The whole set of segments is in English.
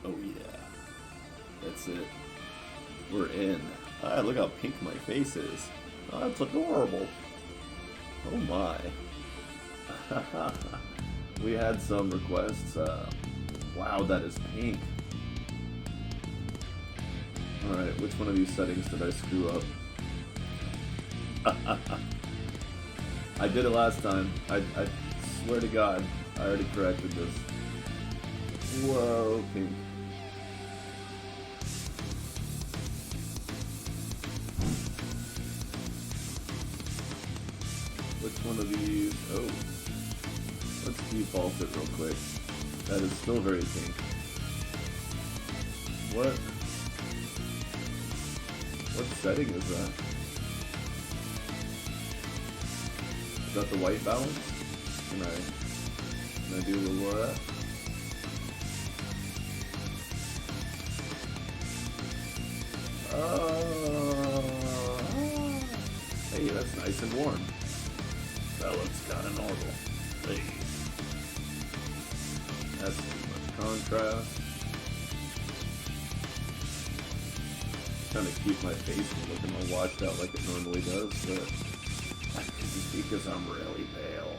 Oh yeah, that's it. We're in. Ah, look how pink my face is. Oh, that's adorable. Oh my. We had some requests. Wow, that is pink. Alright, which one of these settings did I screw up? I did it last time. I swear to God, I already corrected this. Whoa, pink. Which one of these? Oh. Let's default it real quick. That is still very pink. What? What setting is that? Is that the white balance? Can I do a little more of that? Hey, that's nice and warm. That looks kind of normal. Hey. That's too much contrast. Trying to keep my face from looking all washed out like it normally does, but that could be because I'm really pale.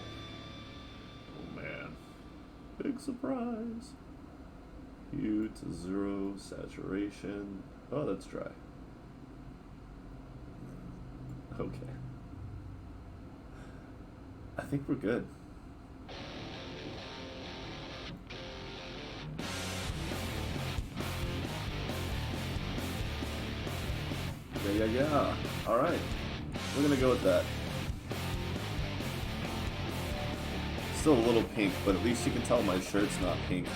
Oh man. Big surprise. Hue to 0, saturation. Oh, that's dry. Okay. I think we're good. Yeah. Alright. We're gonna go with that. Still a little pink, but at least you can tell my shirt's not pink.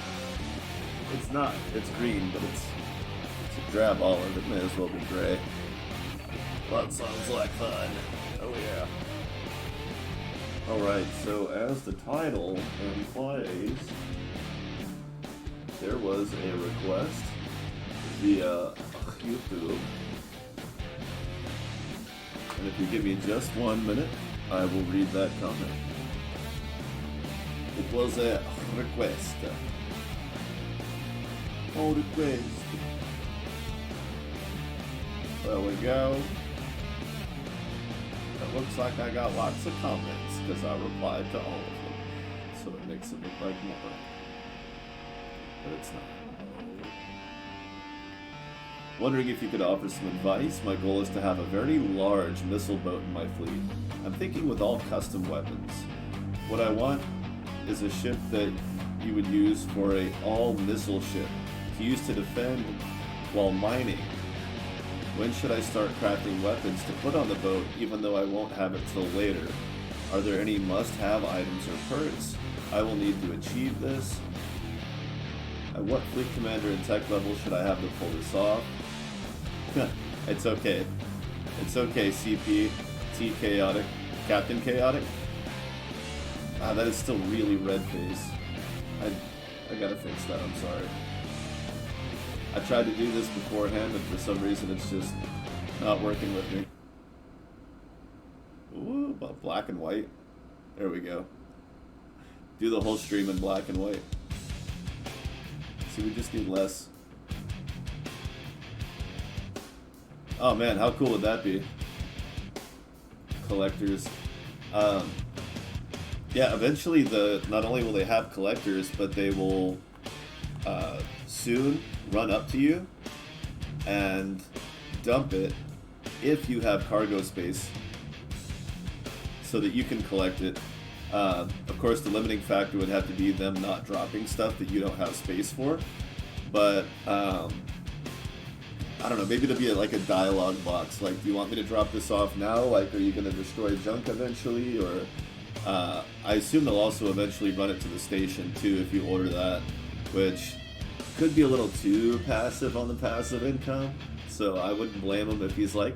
It's not. It's green, but it's a drab olive. It may as well be gray. That sounds like fun. Oh yeah. Alright, so as the title implies, there was a request via YouTube. And if you give me just 1 minute, I will read that comment. It was a request. Oh, request. There we go. It looks like I got lots of comments because I replied to all of them. So it makes it look like more. But it's not. Wondering if you could offer some advice. My goal is to have a very large missile boat in my fleet. I'm thinking with all custom weapons. What I want is a ship that you would use for a all-missile ship to use to defend while mining. When should I start crafting weapons to put on the boat even though I won't have it till later? Are there any must-have items or perks I will need to achieve this? At what fleet commander and tech level should I have to pull this off? It's okay. It's okay, CP, T Chaotic, Captain Chaotic. Ah, that is still really red face. I gotta fix that, I'm sorry. I tried to do this beforehand, but for some reason it's just not working with me. Ooh, about black and white. There we go. Do the whole stream in black and white. See, we just need less. Oh man, how cool would that be? Collectors. Yeah, eventually not only will they have collectors, but they will soon run up to you and dump it if you have cargo space so that you can collect it. Of course, the limiting factor would have to be them not dropping stuff that you don't have space for. But, I don't know, maybe it'll be like a dialogue box. Like, do you want me to drop this off now? Like, are you going to destroy junk eventually? Or, I assume they'll also eventually run it to the station, too, if you order that. Which could be a little too passive on the passive income. So I wouldn't blame him if he's like,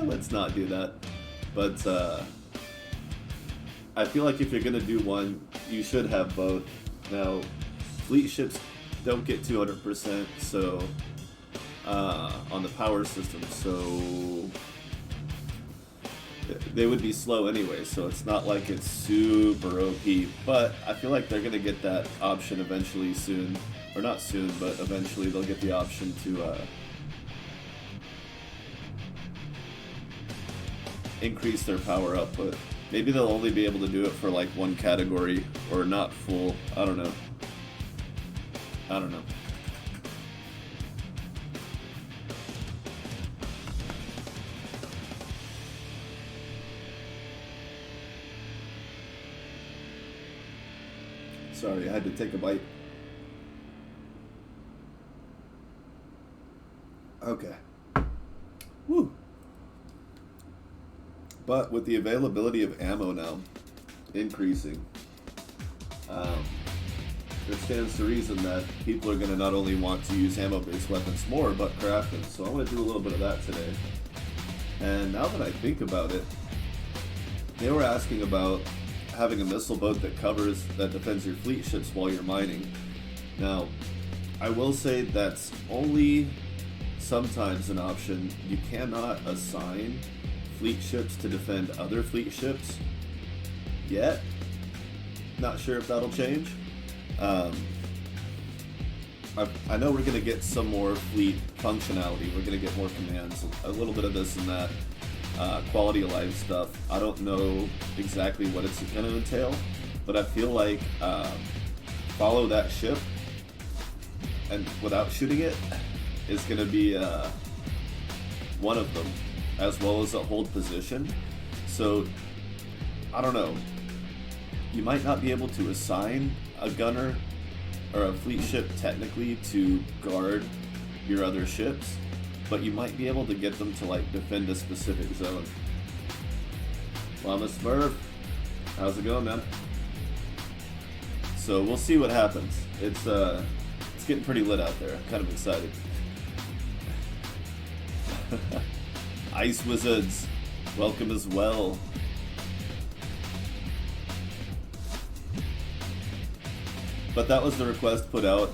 let's not do that. But, I feel like if you're going to do one, you should have both. Now, fleet ships don't get 200%, so on the power system, so they would be slow anyway, so it's not like it's super OP. But I feel like they're gonna get that option eventually soon, or not soon, but eventually they'll get the option to increase their power output. Maybe they'll only be able to do it for like one category, or not full. I don't know. I don't know. Sorry, I had to take a bite. Okay. Woo. But with the availability of ammo now increasing, there stands to reason that people are going to not only want to use ammo-based weapons more, but craft them. So I want to do a little bit of that today. And now that I think about it, they were asking about having a missile boat that defends your fleet ships while you're mining. Now, I will say that's only sometimes an option. You cannot assign fleet ships to defend other fleet ships yet. Not sure if that'll change. I know we're going to get some more fleet functionality. We're going to get more commands, a little bit of this and that, quality of life stuff. I don't know exactly what it's going to entail, but I feel like follow that ship and without shooting it is going to be one of them, as well as a hold position. So I don't know. You might not be able to assign a gunner or a fleet ship technically to guard your other ships, but you might be able to get them to like defend a specific zone. Llama Smurf, how's it going, man? So we'll see what happens. It's getting pretty lit out there. I'm kind of excited. Ice Wizards, welcome as well. But that was the request put out.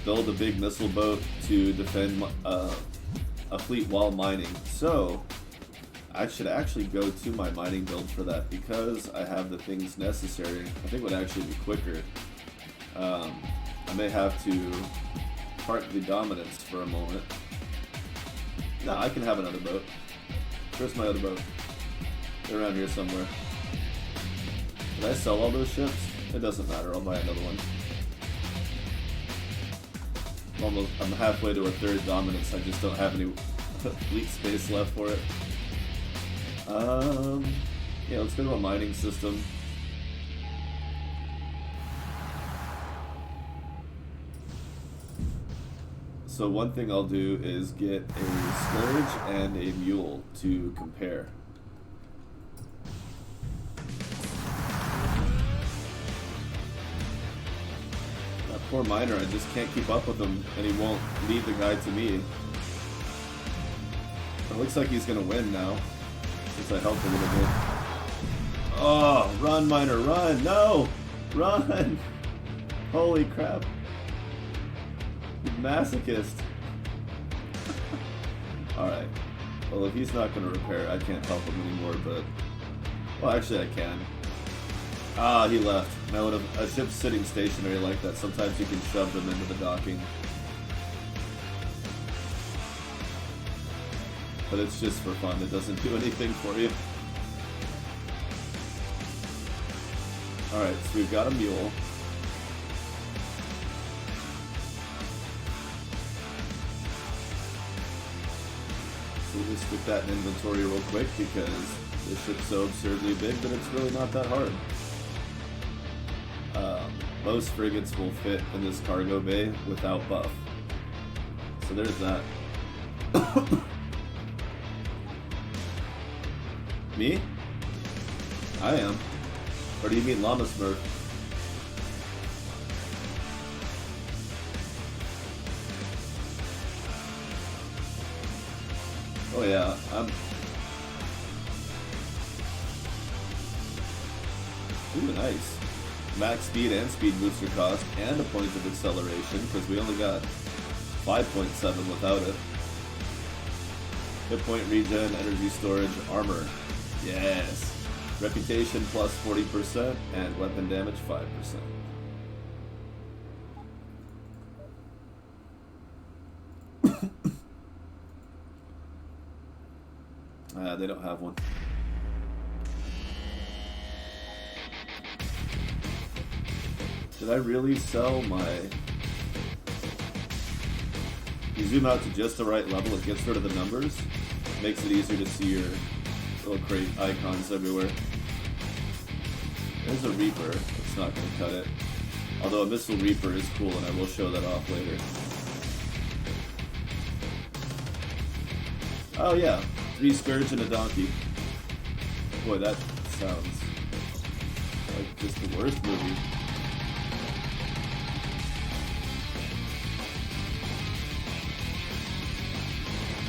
Build a big missile boat to defend a fleet while mining. So I should actually go to my mining build for that because I have the things necessary. I think it would actually be quicker. I may have to park the Dominance for a moment. No, I can have another boat. Where's my other boat? They're around here somewhere. Did I sell all those ships? It doesn't matter, I'll buy another one. I'm halfway to a third Dominance, I just don't have any fleet space left for it. Yeah, let's go to a mining system. So one thing I'll do is get a Scourge and a Mule to compare. That poor miner, I just can't keep up with him, and he won't lead the guy to me. It looks like he's gonna win now, since I helped a little bit. Oh, run miner, run! No! Run! Holy crap. Masochist. Alright. Well, if he's not going to repair, I can't help him anymore, but... Well, actually I can. Ah, he left. Now, when a ship's sitting stationary like that, sometimes you can shove them into the docking. But it's just for fun. It doesn't do anything for you. Alright, so we've got a Mule. We'll just stick that in inventory real quick because this ship's so absurdly big that it's really not that hard. Most frigates will fit in this cargo bay without buff. So there's that. Me? I am. Or do you mean Llama Smurf? Oh yeah, Ooh, nice. Max speed and speed booster cost, and a point of acceleration, because we only got 5.7 without it. Hit point regen, energy storage, armor. Yes. Reputation plus 40% and weapon damage 5%. They don't have one. Did I really sell my... You zoom out to just the right level, it gets rid of the numbers. Makes it easier to see your little crate icons everywhere. There's a Reaper. It's not going to cut it. Although a Missile Reaper is cool, and I will show that off later. Oh yeah, 3 Scourge and a Donkey. Boy, that sounds like just the worst movie.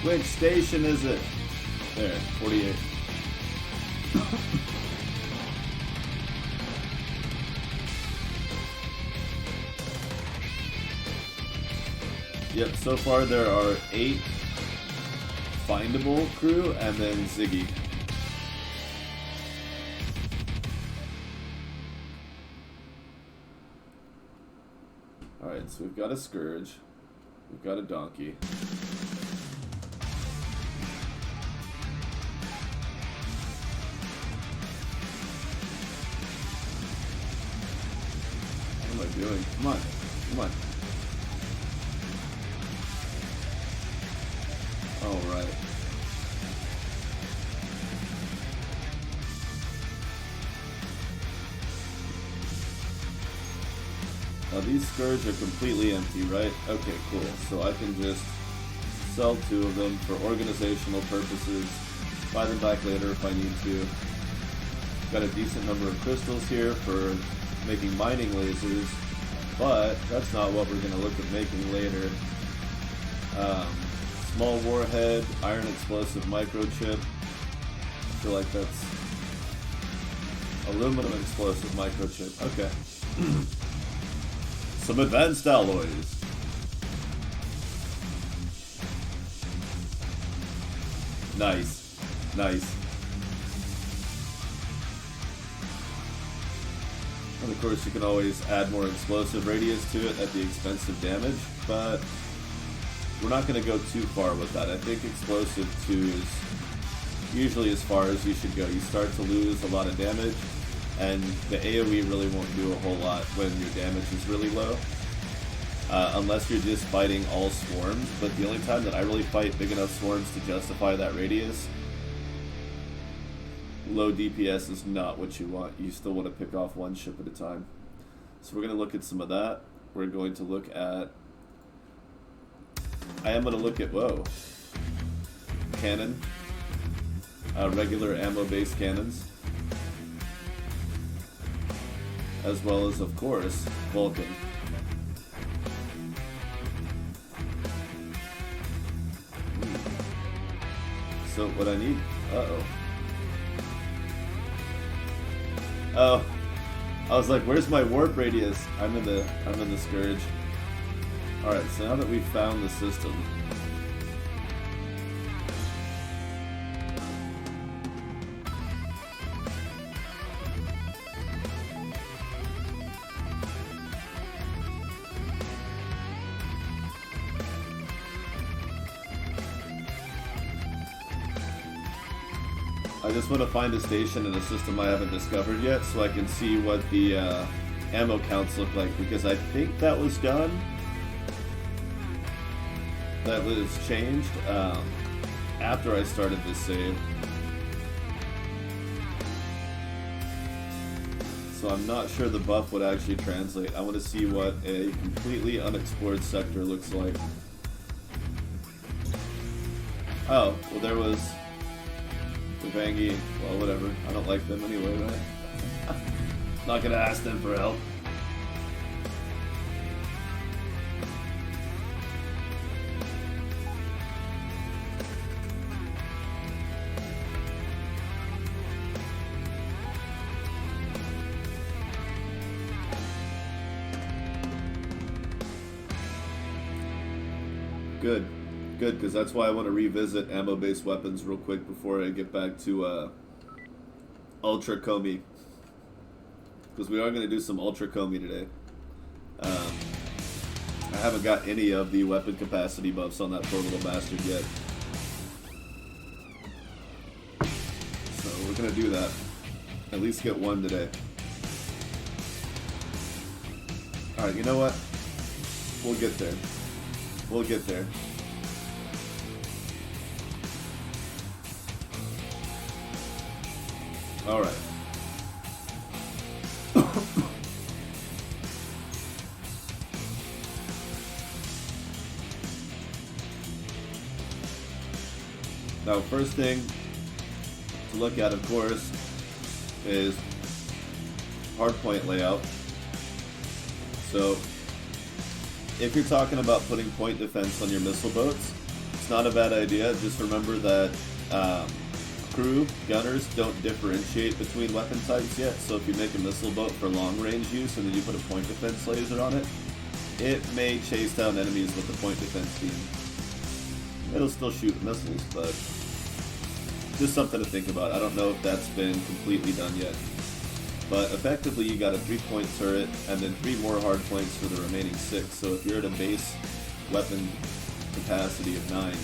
Which station is it? There, 48. Yep, so far there are 8 findable crew and then Ziggy. Alright, so we've got a Scourge. We've got a Donkey. What am I doing? Come on. Come on. Alright. Now these Scourge are completely empty, right? Okay, cool. So I can just sell 2 of them for organizational purposes, buy them back later if I need to. Got a decent number of crystals here for making mining lasers, but that's not what we're going to look at making later. Small warhead, iron explosive microchip. I feel like that's aluminum explosive microchip. Okay. Some advanced alloys. Nice. Nice. And of course you can always add more explosive radius to it at the expense of damage, but we're not going to go too far with that. I think explosive 2 is usually as far as you should go. You start to lose a lot of damage, and the AoE really won't do a whole lot when your damage is really low. Unless you're just fighting all swarms, but the only time that I really fight big enough swarms to justify that radius, low DPS is not what you want. You still want to pick off one ship at a time. So we're going to look at some of that. We're going to look at... I am going to look at, whoa, cannon, regular ammo-based cannons, as well as, of course, Vulcan. So what I need, oh, I was like, where's my warp radius? I'm in the Scourge. Alright, so now that we've found the system, I just want to find a station in a system I haven't discovered yet so I can see what the ammo counts look like, because I think that was done. That was changed after I started this save. So I'm not sure the buff would actually translate. I want to see what a completely unexplored sector looks like. Oh, well there was the Vangie. Well, whatever. I don't like them anyway, right? Not gonna ask them for help. Good, because that's why I want to revisit ammo-based weapons real quick before I get back to Ultra KombE. Because we are going to do some Ultra KombE today. I haven't got any of the weapon capacity buffs on that poor little bastard yet. So we're going to do that. At least get one today. Alright, you know what? We'll get there. We'll get there. Alright. Now, first thing to look at, of course, is Hardpoint Layout. So, if you're talking about putting point defense on your missile boats, it's not a bad idea. Just remember that crew, gunners, don't differentiate between weapon types yet. So if you make a missile boat for long range use and then you put a point defense laser on it, it may chase down enemies with the point defense beam. It'll still shoot missiles, but just something to think about. I don't know if that's been completely done yet. But effectively, you got a 3-point turret and then 3 more hard points for the remaining 6. So if you're at a base weapon capacity of 9,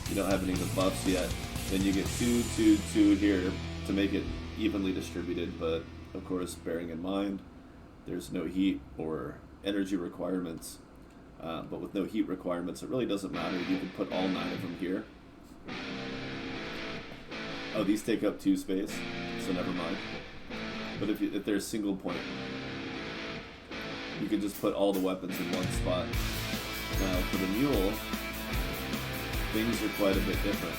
you don't have any of the buffs yet, then you get 2, 2, 2 here to make it evenly distributed. But of course, bearing in mind, there's no heat or energy requirements. But with no heat requirements, it really doesn't matter. You can put all 9 of them here. Oh, these take up 2 space, so never mind. But if there's single point, you can just put all the weapons in one spot. Now, for the Mule, things are quite a bit different.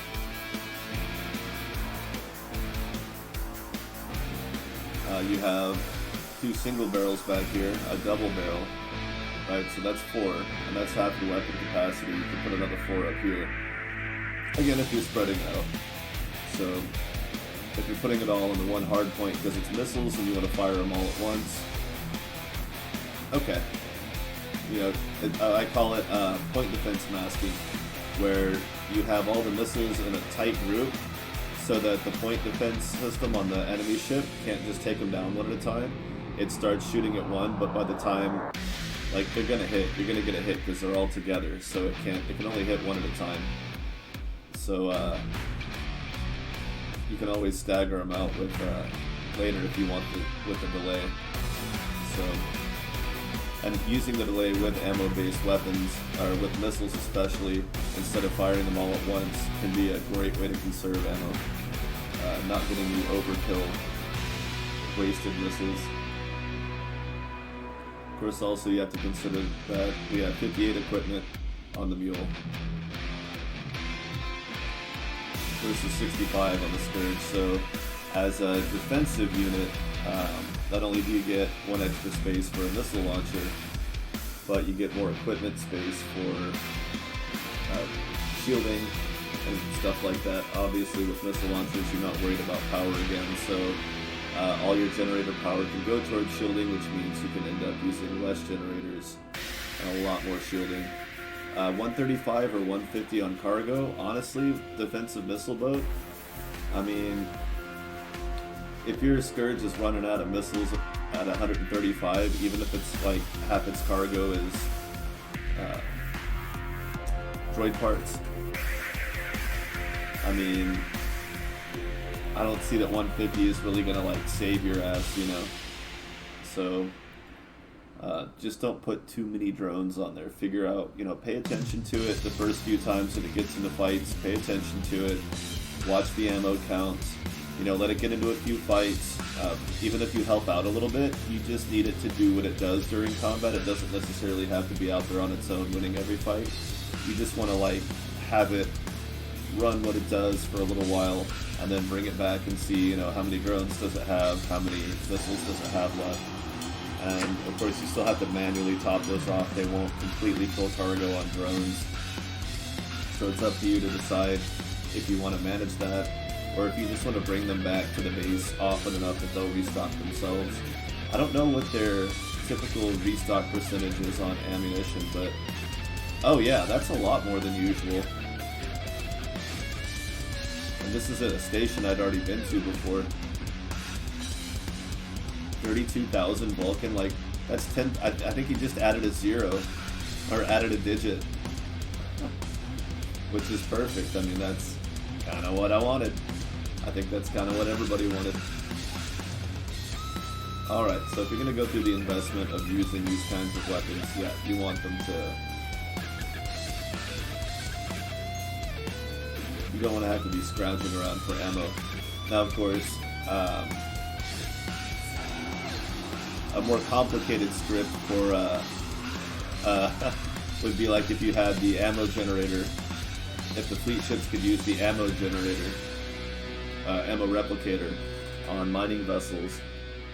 You have 2 single barrels back here, a double barrel, right? So that's 4, and that's half your weapon capacity. You can put another 4 up here. Again, if you're spreading out. So, if you're putting it all in the one hard point because it's missiles and you want to fire them all at once, okay. You know, I call it point defense masking, where you have all the missiles in a tight group so that the point defense system on the enemy ship can't just take them down one at a time. It starts shooting at one, but by the time, like, they're gonna hit, you're gonna get a hit because they're all together, so it can only hit one at a time. So, you can always stagger them out with later if you want with the delay. So, and using the delay with ammo-based weapons, or with missiles especially, instead of firing them all at once, can be a great way to conserve ammo. Not getting you overkill, wasted missiles. Of course, also you have to consider that we have 58 equipment on the Mule versus 65 on the Scourge. So, as a defensive unit, not only do you get 1 extra space for a missile launcher, but you get more equipment space for shielding and stuff like that. Obviously, with missile launchers, you're not worried about power again, so all your generator power can go towards shielding, which means you can end up using less generators and a lot more shielding. 135 or 150 on cargo, honestly, defensive missile boat, I mean, if your Scourge is running out of missiles at 135, even if it's like half its cargo is droid parts, I mean, I don't see that 150 is really gonna like save your ass, you know. So just don't put too many drones on there. Figure out, you know, pay attention to it the first few times that it gets into fights. Pay attention to it. Watch the ammo counts. You know, let it get into a few fights. Even if you help out a little bit, you just need it to do what it does during combat. It doesn't necessarily have to be out there on its own winning every fight. You just want to, like, have it run what it does for a little while and then bring it back and see, you know, how many drones does it have, how many missiles does it have left. And of course you still have to manually top those off. They won't completely full cargo on drones. So it's up to you to decide if you want to manage that, or if you just want to bring them back to the base often enough that they'll restock themselves. I don't know what their typical restock percentage is on ammunition, but oh yeah, that's a lot more than usual. And this is at a station I'd already been to before. 32,000 Vulcan, like, that's 10, I think he just added a 0, or added a digit, which is perfect. I mean, that's kind of what I wanted. I think that's kind of what everybody wanted. Alright, so if you're going to go through the investment of using these kinds of weapons, yeah, you want them to... You don't want to have to be scrounging around for ammo. Now, of course, a more complicated script for would be like if you had the ammo generator. If the fleet ships could use the ammo generator, ammo replicator on mining vessels,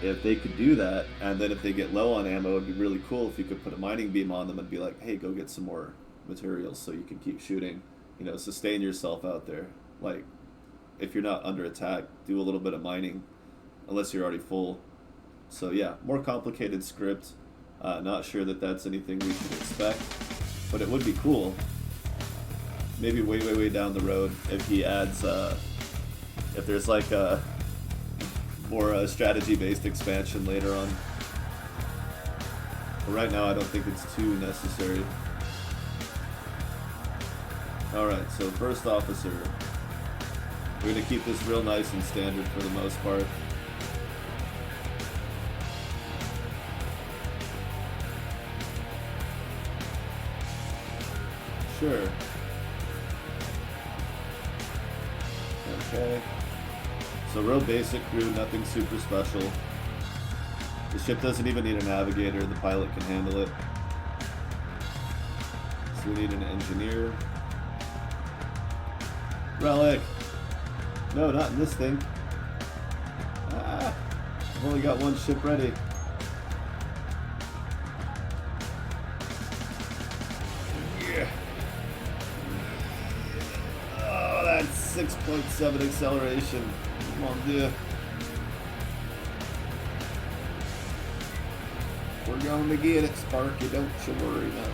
if they could do that, and then if they get low on ammo, it'd be really cool if you could put a mining beam on them and be like, hey, go get some more materials so you can keep shooting. You know, sustain yourself out there. Like, if you're not under attack, do a little bit of mining, unless you're already full. So yeah, more complicated script. Not sure that that's anything we should expect, but it would be cool. Maybe way down the road if he adds, if there's like a more strategy-based expansion later on. But right now I don't think it's too necessary. Alright, so first officer. We're going to keep this real nice and standard for the most part. Sure. Okay. So real basic crew, nothing super special. The ship doesn't even need a navigator, the pilot can handle it. So we need an engineer. Relic! No, not in this thing. Ah, I've only got one ship ready. Yeah. Oh, that's 6.7 acceleration. Mon Dieu. We're going to get it, Sparky. Don't you worry, man.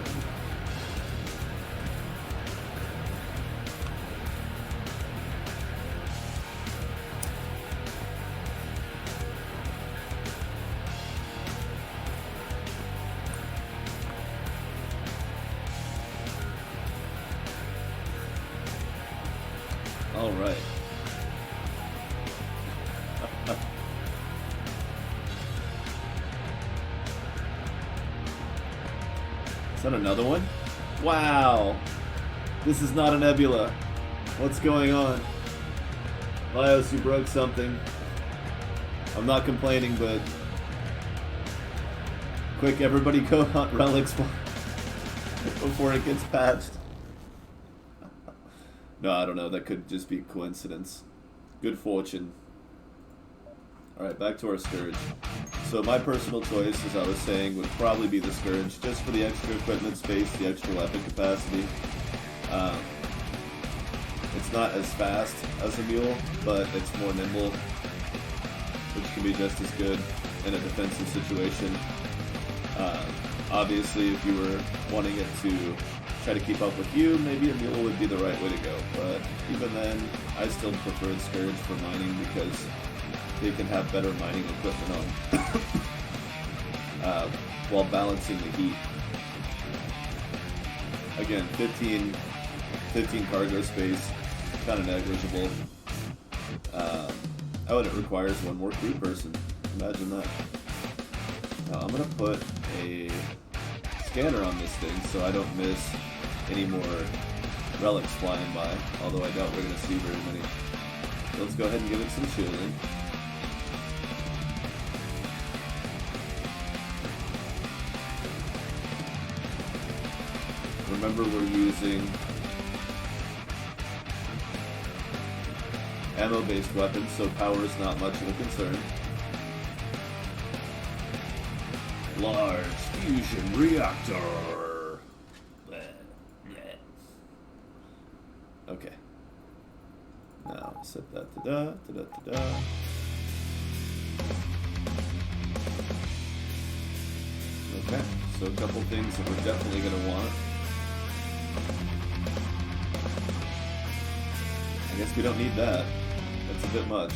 All right. Is that another one? Wow. This is not a nebula. What's going on? Lios, you broke something. I'm not complaining, but... Quick, everybody go hunt relics before it gets patched. No, I don't know. That could just be coincidence. Good fortune. Alright, back to our Scourge. So my personal choice, as I was saying, would probably be the Scourge, just for the extra equipment space, the extra weapon capacity. It's not as fast as a Mule, but it's more nimble, which can be just as good in a defensive situation. Obviously, if you were wanting it to try to keep up with you, maybe a Mule would be the right way to go. But even then, I still prefer Scourge for mining because they can have better mining equipment on while balancing the heat. Again, 15 cargo space, kind of negligible. Oh, and it requires one more crew person. Imagine that. Now I'm gonna put a scanner on this thing so I don't miss any more relics flying by, although I doubt we're gonna see very many. So let's go ahead and give it some shielding. Remember, we're using ammo-based weapons, so power is not much of a concern. Large fusion reactor. Okay. Now set that to da. Okay, so a couple things that we're definitely going to want. I guess we don't need that. That's a bit much.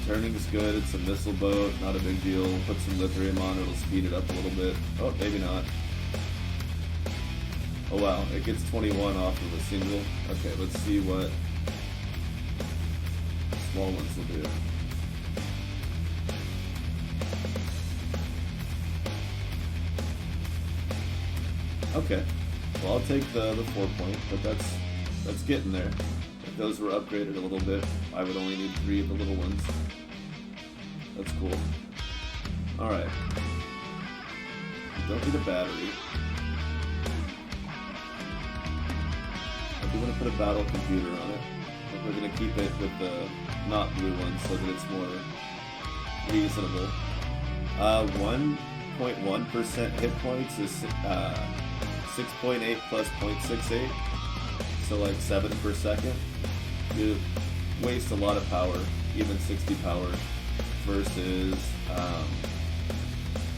Turning's good, it's a missile boat, not a big deal. Put some lithium on, it'll speed it up a little bit. Oh, maybe not. Oh wow, it gets 21 off of a single. Okay, let's see what small ones will do. Okay, well I'll take the 4-point, but that's getting there. If those were upgraded a little bit, I would only need 3 of the little ones. That's cool. Alright. Don't need a battery. I do want to put a battle computer on it, but we're going to keep it with the not blue one so that it's more reasonable. 1.1% hit points is 6.8 plus 0.68, so like 7 per second. You waste a lot of power, even 60 power, versus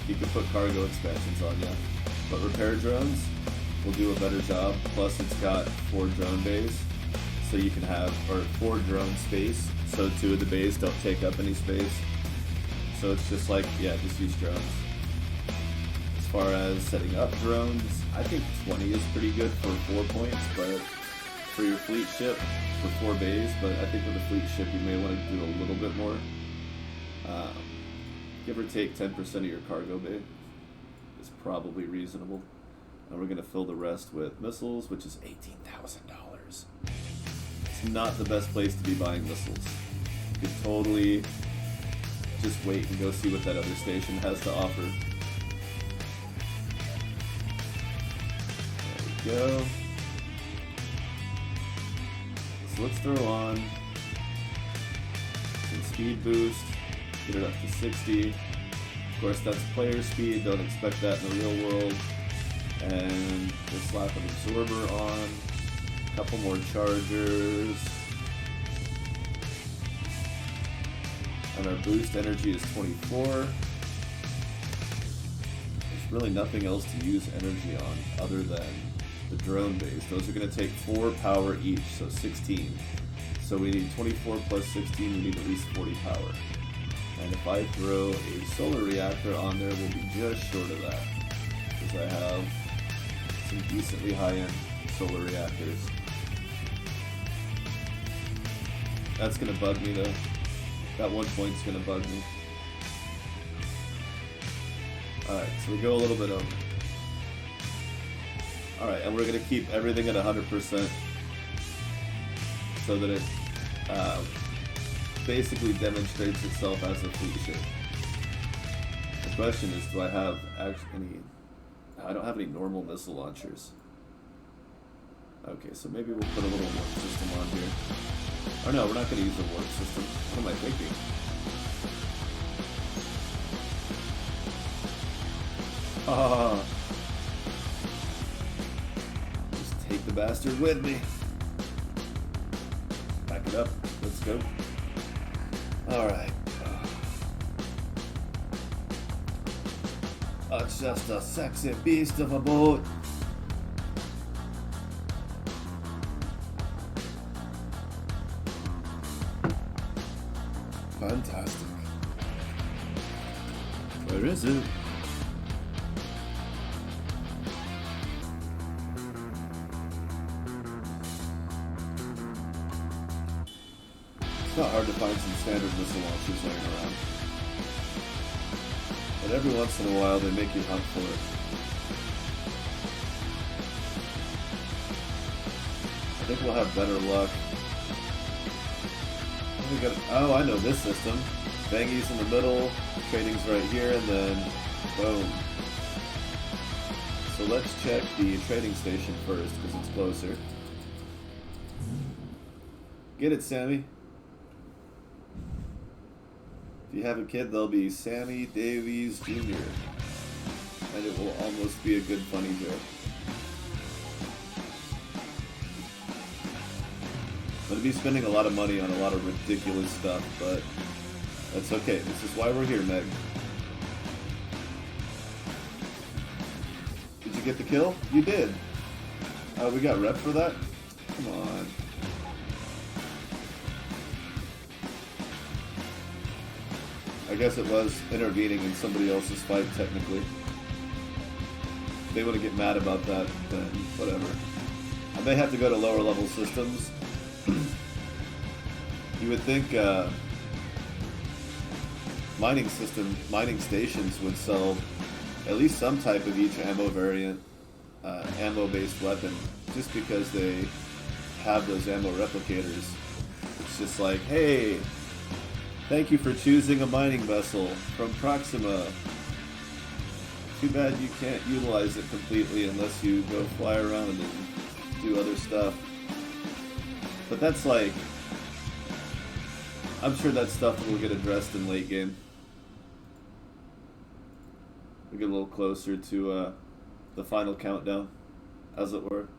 you can put cargo expansions on you. But repair drones will do a better job, plus it's got 4 drone bays, so you can have, or 4 drone space, so 2 of the bays don't take up any space. So it's just like, yeah, just use drones. As far as setting up drones, I think 20 is pretty good for 4 points, but for your fleet ship, for 4 bays, but I think with a fleet ship you may want to do a little bit more. Give or take 10% of your cargo bay is probably reasonable. And we're going to fill the rest with missiles, which is $18,000. It's not the best place to be buying missiles. You could totally just wait and go see what that other station has to offer. There we go. So let's throw on some speed boost, get it up to 60. Of course, that's player speed, don't expect that in the real world. And we'll slap an absorber on, a couple more chargers. And our boost energy is 24. There's really nothing else to use energy on other than the drone base. Those are going to take 4 power each, so 16. So we need 24 plus 16, we need at least 40 power. And if I throw a solar reactor on there, we'll be just short of that, because I have some decently high-end solar reactors. That's going to bug me though. That 1 point's going to bug me. Alright, so we go a little bit over. Alright, and we're going to keep everything at 100% so that it basically demonstrates itself as a fleet ship. The question is, do I have any... I don't have any normal missile launchers. Okay, so maybe we'll put a little warp system on here. Or no, we're not going to use a warp system. What am I thinking? Just take the bastard with me. Back it up. Let's go. Alright. It's just a sexy beast of a boat. Fantastic. Where is it? It's not hard to find some standard missile launchers laying around. But every once in a while they make you hunt for it. I think we'll have better luck. Oh, I know this system. Bangies in the middle, training's right here, and then boom. So let's check the trading station first, because it's closer. Get it, Sammy. If you have a kid, they'll be Sammy Davies Jr. And it will almost be a good funny joke. I'm going to be spending a lot of money on a lot of ridiculous stuff, but that's okay. This is why we're here, Meg. Did you get the kill? You did. We got rep for that? Come on. guess it was intervening in somebody else's fight, technically. If they want to get mad about that, then whatever. I may have to go to lower level systems. You would think mining stations would sell at least some type of each ammo variant, ammo-based weapon, just because they have those ammo replicators. It's just like, hey, thank you for choosing a mining vessel from Proxima. Too bad you can't utilize it completely unless you go fly around and do other stuff. But that's like, I'm sure that stuff will get addressed in late game. We get a little closer to the final countdown, as it were.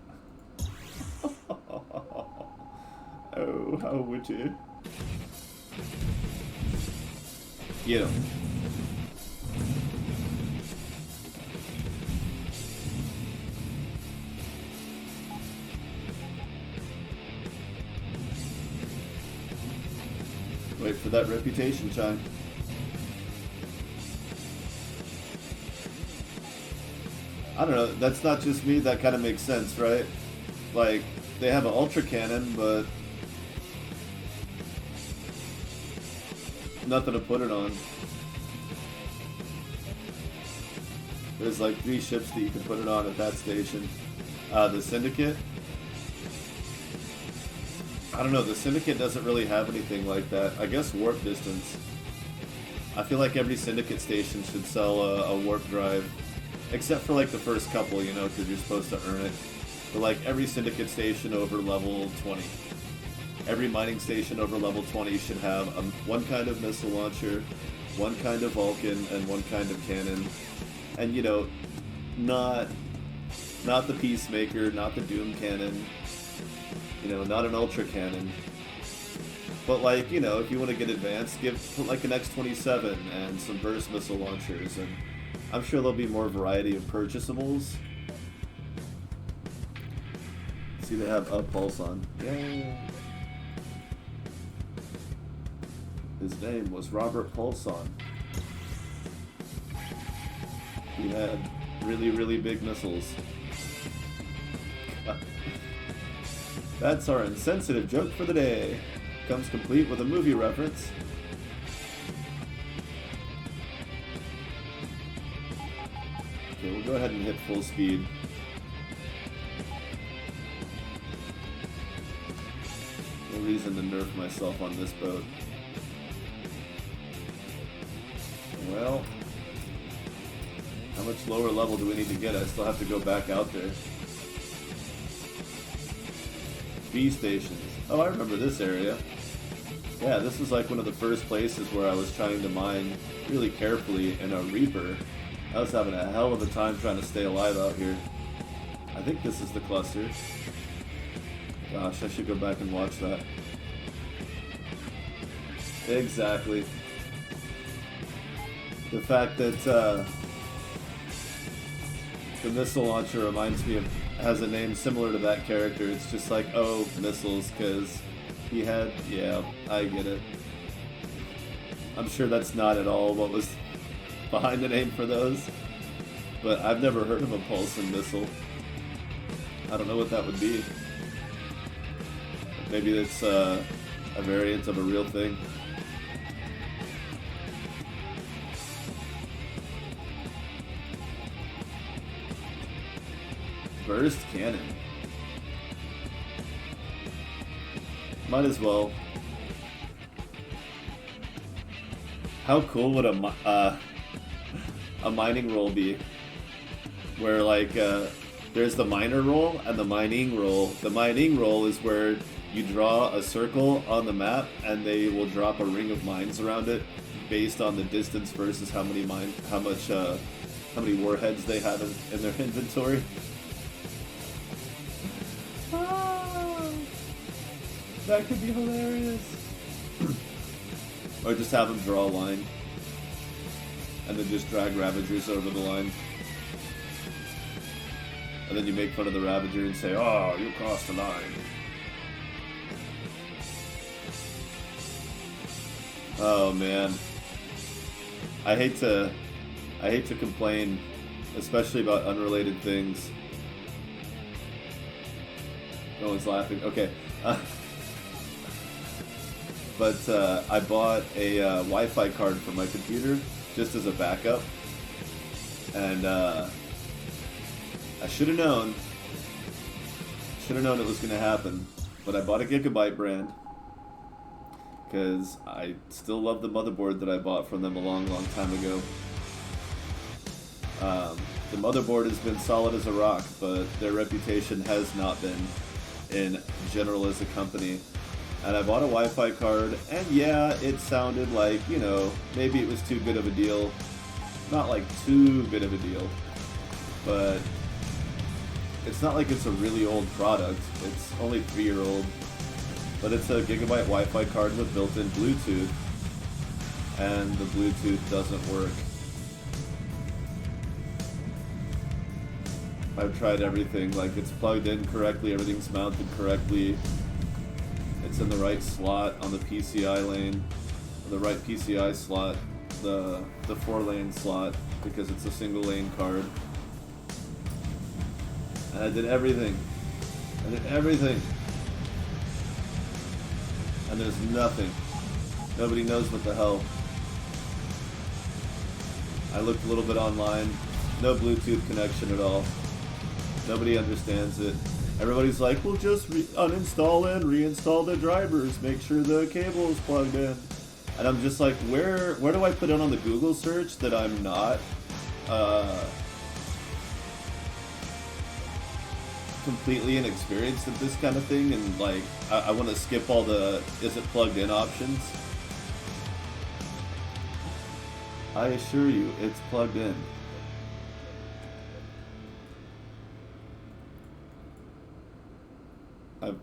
Oh, how would you? Get him. Wait for that reputation chime. I don't know, that's not just me, that kind of makes sense, right? Like, they have an ultra cannon, but nothing to put it on. There's like 3 ships that you can put it on at that station. The Syndicate? I don't know, the Syndicate doesn't really have anything like that. I guess warp distance. I feel like every Syndicate station should sell a warp drive. Except for like the first couple, you know, because you're supposed to earn it. But like every Syndicate station over level 20. Every mining station over level 20 should have one kind of missile launcher, one kind of Vulcan, and one kind of cannon. And you know, not the Peacemaker, not the Doom cannon, you know, not an Ultra cannon. But like, you know, if you want to get advanced, put like an X-27 and some burst missile launchers, and I'm sure there'll be more variety of purchasables. See, they have a pulse on. Yay! His name was Robert Pulson. He had really, really big missiles. That's our insensitive joke for the day. Comes complete with a movie reference. Okay, we'll go ahead and hit full speed. No reason to nerf myself on this boat. Well, how much lower level do we need to get? I still have to go back out there. B stations. Oh, I remember this area. Yeah, this was like one of the first places where I was trying to mine really carefully in a Reaper. I was having a hell of a time trying to stay alive out here. I think this is the cluster. Gosh, I should go back and watch that. Exactly. The fact that the missile launcher reminds me of, has a name similar to that character. It's just like, oh, missiles, because he had, yeah, I get it. I'm sure that's not at all what was behind the name for those, but I've never heard of a Pulson missile. I don't know what that would be. Maybe it's a variant of a real thing. Burst cannon. Might as well. How cool would a mining roll be? Where like there's the miner roll and the mining roll. The mining roll is where you draw a circle on the map and they will drop a ring of mines around it based on the distance versus how many warheads they have in their inventory. That could be hilarious. Or just have them draw a line and then just drag Ravagers over the line. And then you make fun of the Ravager and say, oh, you crossed the line. Oh, man. I hate to complain, especially about unrelated things. No one's laughing. Okay. But I bought a Wi-Fi card for my computer just as a backup, and I should have known. Should have known it was going to happen. But I bought a Gigabyte brand because I still love the motherboard that I bought from them a long, long time ago. The motherboard has been solid as a rock, but their reputation has not been in general as a company. And I bought a Wi-Fi card, and yeah, it sounded like, you know, maybe it was too good of a deal. Not like too good of a deal, but it's not like it's a really old product. It's only 3-year-old, but it's a Gigabyte Wi-Fi card with built-in Bluetooth, and the Bluetooth doesn't work. I've tried everything, like it's plugged in correctly, everything's mounted correctly, it's in the right slot on the PCI lane, the right PCI slot, the 4-lane slot, because it's a single lane card. And I did everything. And there's nothing. Nobody knows what the hell. I looked a little bit online, no Bluetooth connection at all. Nobody understands it. Everybody's like, well, just uninstall and reinstall the drivers. Make sure the cable is plugged in. And I'm just like, where do I put it on the Google search that I'm not completely inexperienced at this kind of thing? And like, I want to skip all the is it plugged in options. I assure you, it's plugged in.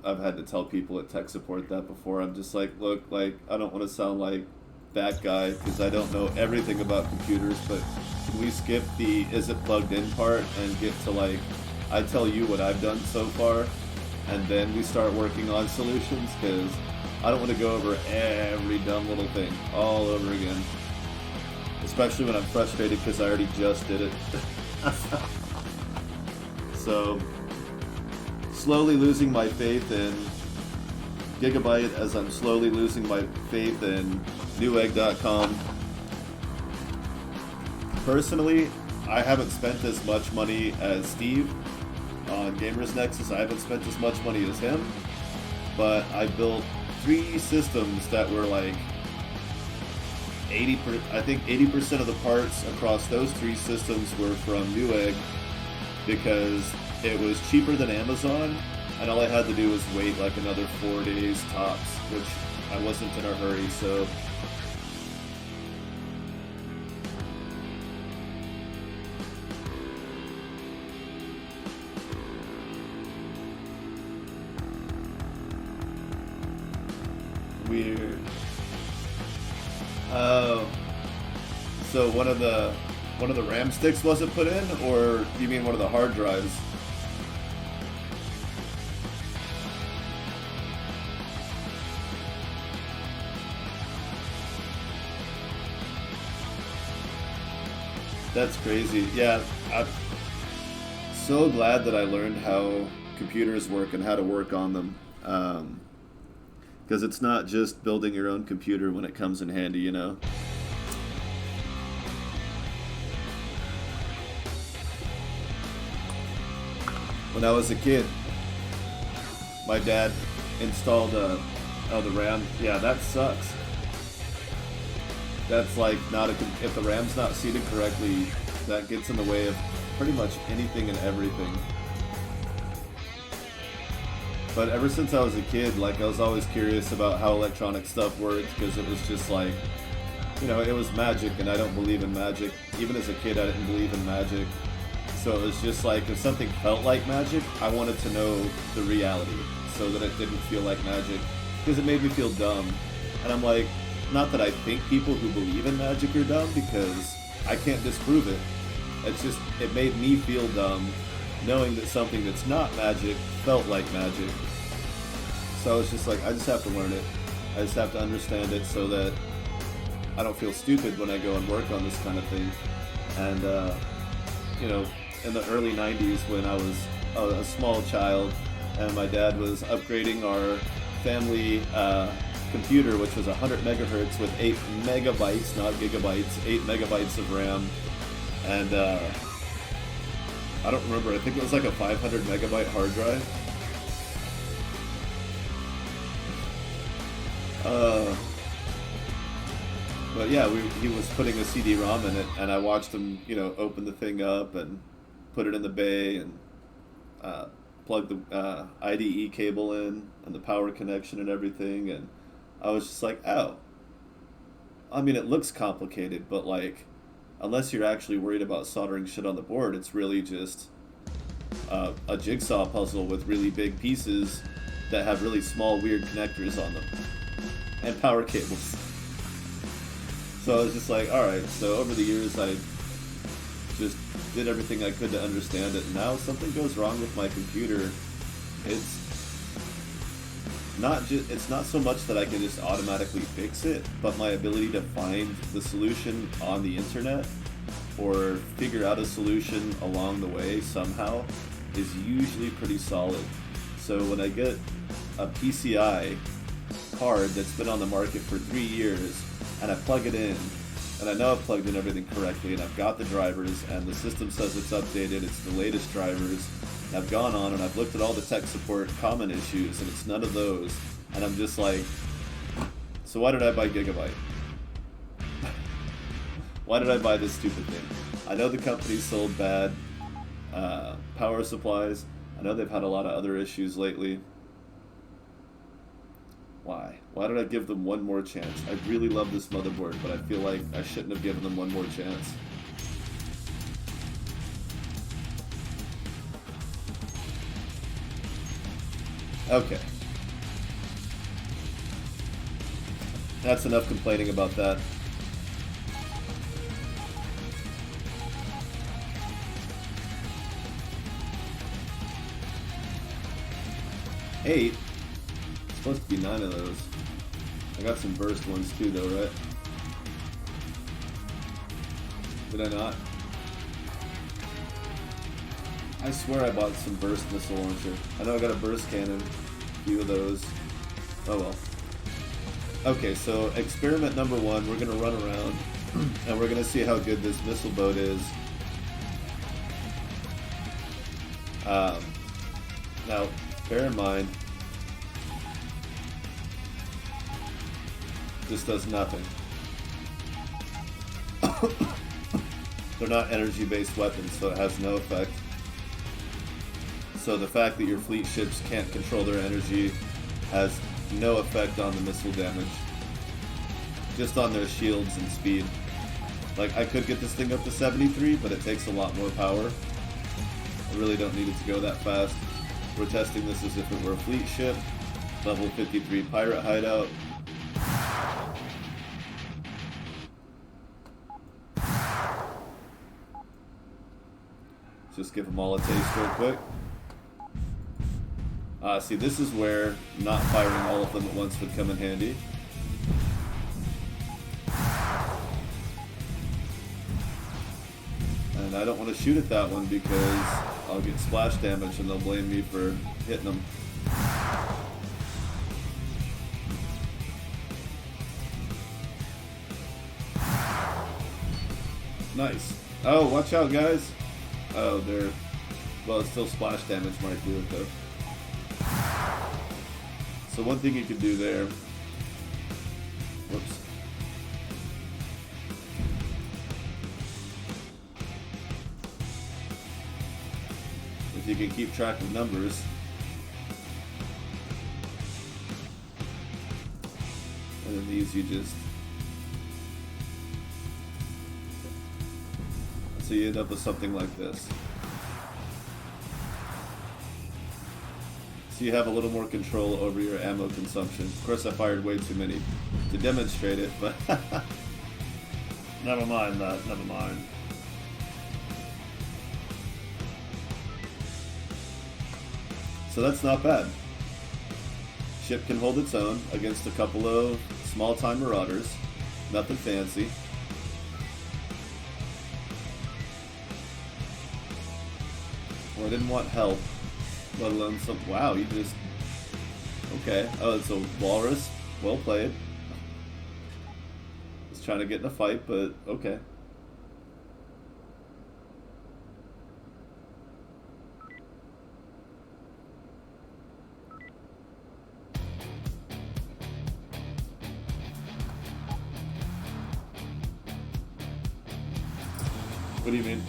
I've had to tell people at tech support that before. I'm just like, look, like, I don't want to sound like that guy because I don't know everything about computers, but can we skip the is it plugged in part and get to like, I tell you what I've done so far, and then we start working on solutions, because I don't want to go over every dumb little thing all over again. Especially when I'm frustrated because I already just did it. So, slowly losing my faith in Gigabyte as I'm slowly losing my faith in Newegg.com. Personally, I haven't spent as much money as Steve on Gamers Nexus. I haven't spent as much money as him, but I built 3 systems that were like 80% of the parts across those 3 systems were from Newegg, because it was cheaper than Amazon, and all I had to do was wait like another 4 days tops, which I wasn't in a hurry, so. Weird. Oh. So one of the RAM sticks wasn't put in, or you mean one of the hard drives? That's crazy. Yeah, I'm so glad that I learned how computers work and how to work on them. Because it's not just building your own computer when it comes in handy, you know? When I was a kid, my dad installed the RAM. Yeah, that sucks. That's like not if the RAM's not seated correctly, that gets in the way of pretty much anything and everything. But ever since I was a kid, like, I was always curious about how electronic stuff worked, because it was just like, you know, it was magic, and I don't believe in magic. Even as a kid, I didn't believe in magic. So it was just like, if something felt like magic, I wanted to know the reality so that it didn't feel like magic, because it made me feel dumb. And I'm like, not that I think people who believe in magic are dumb, because I can't disprove it. It's just, it made me feel dumb knowing that something that's not magic felt like magic. So I was just like, I just have to learn it. I just have to understand it so that I don't feel stupid when I go and work on this kind of thing. And you know, in the early 90s when I was a small child and my dad was upgrading our family computer, which was 100 megahertz with 8 megabytes, not gigabytes, 8 megabytes of RAM. And I don't remember, I think it was like a 500 megabyte hard drive. But yeah, he was putting a CD-ROM in it, and I watched him, you know, open the thing up and put it in the bay and plug the IDE cable in and the power connection and everything, and I was just like, oh. I mean, it looks complicated, but like, unless you're actually worried about soldering shit on the board, it's really just a jigsaw puzzle with really big pieces that have really small, weird connectors on them and power cables. So I was just like, alright, so over the years I just did everything I could to understand it, and now if something goes wrong with my computer, it's not so much that I can just automatically fix it, but my ability to find the solution on the internet or figure out a solution along the way somehow is usually pretty solid. So when I get a PCI card that's been on the market for 3 years and I plug it in, and I know I've plugged in everything correctly, and I've got the drivers, and the system says it's updated, it's the latest drivers, and I've gone on and I've looked at all the tech support common issues, and it's none of those, and I'm just like, so why did I buy Gigabyte? Why did I buy this stupid thing? I know the company sold bad power supplies. I know they've had a lot of other issues lately. Why? Why did I give them one more chance? I really love this motherboard, but I feel like I shouldn't have given them one more chance. Okay. That's enough complaining about that. Eight? Supposed to be 9 of those. I got some burst ones too though, right? Did I not? I swear I bought some burst missile launcher. I know I got a burst cannon, a few of those. Oh well. Okay, so experiment number 1, we're gonna run around and we're gonna see how good this missile boat is. Now, bear in mind, this does nothing. They're not energy-based weapons, so it has no effect. So the fact that your fleet ships can't control their energy has no effect on the missile damage. Just on their shields and speed. Like, I could get this thing up to 73, but it takes a lot more power. I really don't need it to go that fast. We're testing this as if it were a fleet ship. Level 53 pirate hideout. Just give them all a taste real quick. See, this is where not firing all of them at once would come in handy. And I don't want to shoot at that one because I'll get splash damage and they'll blame me for hitting them. Nice. Oh, watch out, guys. Oh, they're... Well, it's still splash damage might do it, though. So one thing you could do there... Whoops. If you can keep track of numbers... And then these you just... So you end up with something like this. So you have a little more control over your ammo consumption. Of course I fired way too many to demonstrate it, but never mind that, never mind. So that's not bad. Ship can hold its own against a couple of small-time marauders. Nothing fancy. Well, I didn't want help, let alone some... Wow, you just... Okay. Oh, it's a walrus. Well played. He's trying to get in a fight, but okay. What do you mean?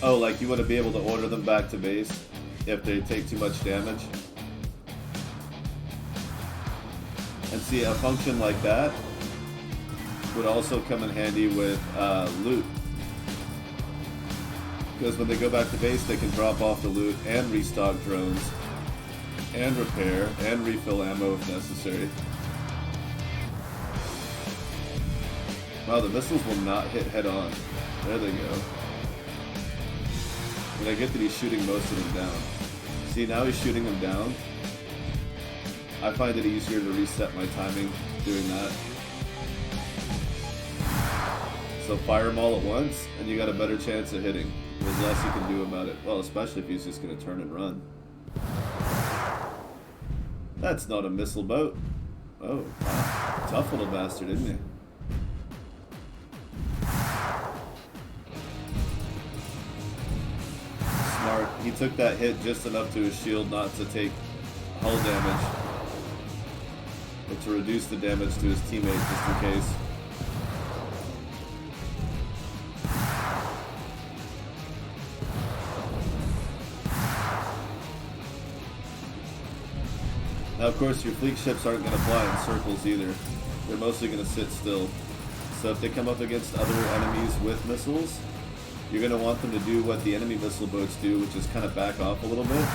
Oh, like you want to be able to order them back to base if they take too much damage? And see, a function like that would also come in handy with loot. Because when they go back to base, they can drop off the loot and restock drones, and repair, and refill ammo if necessary. Wow, the missiles will not hit head on. There they go. And I get that he's shooting most of them down. See, now he's shooting them down. I find it easier to reset my timing doing that. So fire them all at once, and you got a better chance of hitting. There's less you can do about it. Well, especially if he's just going to turn and run. That's not a missile boat. Oh, wow. Tough little bastard, isn't he? Smart. He took that hit just enough to his shield not to take hull damage. But to reduce the damage to his teammate just in case. Now of course your fleet ships aren't going to fly in circles either. They're mostly going to sit still. So if they come up against other enemies with missiles, you're going to want them to do what the enemy missile boats do, which is kind of back off a little bit.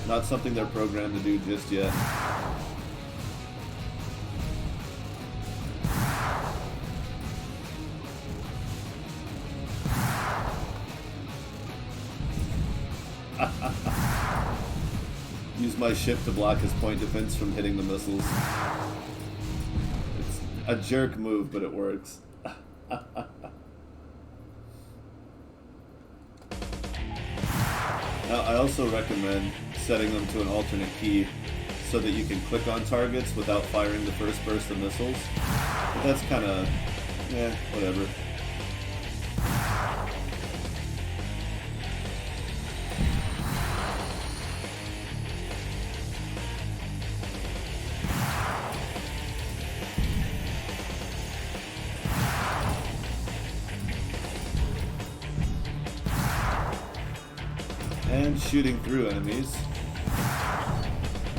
Not something they're programmed to do just yet. Use my ship to block his point defense from hitting the missiles. It's a jerk move, but it works. Now, I also recommend setting them to an alternate key so that you can click on targets without firing the first burst of missiles. But that's kind of, whatever. And shooting through enemies.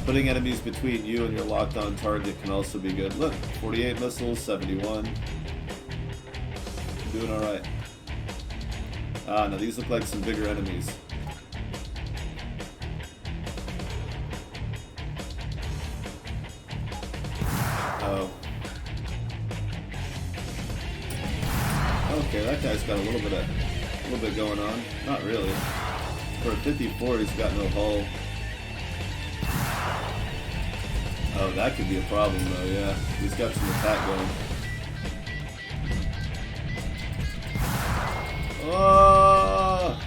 Putting enemies between you and your locked on target can also be good. Look, 48 missiles, 71. Doing alright. Ah, now these look like some bigger enemies. Oh. Okay, that guy's got a little bit going on. Not really. For a 54, he's got no hull. Oh, that could be a problem, though, yeah. He's got some attack going. Oh!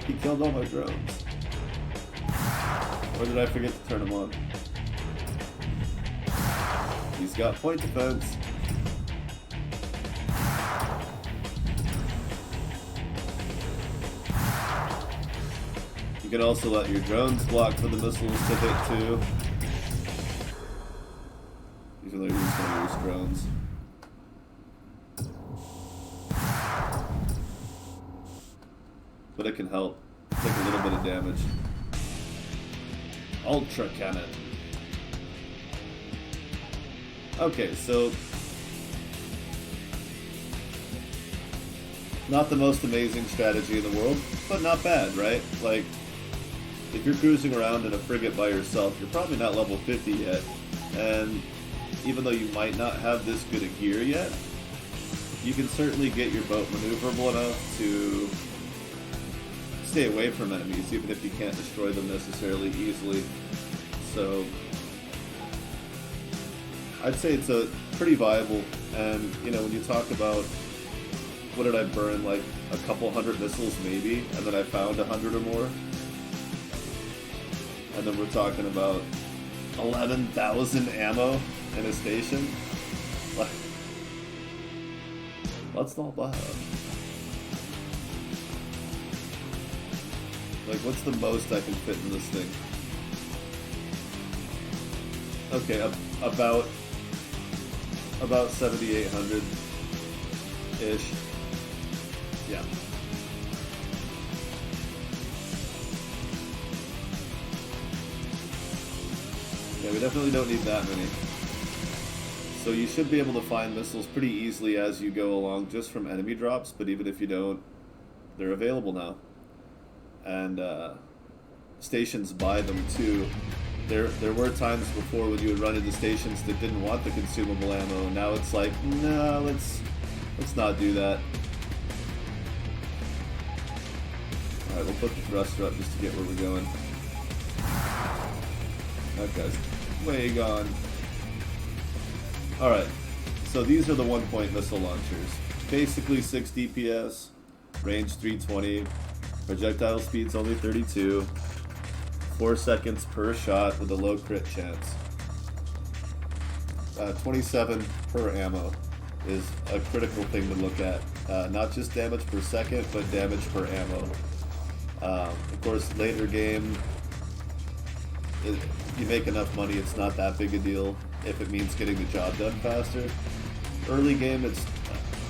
He killed all my drones. Or did I forget to turn them on? He's got point defense. You can also let your drones block for the missiles to hit too. Even though you're just going to use drones. But it can help. Take a little bit of damage. Ultra cannon. Okay, so Not the most amazing strategy in the world, but not bad, right? Like, if you're cruising around in a frigate by yourself, you're probably not level 50 yet, and even though you might not have this good a gear yet, you can certainly get your boat maneuverable enough to stay away from enemies, even if you can't destroy them necessarily easily. So I'd say it's a pretty viable, and you know, when you talk about what did I burn, like a couple hundred missiles maybe, and then I found 100 or more, and then we're talking about 11,000 ammo in a station. Like, that's not bad. Like, what's the most I can fit in this thing? Okay, about 7,800-ish. Yeah. Yeah, we definitely don't need that many. So you should be able to find missiles pretty easily as you go along just from enemy drops, but even if you don't, they're available now. And stations buy them too. There were times before when you would run into stations that didn't want the consumable ammo. Now it's like, no, let's not do that. Alright, we'll put the thruster up just to get where we're going. That guy's way gone. Alright, so these are the 1-point missile launchers. Basically 6 DPS, range 320, projectile speed's only 32, 4 seconds per shot with a low crit chance. 27 per ammo is a critical thing to look at. Not just damage per second, but damage per ammo. Of course, later game, you make enough money, it's not that big a deal if it means getting the job done faster. Early game, it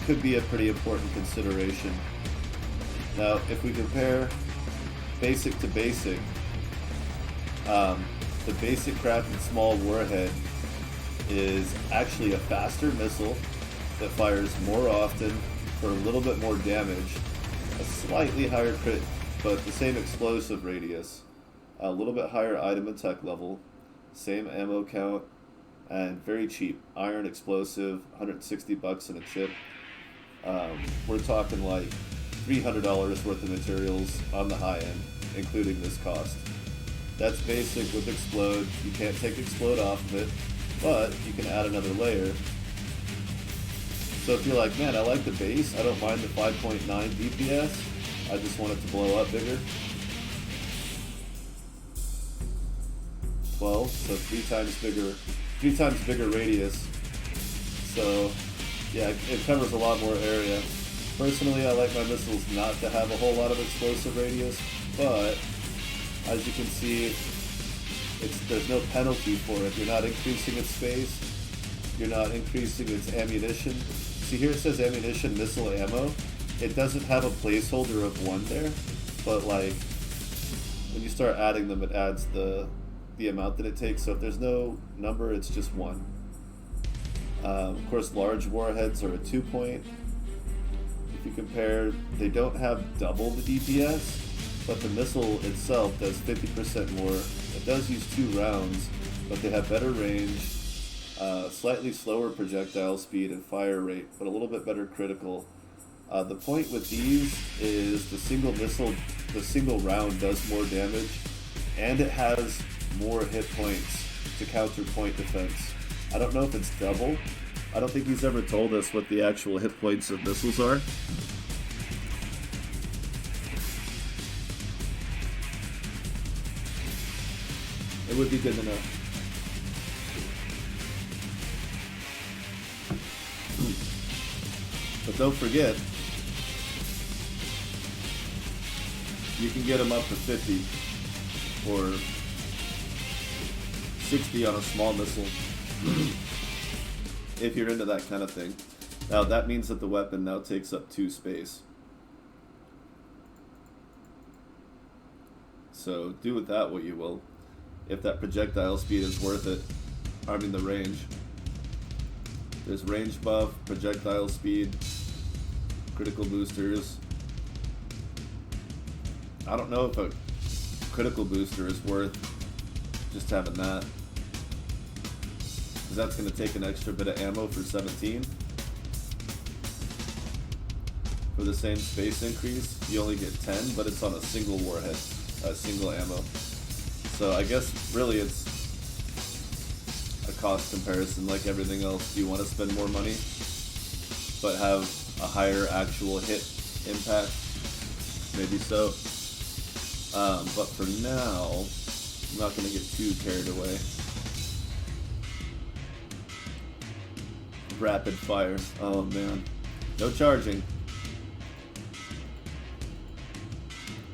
could be a pretty important consideration. Now, if we compare basic to basic, the basic crafted small warhead is actually a faster missile that fires more often for a little bit more damage, a slightly higher crit, but the same explosive radius, a little bit higher item and tech level, same ammo count, and very cheap. Iron explosive, 160 bucks in a chip. We're talking like $300 worth of materials on the high end, including this cost. That's basic with explode. You can't take explode off of it, but you can add another layer. So if you're like, man, I like the base, I don't mind the 5.9 DPS, I just want it to blow up bigger. 12, so 3 times bigger radius. So yeah, it covers a lot more area. Personally, I like my missiles not to have a whole lot of explosive radius, but as you can see, there's no penalty for it. You're not increasing its space, you're not increasing its ammunition. See here it says ammunition, missile ammo. It doesn't have a placeholder of 1 there, but like when you start adding them, it adds the amount that it takes. So if there's no number, it's just 1. Of course, large warheads are a 2-point. If you compare, they don't have double the DPS, but the missile itself does 50% more. It does use 2 rounds, but they have better range, slightly slower projectile speed and fire rate, but a little bit better critical. The point with these is the single round does more damage, and it has more hit points to counter point defense. I don't know if it's double. I don't think he's ever told us what the actual hit points of missiles are. It would be good to know. But don't forget, you can get them up to 50 or 60 on a small missile if you're into that kind of thing. Now that means that the weapon now takes up 2 space. So do with that what you will. If that projectile speed is worth it, I mean the range. There's range buff, projectile speed, Critical boosters. I don't know if a critical booster is worth just having that. Because that's going to take an extra bit of ammo for 17. For the same space increase, you only get 10, but it's on a single warhead, a single ammo. So I guess really it's a cost comparison like everything else. Do you want to spend more money, but have a higher actual hit impact? Maybe so. But for now, I'm not going to get too carried away. Rapid fire. Oh man. No charging.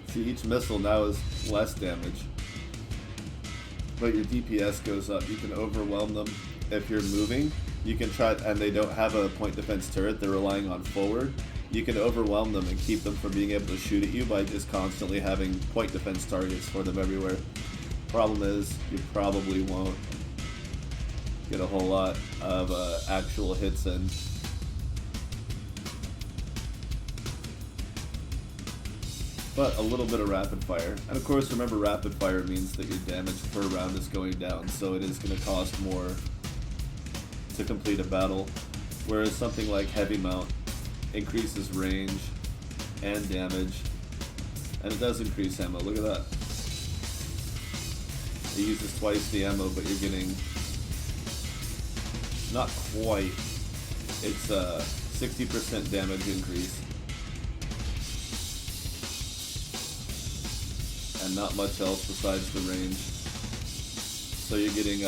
See, each missile now is less damage, but your DPS goes up. You can overwhelm them if you're moving. You can try, and they don't have a point defense turret, they're relying on forward. You can overwhelm them and keep them from being able to shoot at you by just constantly having point defense targets for them everywhere. Problem is, you probably won't get a whole lot of actual hits in. But a little bit of rapid fire. And of course, remember, rapid fire means that your damage per round is going down, so it is going to cost more to complete a battle. Whereas something like heavy mount increases range and damage, and it does increase ammo. Look at that. It uses twice the ammo, but you're getting not quite. It's a 60% damage increase. And not much else besides the range. So you're getting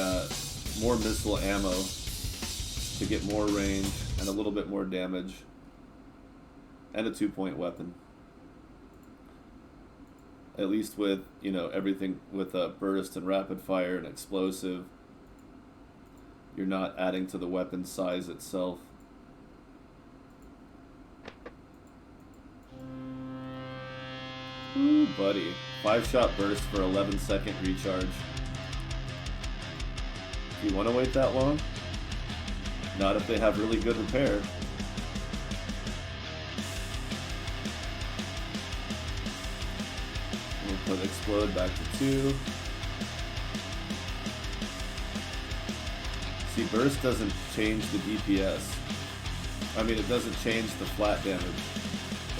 more missile ammo to get more range and a little bit more damage, and a 2-point weapon. At least with, you know, everything with burst and rapid fire and explosive, you're not adding to the weapon size itself. Ooh, buddy. 5-shot burst for 11-second recharge. Do you want to wait that long? Not if they have really good repair. We'll put explode back to 2. See, burst doesn't change the DPS. I mean, it doesn't change the flat damage.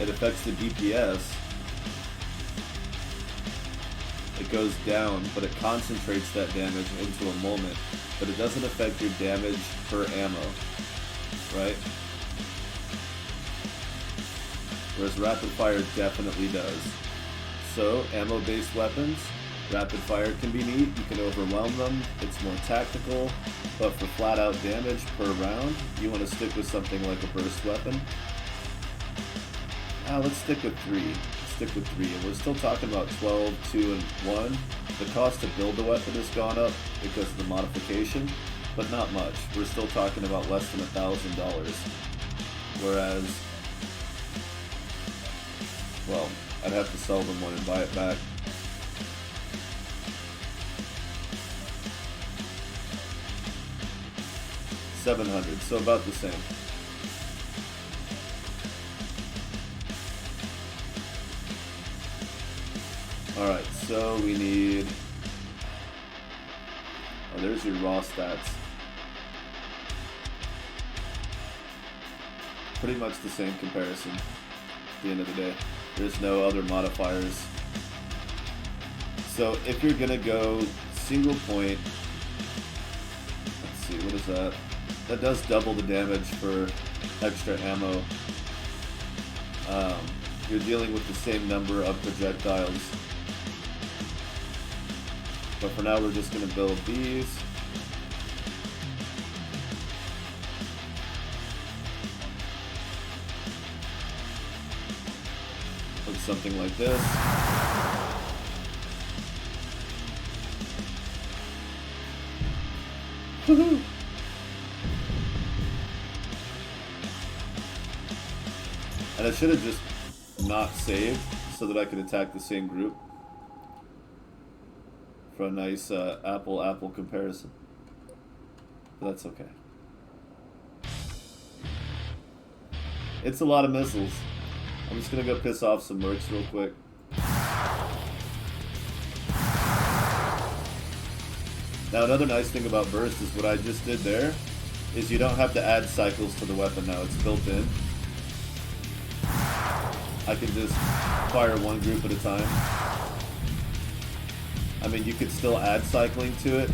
It affects the DPS. It goes down, but it concentrates that damage into a moment. But it doesn't affect your damage per ammo, right? Whereas rapid fire definitely does. So, ammo-based weapons, rapid fire can be neat. You can overwhelm them. It's more tactical. But for flat-out damage per round, you want to stick with something like a burst weapon. Let's stick with 3. Stick with 3, and we're still talking about 12, 2, and 1. The cost to build the weapon has gone up because of the modification, but not much. We're still talking about less than $1,000. Whereas, well, I'd have to sell them one and buy it back. $700, so about the same. Alright, so we need... Oh, there's your raw stats. Pretty much the same comparison at the end of the day. There's no other modifiers. So if you're gonna go single point... Let's see, what is that? That does double the damage for extra ammo. You're dealing with the same number of projectiles. But for now, we're just going to build these. Look something like this. Woohoo! And I should have just not saved so that I could attack the same group. For a nice apple-apple comparison. But that's okay. It's a lot of missiles. I'm just gonna go piss off some mercs real quick. Now another nice thing about burst is what I just did there is you don't have to add cycles to the weapon now, it's built in. I can just fire one group at a time. I mean, you could still add cycling to it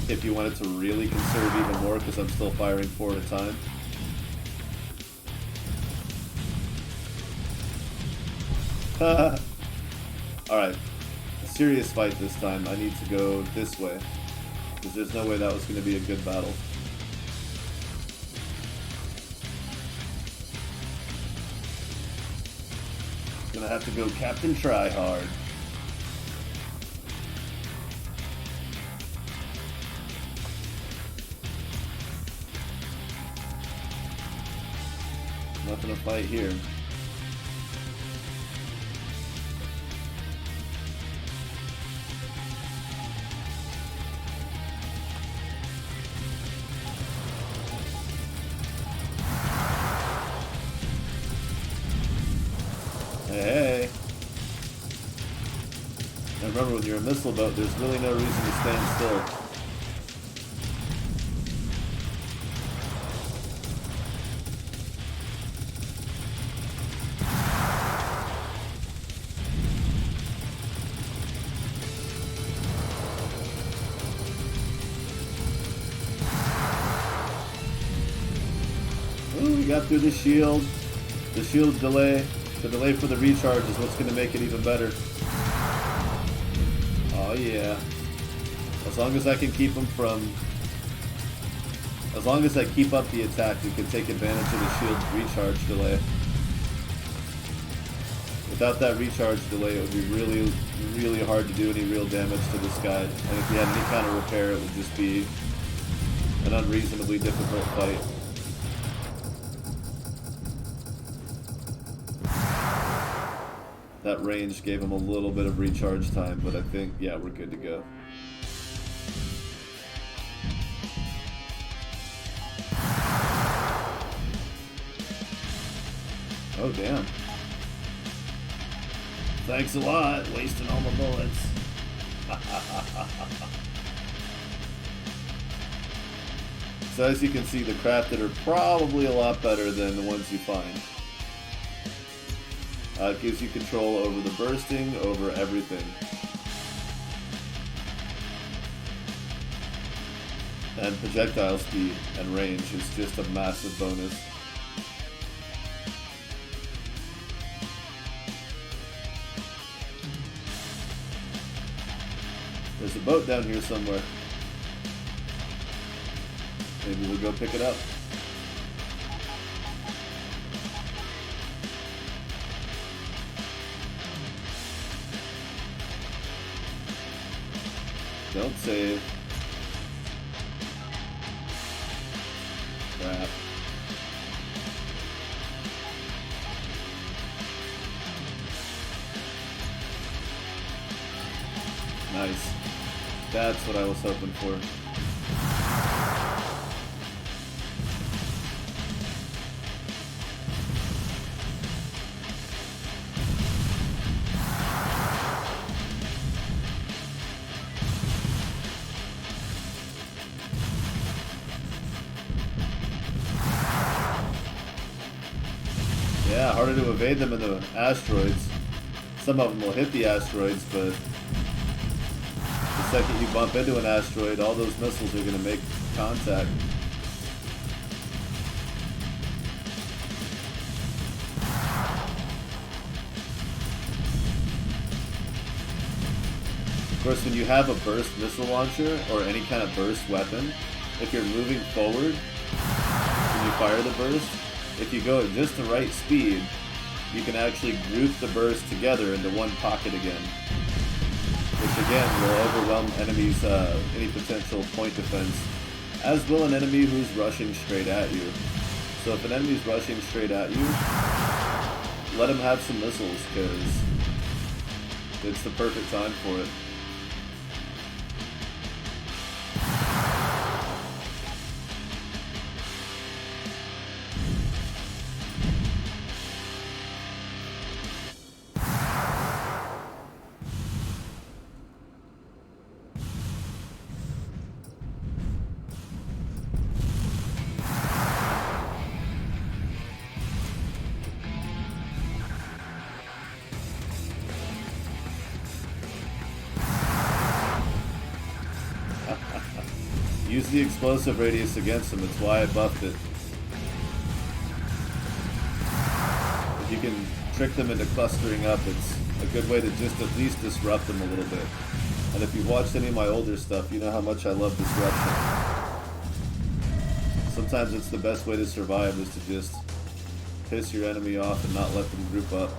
if you wanted to really conserve even more, because I'm still firing 4 at a time. Alright, a serious fight this time. I need to go this way, because there's no way that was going to be a good battle. Gonna have to go Captain Tryhard. Nothing to fight here. Hey. And remember, when you're a missile boat, there's really no reason to stand still. Ooh, we got through the shield. The shield delay. The delay for the recharge is what's going to make it even better. Oh yeah. As long as I can keep them from... As long as I keep up the attack, we can take advantage of the shield's recharge delay. Without that recharge delay, it would be really, really hard to do any real damage to this guy. And if he had any kind of repair, it would just be an unreasonably difficult fight. That range gave him a little bit of recharge time, but I think, yeah, we're good to go. Oh, damn. Thanks a lot, wasting all my bullets. So as you can see, the crafted are probably a lot better than the ones you find. It gives you control over the bursting, over everything. And projectile speed and range is just a massive bonus. There's a boat down here somewhere. Maybe we'll go pick it up. Don't save. Crap. Nice. That's what I was hoping for. Yeah, harder to evade them in the asteroids. Some of them will hit the asteroids, but the second you bump into an asteroid, all those missiles are going to make contact. Of course, when you have a burst missile launcher or any kind of burst weapon, if you're moving forward when you fire the burst, if you go at just the right speed, you can actually group the burst together into one pocket again, which again will overwhelm enemies' any potential point defense, as will an enemy who's rushing straight at you. So if an enemy's rushing straight at you, let him have some missiles, because it's the perfect time for it. Use the explosive radius against them. It's why I buffed it. If you can trick them into clustering up, it's a good way to just at least disrupt them a little bit. And if you've watched any of my older stuff, you know how much I love disruption. Sometimes it's the best way to survive is to just piss your enemy off and not let them group up.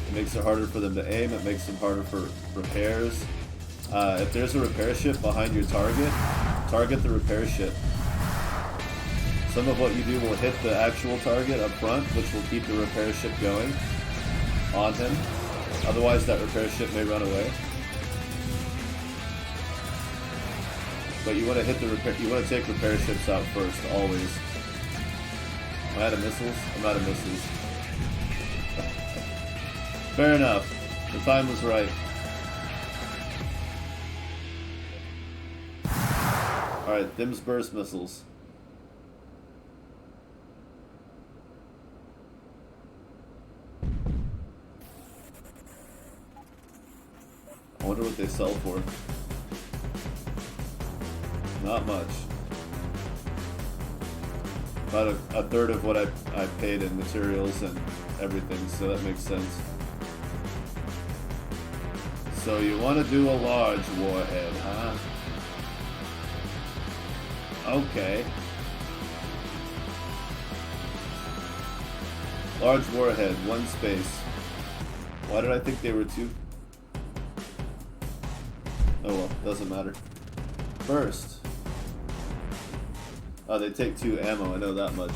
It makes it harder for them to aim, it makes them harder for repairs. If there's a repair ship behind your target, target the repair ship. Some of what you do will hit the actual target up front, which will keep the repair ship going on him. Otherwise that repair ship may run away. But you want to hit the you want to take repair ships out first, always. Am I out of missiles? I'm out of missiles. Fair enough. The time was right. Alright, Thim's burst missiles. I wonder what they sell for. Not much. About a third of what I paid in materials and everything, so that makes sense. So you want to do a large warhead, huh? Okay. Large warhead, one space. Why did I think they were two? Oh well, doesn't matter. First. Oh, they take 2 ammo, I know that much.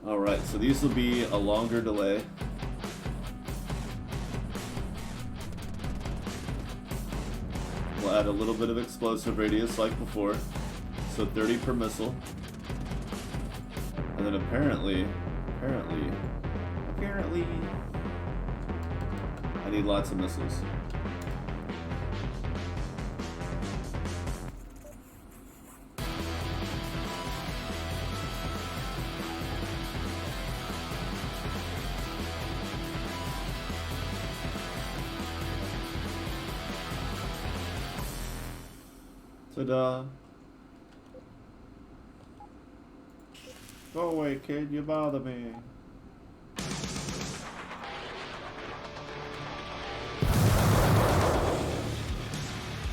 Alright, so these will be a longer delay. We'll add a little bit of explosive radius like before. So 30 per missile. And then apparently, I need lots of missiles. Ta-da. Go away, kid, you bother me.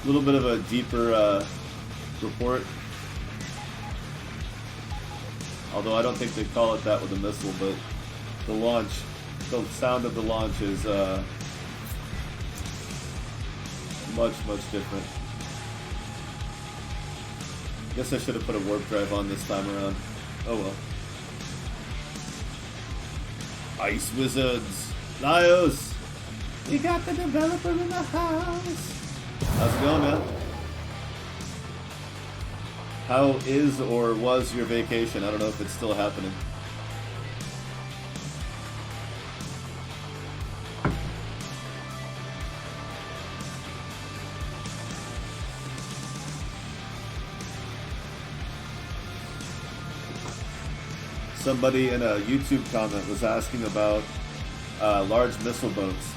A little bit of a deeper report. Although I don't think they call it that with a missile, but the launch, the sound of the launch is much, much different. Guess I should have put a warp drive on this time around. Oh well. Ice Wizards! Lios! We got the developer in the house! How's it going, man? How is or was your vacation? I don't know if it's still happening. Somebody in a YouTube comment was asking about large missile boats.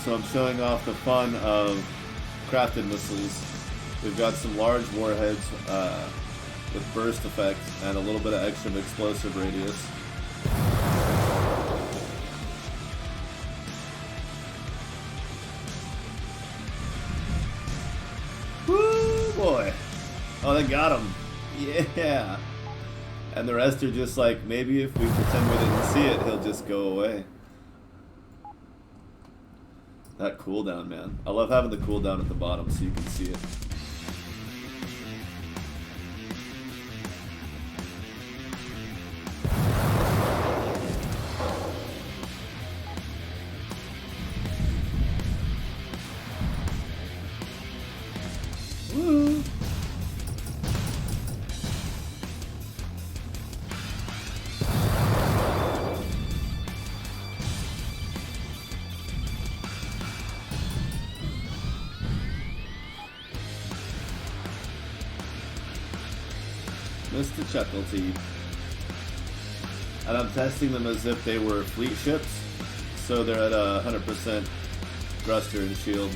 So I'm showing off the fun of crafted missiles. We've got some large warheads with burst effect and a little bit of extra explosive radius. Woo boy! Oh, they got him! Yeah! And the rest are just like, maybe if we pretend we didn't see it, he'll just go away. That cooldown, man. I love having the cooldown at the bottom so you can see it. Woo! Mr. Chuckleteeth. And I'm testing them as if they were fleet ships. So they're at 100% thruster and shield.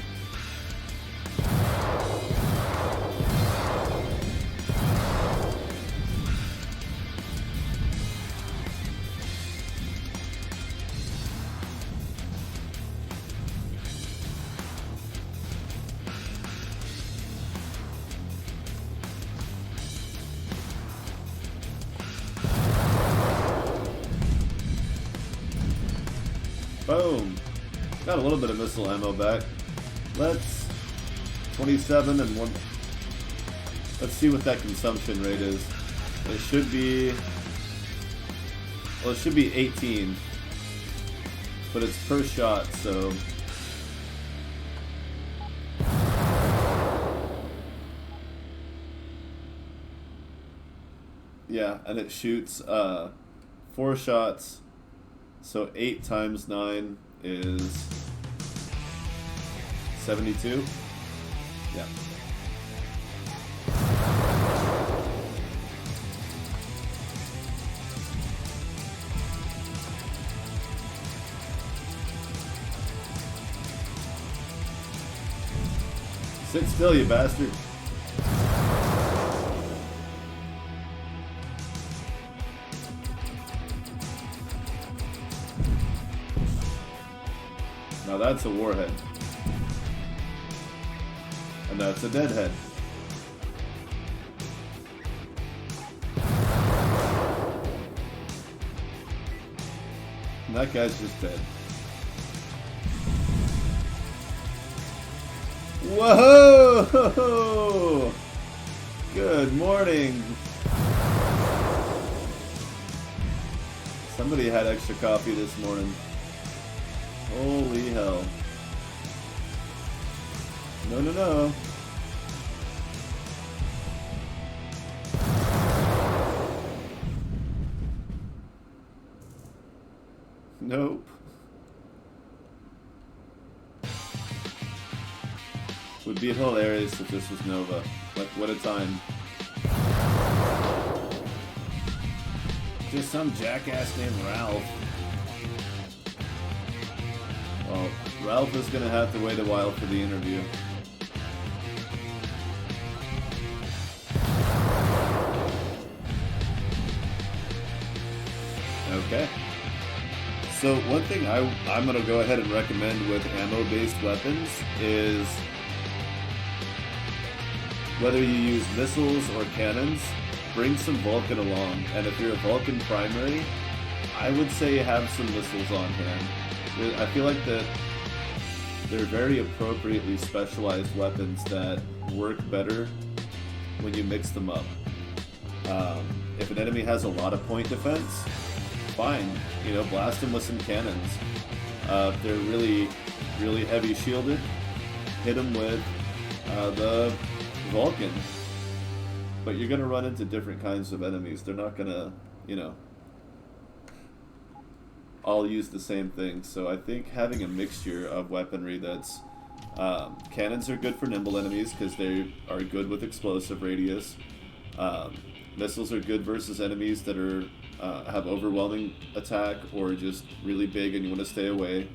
Boom! Got a little bit of missile ammo back. Let's 27 and 1. Let's see what that consumption rate is. It should be, well, it should be 18, but it's per shot, so yeah, and it shoots 4 shots. So 8 times 9 is 72. Yeah. Sit still, you bastard. Now that's a warhead. And that's a deadhead. And that guy's just dead. Whoa! Good morning. Somebody had extra coffee this morning. Holy hell. No, no, no. Nope. Would be hilarious if this was Nova. Like, what a time. Just some jackass named Ralph. Well, Ralph is going to have to wait a while for the interview. Okay. So one thing I'm going to go ahead and recommend with ammo-based weapons is whether you use missiles or cannons, bring some Vulcan along. And if you're a Vulcan primary, I would say have some missiles on hand. I feel like that they're very appropriately specialized weapons that work better when you mix them up. If an enemy has a lot of point defense, fine, you know, blast them with some cannons. If they're really, really heavy shielded, hit them with the Vulcan. But you're going to run into different kinds of enemies. They're not going to, you know, all use the same thing. So I think having a mixture of weaponry that's cannons are good for nimble enemies because they are good with explosive radius. Missiles are good versus enemies that are have overwhelming attack or just really big and you want to stay away.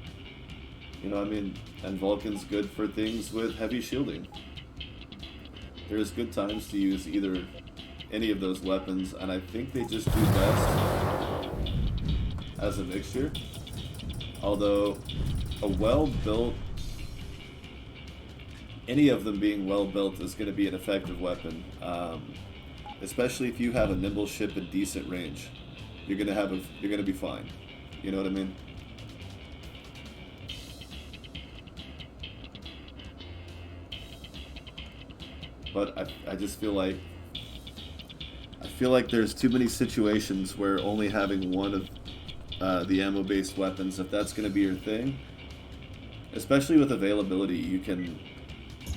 You know what I mean? And Vulcan's good for things with heavy shielding. There's good times to use either any of those weapons, and I think they just do best as a mixture. Although a well-built, any of them being well-built is going to be an effective weapon. Especially if you have a nimble ship at decent range, you're gonna be fine. You know what I mean? But I just feel like there's too many situations where only having one of the ammo-based weapons, if that's going to be your thing, especially with availability, you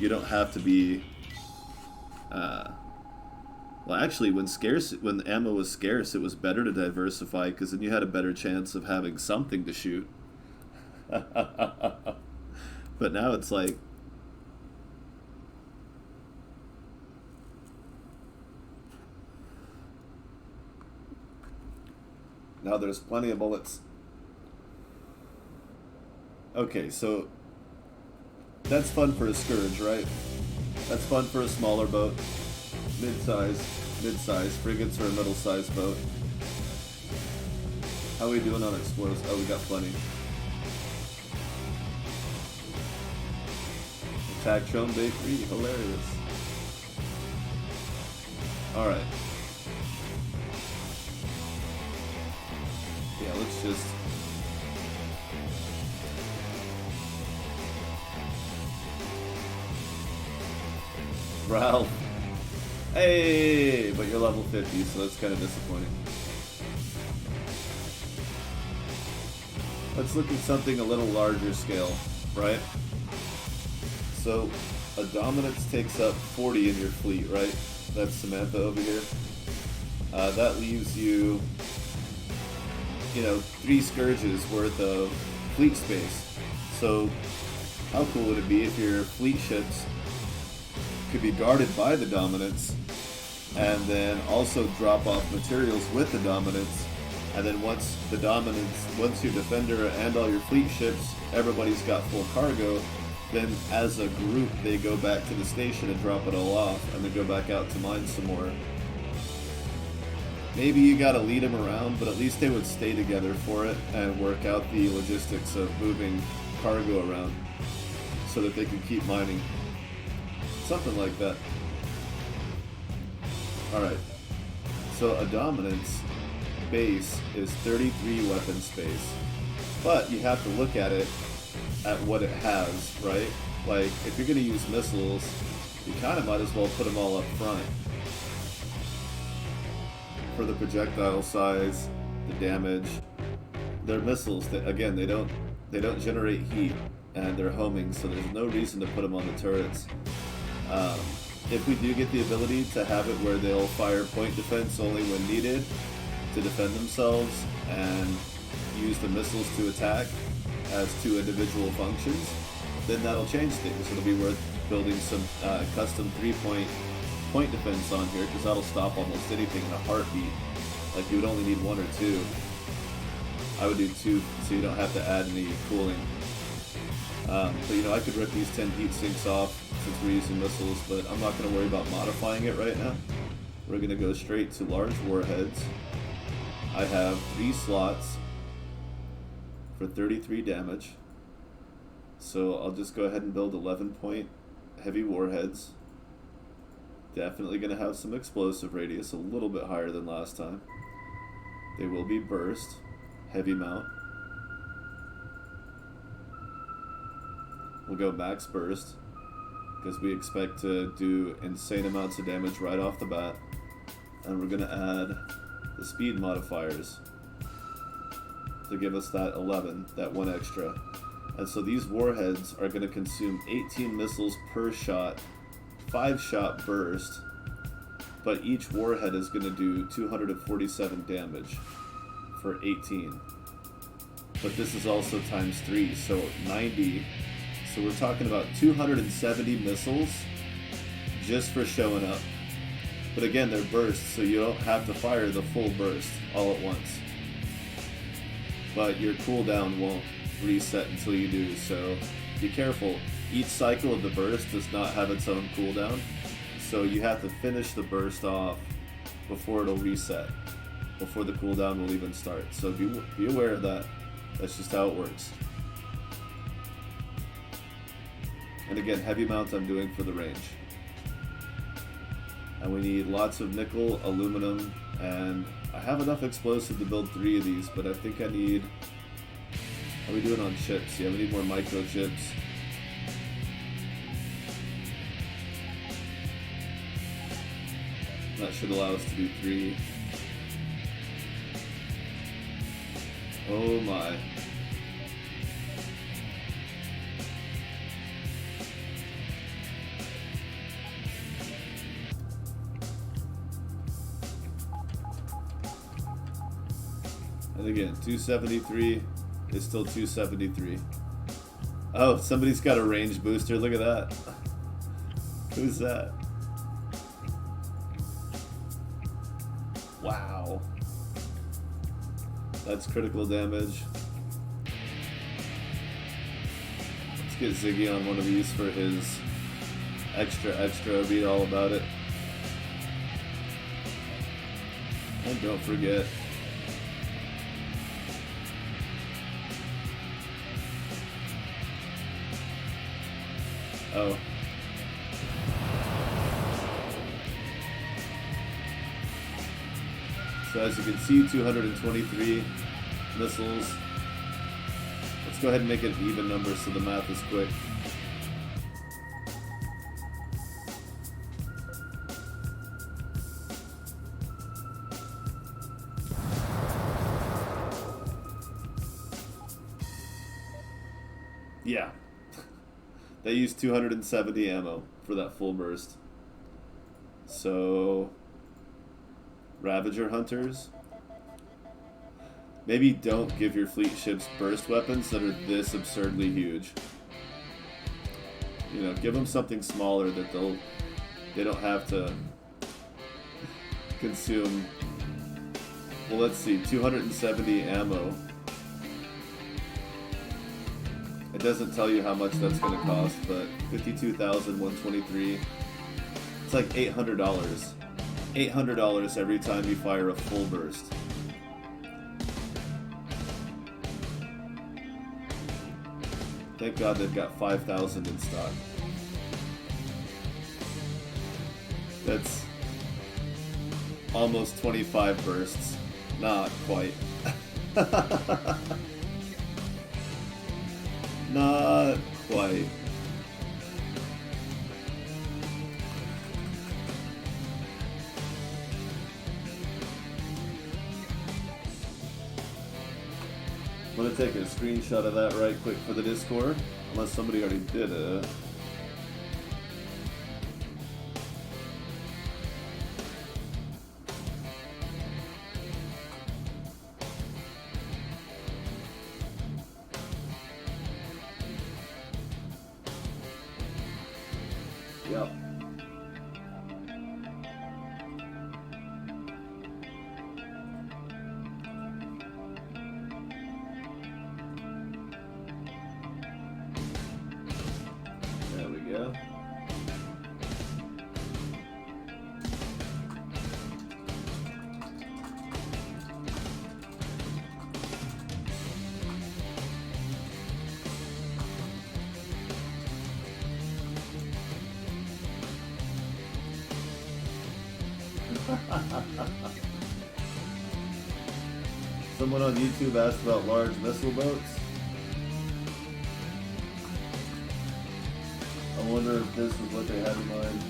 don't have to be. Well, actually, when ammo was scarce, it was better to diversify because then you had a better chance of having something to shoot. But now it's like, now there's plenty of bullets. Okay, so that's fun for a Scourge, right? That's fun for a smaller boat. Mid-size. Frigates are a middle-sized boat. How are we doing on explosives? Oh, we got plenty. Attack Drone Day 3, hilarious. Alright. Yeah, let's just... Ralph. Hey, but you're level 50, so that's kind of disappointing. Let's look at something a little larger scale, right? So, a Dominance takes up 40 in your fleet, right? That's Samantha over here. That leaves you, 3 Scourges worth of fleet space. So, how cool would it be if your fleet ships could be guarded by the Dominance, and then also drop off materials with the Dominance, and then once your Defender and all your fleet ships, everybody's got full cargo, then as a group they go back to the station and drop it all off, and then go back out to mine some more. Maybe you gotta lead them around, but at least they would stay together for it and work out the logistics of moving cargo around so that they can keep mining. Something like that. Alright. So a Dominance base is 33 weapon space. But you have to look at it at what it has, right? Like, if you're going to use missiles, you kind of might as well put them all up front. For the projectile size, the damage, they're missiles that, again, they don't generate heat, and they're homing, so there's no reason to put them on the turrets. If we do get the ability to have it where they'll fire point defense only when needed to defend themselves and use the missiles to attack as 2 individual functions, then that'll change things. It'll be worth building some custom 3-point defense on here, because that'll stop almost anything in a heartbeat. Like, you would only need 1 or 2. I would do 2 so you don't have to add any cooling. But I could rip these 10 heat sinks off since we're using missiles, but I'm not going to worry about modifying it right now. We're going to go straight to large warheads. I have 3 slots for 33 damage. So I'll just go ahead and build 11-point heavy warheads. Definitely going to have some explosive radius, a little bit higher than last time. They will be burst, heavy mount. We'll go max burst, because we expect to do insane amounts of damage right off the bat. And we're going to add the speed modifiers to give us that 11, that 1 extra. And so these warheads are going to consume 18 missiles per shot, 5-shot burst, but each warhead is going to do 247 damage for 18. But this is also times 3, so 90. So we're talking about 270 missiles just for showing up. But again, they're bursts, so you don't have to fire the full burst all at once. But your cooldown won't reset until you do, so be careful. Each cycle of the burst does not have its own cooldown, so you have to finish the burst off before it'll reset, before the cooldown will even start. So be aware of that. That's just how it works. And again, heavy mount I'm doing for the range. And we need lots of nickel, aluminum, and I have enough explosive to build 3 of these, but I think I need... How are we doing on chips? Yeah, we need more microchips. That should allow us to do 3. Oh my. And again, 273 is still 273. Oh, somebody's got a range booster. Look at that. Who's that? Wow. That's critical damage. get Ziggy on one of these for his extra, read all about it. And don't forget, oh. So as you can see, 223 missiles. Let's go ahead and make it an even number so the math is quick. Yeah. They used 270 ammo for that full burst. So, Ravager Hunters, maybe don't give your fleet ships burst weapons that are this absurdly huge. You know, give them something smaller that they don't have to consume. Well, let's see, 270 ammo. It doesn't tell you how much that's going to cost, but 52,123. It's like $800. $800 every time you fire a full burst. Thank God they've got 5,000 in stock. That's almost 25 bursts. Not quite. Not quite. I'm going to take a screenshot of that right quick for the Discord, unless somebody already did it. Yep. There we go. Someone on YouTube asked about large missile boats. I wonder if this is what they had in mind.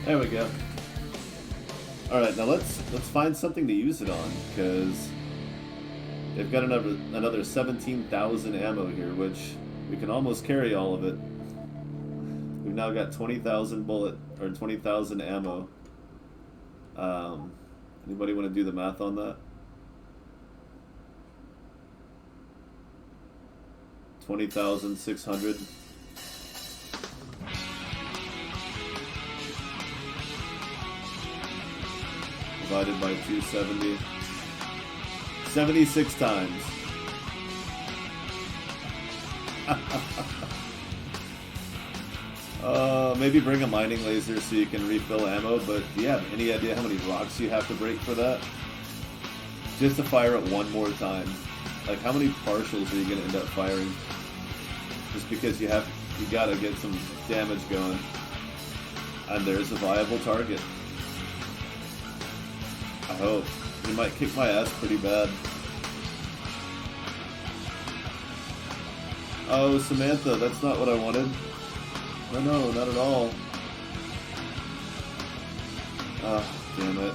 There we go. All right, now let's find something to use it on, because they've got another 17,000 ammo here, which we can almost carry all of it. We've now got 20,000 or 20,000 ammo. Anybody want to do the math on that? 20,600. Divided by 270. 76 times. Maybe bring a mining laser so you can refill ammo, but do you have any idea how many rocks you have to break for that? Just to fire it one more time. Like, how many partials are you going to end up firing? Just because you gotta get some damage going. And there's a viable target. I hope. He might kick my ass pretty bad. Oh, Samantha, that's not what I wanted. No, not at all. Ah, damn it.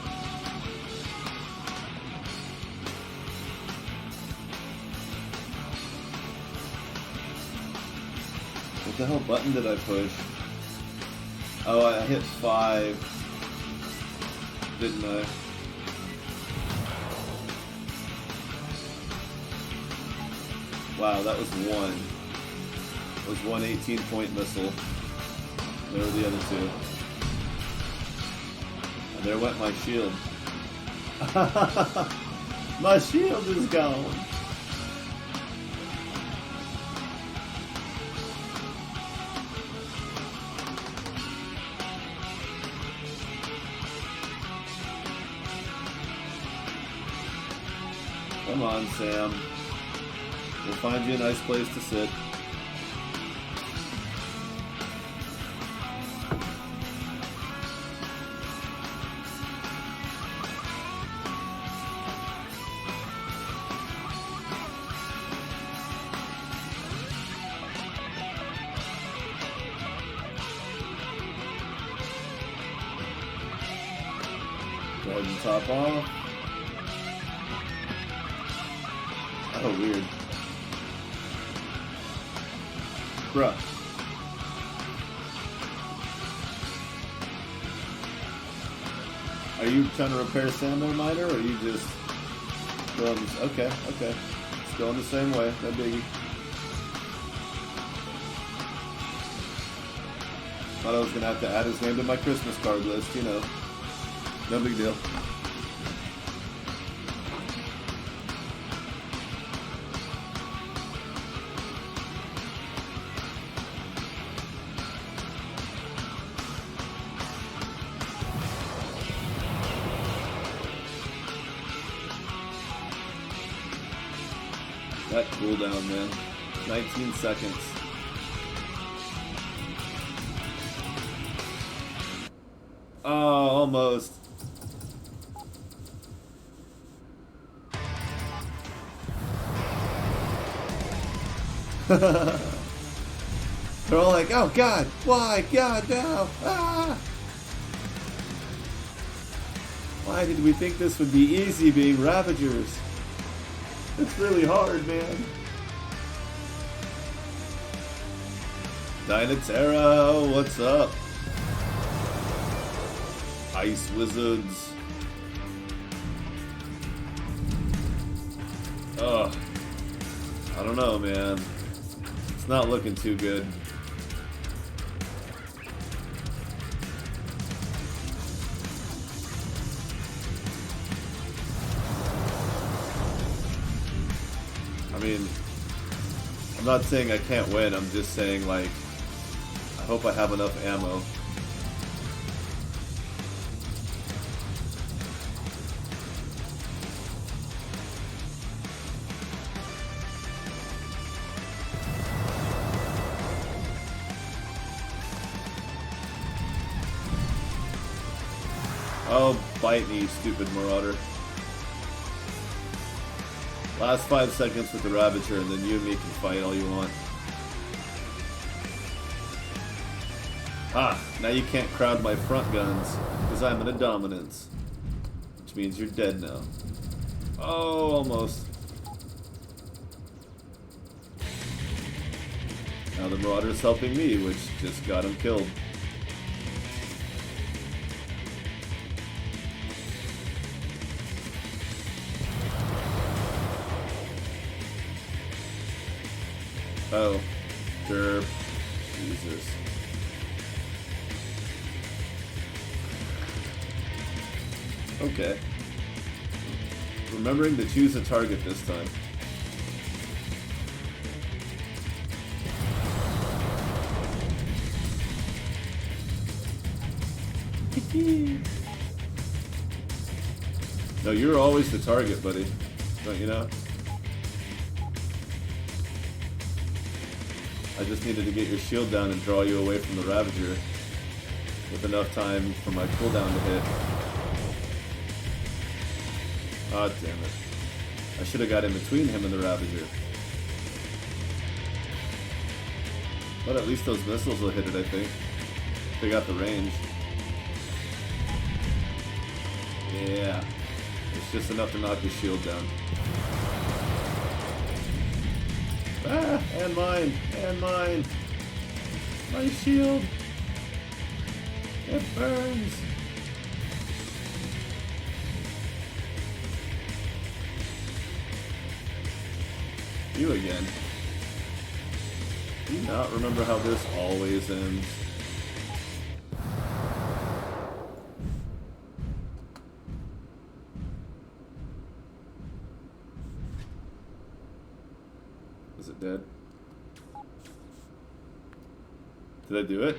What the hell button did I push? Oh, I hit 5. Didn't I? Wow, that was 1. It was one 18-point missile. There were the other 2. And there went my shield. My shield is gone. Come on, Sam. We'll find you a nice place to sit. Go ahead and top off. Oh, weird. Bruh. Are you trying to repair Samuel Miner, or are you just going... Okay. It's going the same way. No biggie. Thought I was going to have to add his name to my Christmas card list, you know. No big deal. That cooldown, man. 19 seconds. Oh, almost. They're all like, oh God, why? God, no! Ah! Why did we think this would be easy being Ravagers? It's really hard, man. Dynaterra, what's up? Ice Wizards. Ugh. I don't know, man. It's not looking too good. I mean, I'm not saying I can't win, I'm just saying, like, I hope I have enough ammo. Oh, bite me, stupid Marauder. Last 5 seconds with the Ravager, and then you and me can fight all you want. Ah, now you can't crowd my front guns, because I'm in a dominance. Which means you're dead now. Oh, almost. Now the Marauder's helping me, which just got him killed. Oh, derp. Jesus. Okay. Remembering to choose a target this time. No, you're always the target, buddy. Don't you know? I just needed to get your shield down and draw you away from the Ravager with enough time for my cooldown to hit. Ah, damn it. I should have got in between him and the Ravager. But at least those missiles will hit it, I think. They got the range. Yeah. It's just enough to knock his shield down. Ah, and mine, and mine. My shield! It burns! You again. Do you not remember how this always ends? Is it dead? Did I do it?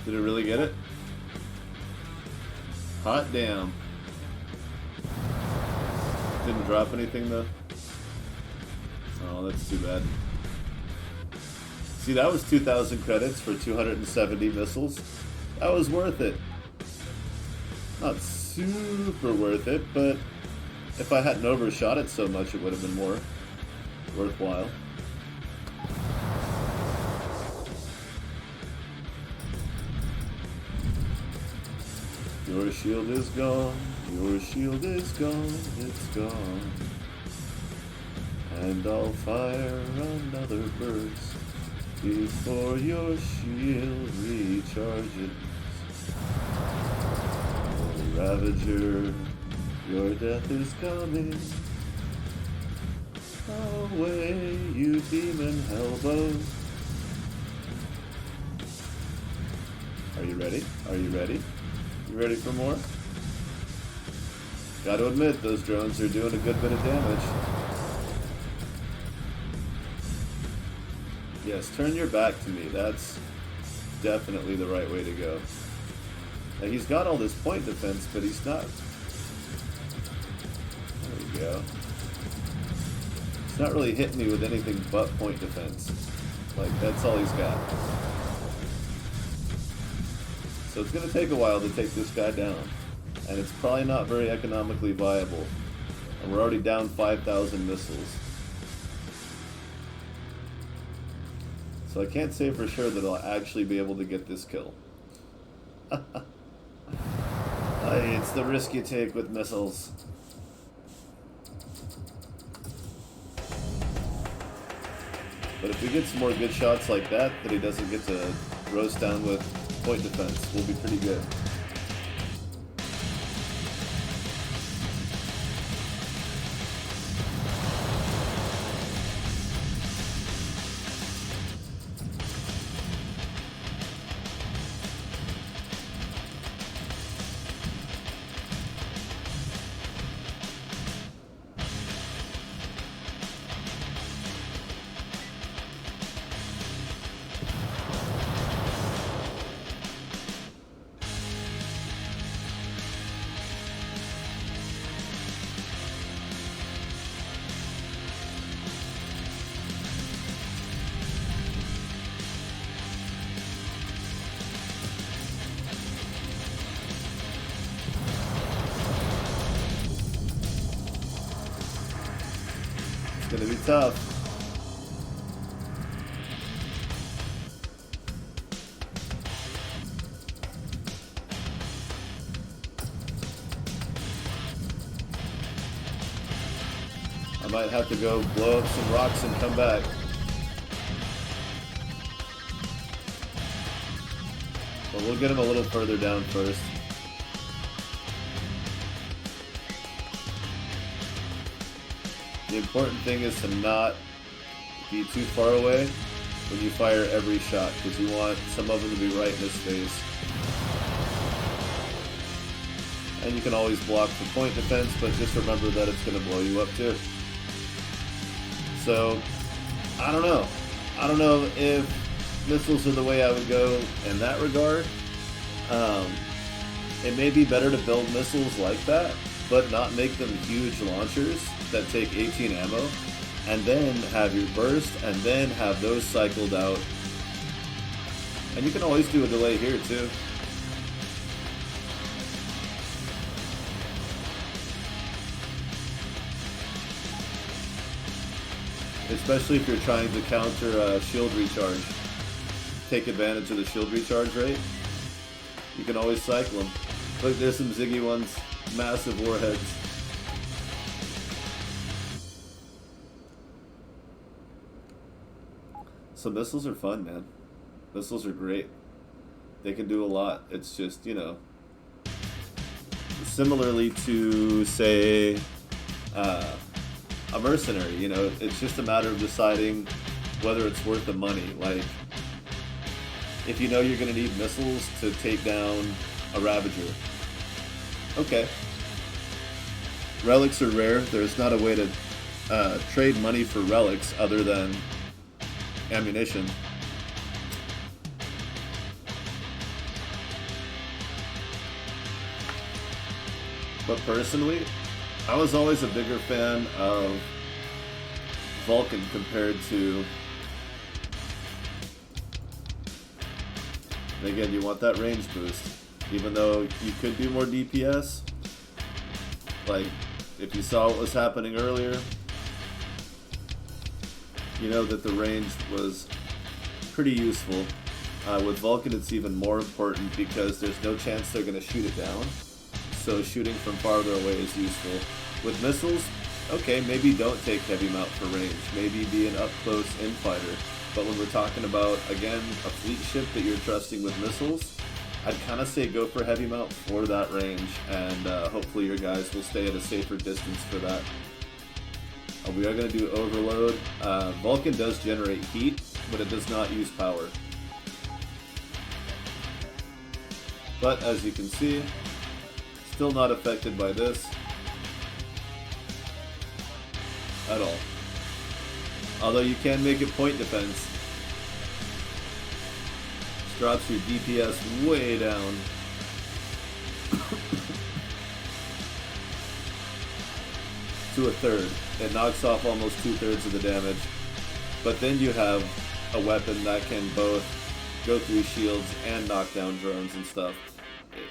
Did it really get it? Hot damn. Didn't drop anything though? Oh, that's too bad. See, that was 2,000 credits for 270 missiles. That was worth it. Not super worth it, but if I hadn't overshot it so much, it would have been more worthwhile. Your shield is gone, your shield is gone, it's gone. And I'll fire another burst before your shield recharges. Oh, Ravager, your death is coming. Away, you demon hellbow. Are you ready? Are you ready? You ready for more? Gotta admit, those drones are doing a good bit of damage. Yes, turn your back to me. That's definitely the right way to go. Now, he's got all this point defense, but he's not... There we go. He's not really hitting me with anything but point defense. Like, that's all he's got. So it's going to take a while to take this guy down. And it's probably not very economically viable. And we're already down 5,000 missiles. So I can't say for sure that I'll actually be able to get this kill. It's the risk you take with missiles. But if we get some more good shots like that he doesn't get to roast down with point defense, we'll be pretty good. It's gonna be tough. I might have to go blow up some rocks and come back. But we'll get him a little further down first. The important thing is to not be too far away when you fire every shot, because you want some of them to be right in his face. And you can always block for point defense, but just remember that it's going to blow you up too. So, I don't know. I don't know if missiles are the way I would go in that regard. It may be better to build missiles like that, but not make them huge launchers that take 18 ammo, and then have your burst, and then have those cycled out. And you can always do a delay here too. Especially if you're trying to counter shield recharge. Take advantage of the shield recharge rate. You can always cycle them. Look, there's some Ziggy ones. Massive warheads. So missiles are fun, man. Missiles are great. They can do a lot. It's just, you know, similarly to, say, a mercenary, you know, it's just a matter of deciding whether it's worth the money. Like, if you know you're going to need missiles to take down a Ravager, okay. Relics are rare. There's not a way to trade money for relics other than ammunition. But personally, I was always a bigger fan of Vulcan compared to... And again, you want that range boost. Even though you could do more DPS, like, if you saw what was happening earlier, you know that the range was pretty useful. With Vulcan, it's even more important because there's no chance they're going to shoot it down. So shooting from farther away is useful. With missiles, okay, maybe don't take heavy mount for range. Maybe be an up-close infighter. But when we're talking about, again, a fleet ship that you're trusting with missiles, I'd kind of say go for heavy mount for that range, and hopefully your guys will stay at a safer distance for that. We are going to do overload. Vulcan does generate heat, but it does not use power. But as you can see, still not affected by this at all. Although you can make it point defense. This drops your DPS way down. To a third. It knocks off almost 2/3 of the damage. But then you have a weapon that can both go through shields and knock down drones and stuff.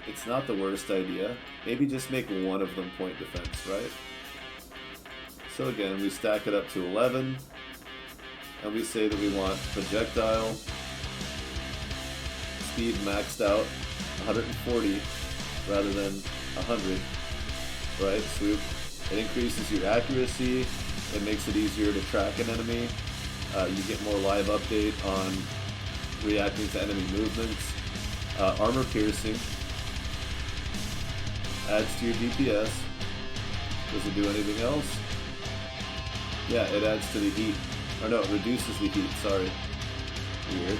It's not the worst idea. Maybe just make one of them point defense, right? So again, we stack it up to 11. And we say that we want projectile speed maxed out 140 rather than 100, right? So it increases your accuracy, it makes it easier to track an enemy, you get more live update on reacting to enemy movements, armor piercing, adds to your DPS. Does it do anything else? Yeah, it adds to the heat. Or no, it reduces the heat, sorry. Weird.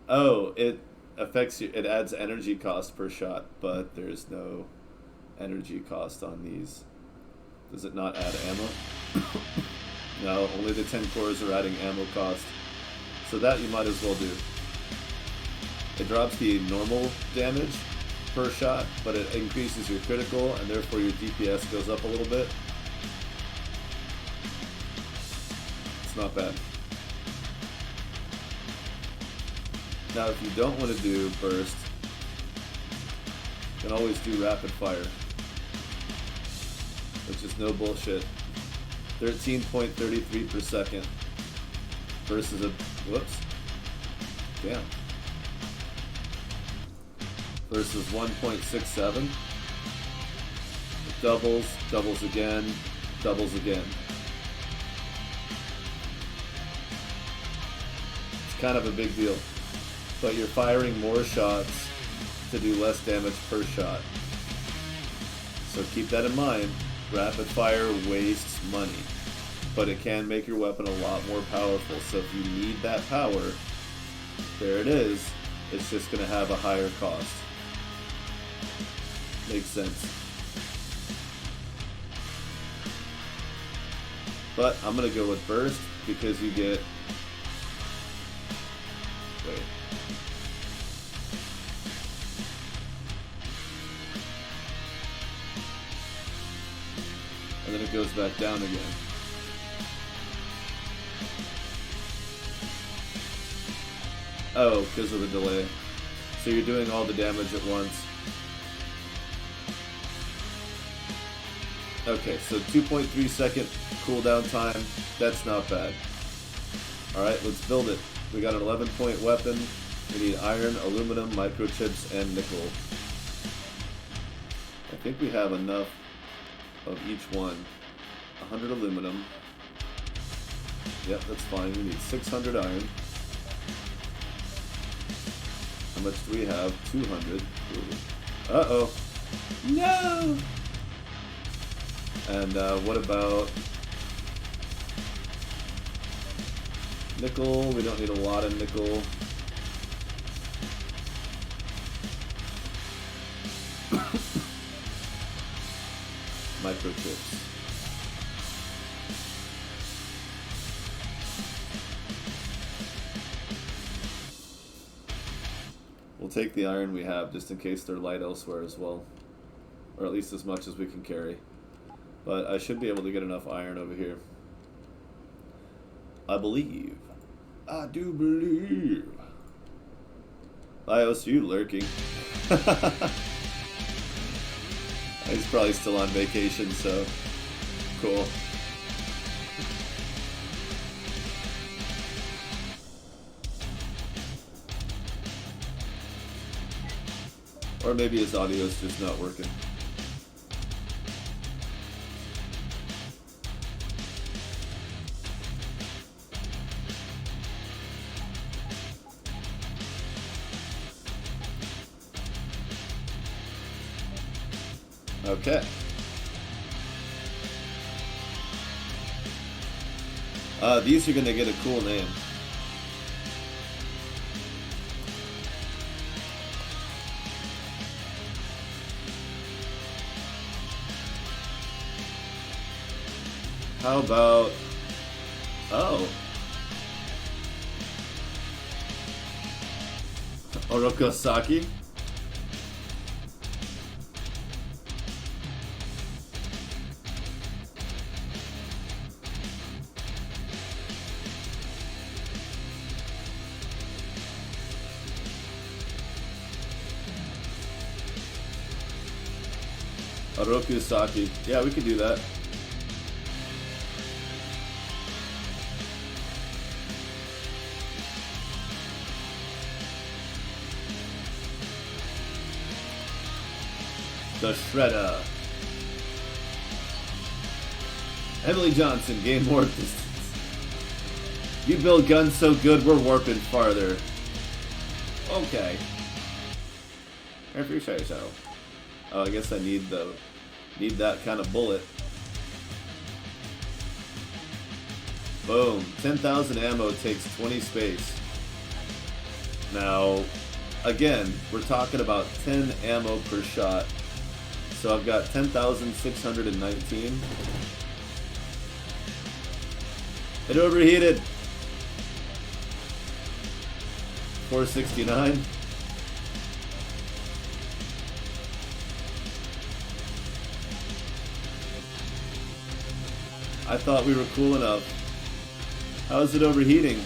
Oh, it affects you, it adds energy cost per shot, but there's no energy cost on these. Does it not add ammo? No, only the 10 cores are adding ammo cost. So that you might as well do. It drops the normal damage per shot, but it increases your critical, and therefore your DPS goes up a little bit. It's not bad. Now, if you don't want to do burst, you can always do rapid fire, which is no bullshit. 13.33 per second versus a, whoops, damn, versus 1.67. It doubles, doubles again, doubles again. It's kind of a big deal, but you're firing more shots to do less damage per shot. So keep that in mind. Rapid fire wastes money, but it can make your weapon a lot more powerful. So if you need that power, there it is. It's just going to have a higher cost. Makes sense. But I'm going to go with burst because you get... Wait. And then it goes back down again. Oh, because of the delay. So you're doing all the damage at once. Okay, so 2.3 second cooldown time. That's not bad. Alright, let's build it. We got an 11-point weapon. We need iron, aluminum, microchips, and nickel. I think we have enough of each one. 100 aluminum. Yep, that's fine. We need 600 iron. How much do we have? 200. Ooh. Uh-oh. No! And what about nickel? We don't need a lot of nickel. Microchips. We'll take the iron we have just in case they're light elsewhere as well. Or at least as much as we can carry. But I should be able to get enough iron over here. I believe. I do believe. IOSU lurking. He's probably still on vacation, so cool. Or maybe his audio's just not working. Okay. These are gonna get a cool name. How about... Oh. Orokosaki? Orokusaki. Yeah, we could do that. The Shredder. Emily Johnson, gain warp distance. You build guns so good, we're warping farther. Okay. If you say so. Oh, I guess I need that kind of bullet. Boom. 10,000 ammo takes 20 space. Now, again, we're talking about 10 ammo per shot. So I've got 10,619. It overheated. 469. I thought we were cool enough. How is it overheating?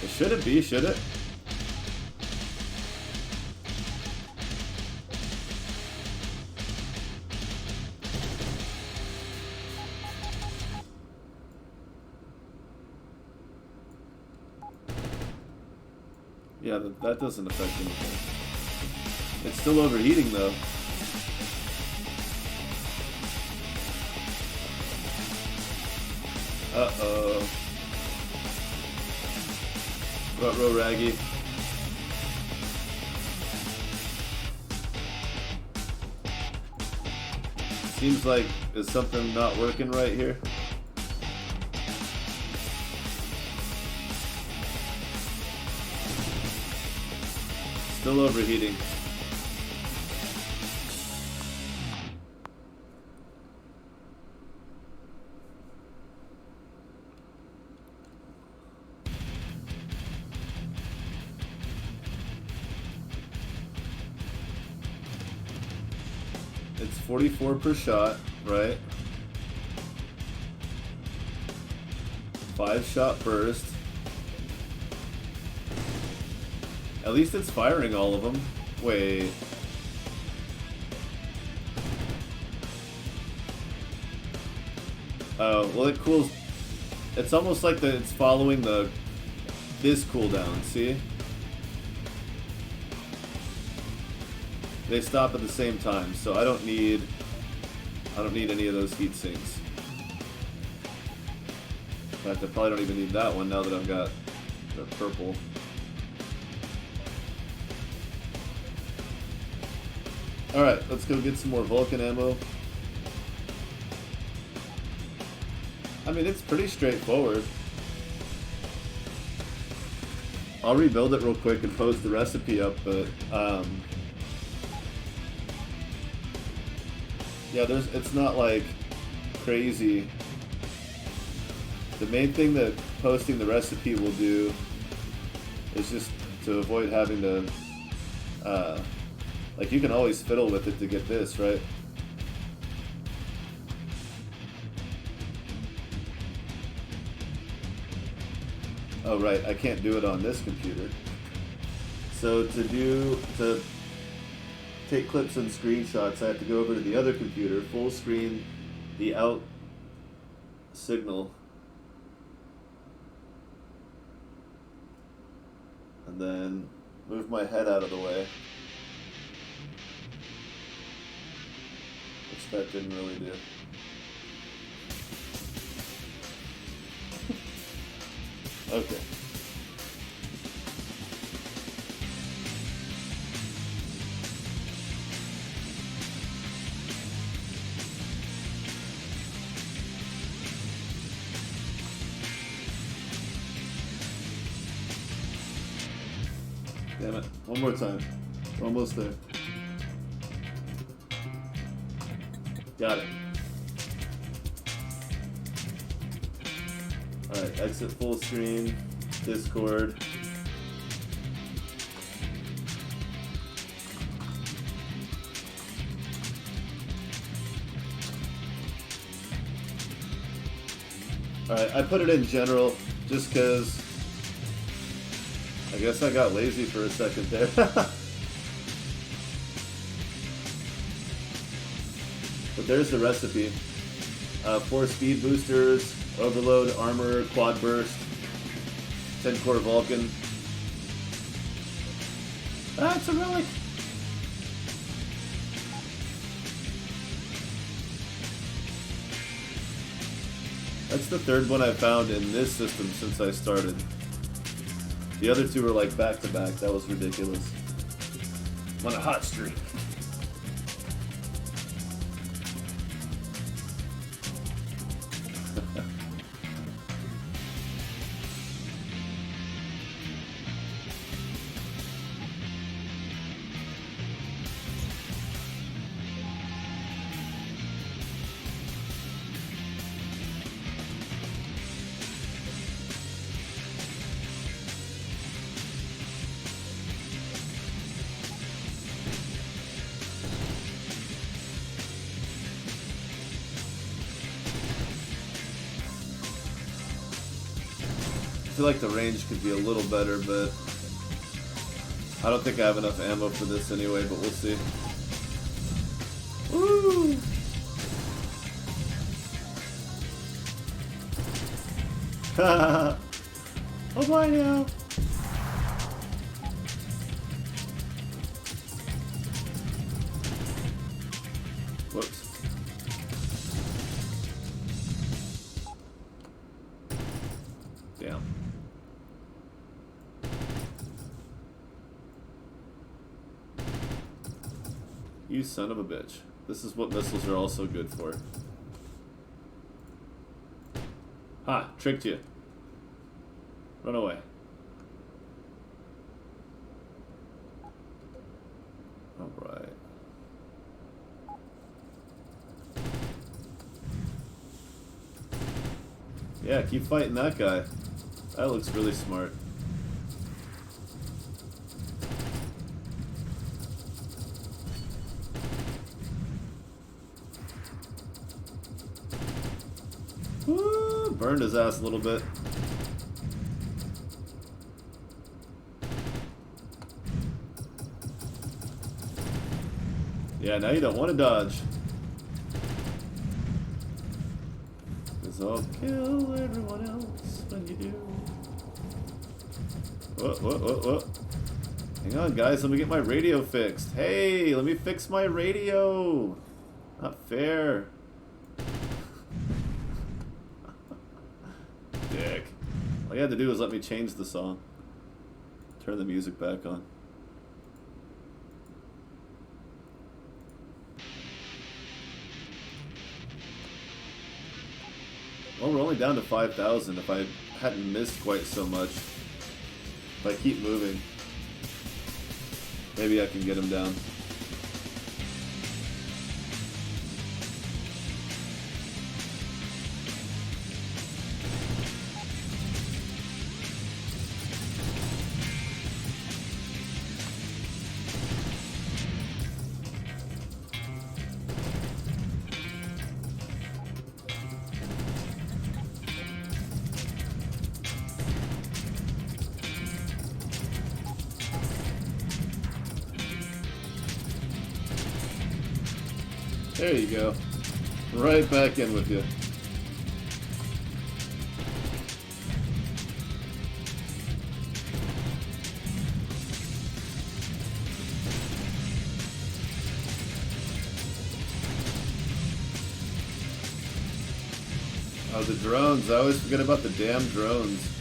It shouldn't be, should it? Yeah, that doesn't affect anything. It's still overheating though. Uh-oh. Ruh-roh, Raggy. Seems like there's something not working right here. Still overheating. It's 44 per shot, right? 5-shot burst. At least it's firing all of them. Wait. Oh, well it cools... It's almost like it's following this cooldown, see? They stop at the same time, so I don't need any of those heat sinks. fact, I probably don't even need that one now that I've got the purple. Alright, let's go get some more Vulcan ammo. I mean, it's pretty straightforward. I'll rebuild it real quick and post the recipe up, but yeah, it's not like crazy. The main thing that posting the recipe will do is just to avoid having to like, you can always fiddle with it to get this, right? Oh right, I can't do it on this computer. So to take clips and screenshots, I have to go over to the other computer, full screen the out signal, and then move my head out of the way. Which that didn't really do. Okay. Damn it. One more time. We're almost there. Got it. Alright, exit full screen, Discord. Alright, I put it in general just because I guess I got lazy for a second there. But there's the recipe. 4 speed boosters, overload, armor, quad burst, 10 core Vulcan. Ah, it's a relic! That's the third one I've found in this system since I started. The other two were like back to back. That was ridiculous. I'm on a hot streak. I feel like the range could be a little better, but I don't think I have enough ammo for this anyway, but we'll see. Woo! Oh, bye now. Whoops. Damn. You son of a bitch. This is what missiles are also good for. Ha! Tricked you. Run away. Alright. Yeah, keep fighting that guy. That looks really smart. Woo, burned his ass a little bit. Yeah, now you don't want to dodge. Because I'll kill everyone else when you do. Whoa. Hang on, guys, let me get my radio fixed. Hey, let me fix my radio. Not fair. you had to do was let me change the song. Turn the music back on. Well, we're only down to 5,000. If I hadn't missed quite so much, if I keep moving, maybe I can get him down. There you go. Right back in with you. Oh, the drones. I always forget about the damn drones.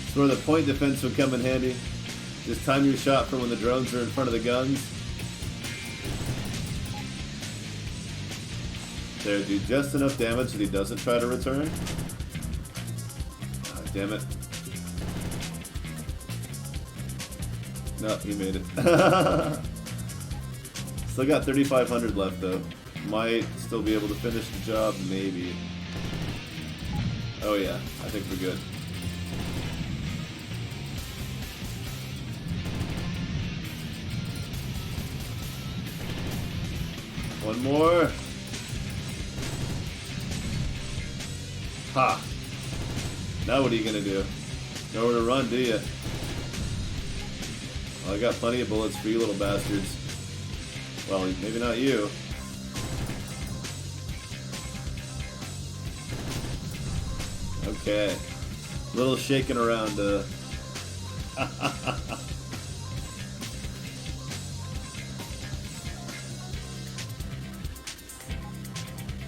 It's where the point defense would come in handy. Just time your shot for when the drones are in front of the guns. There, do just enough damage that he doesn't try to return. Ah, damn it. No, he made it. Still got 3,500 left though. Might still be able to finish the job, maybe. Oh yeah, I think we're good. One more. Ha! Now what are you gonna do? Nowhere to run, do you? Well, I got plenty of bullets for you little bastards. Well, maybe not you. Okay. Little shaking around,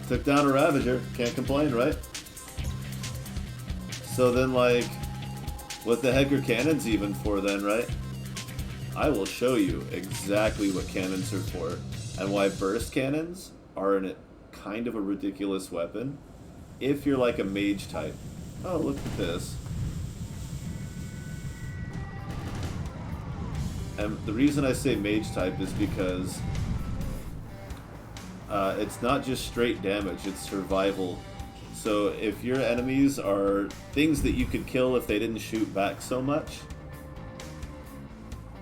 Took down a Ravager. Can't complain, right? So then, like, what the heck are cannons even for then, right? I will show you exactly what cannons are for and why burst cannons are kind of a ridiculous weapon if you're like a mage type. Oh, look at this. And the reason I say mage type is because it's not just straight damage, it's survival. So if your enemies are things that you could kill if they didn't shoot back so much,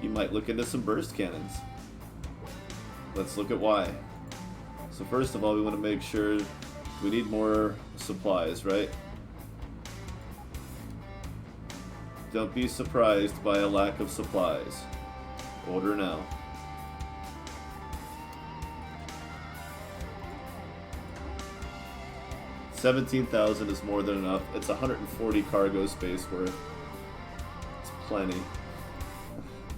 you might look into some burst cannons. Let's look at why. So first of all, we want to make sure we need more supplies, right? Don't be surprised by a lack of supplies. Order now. $17,000 is more than enough. It's 140 cargo space worth. It's plenty.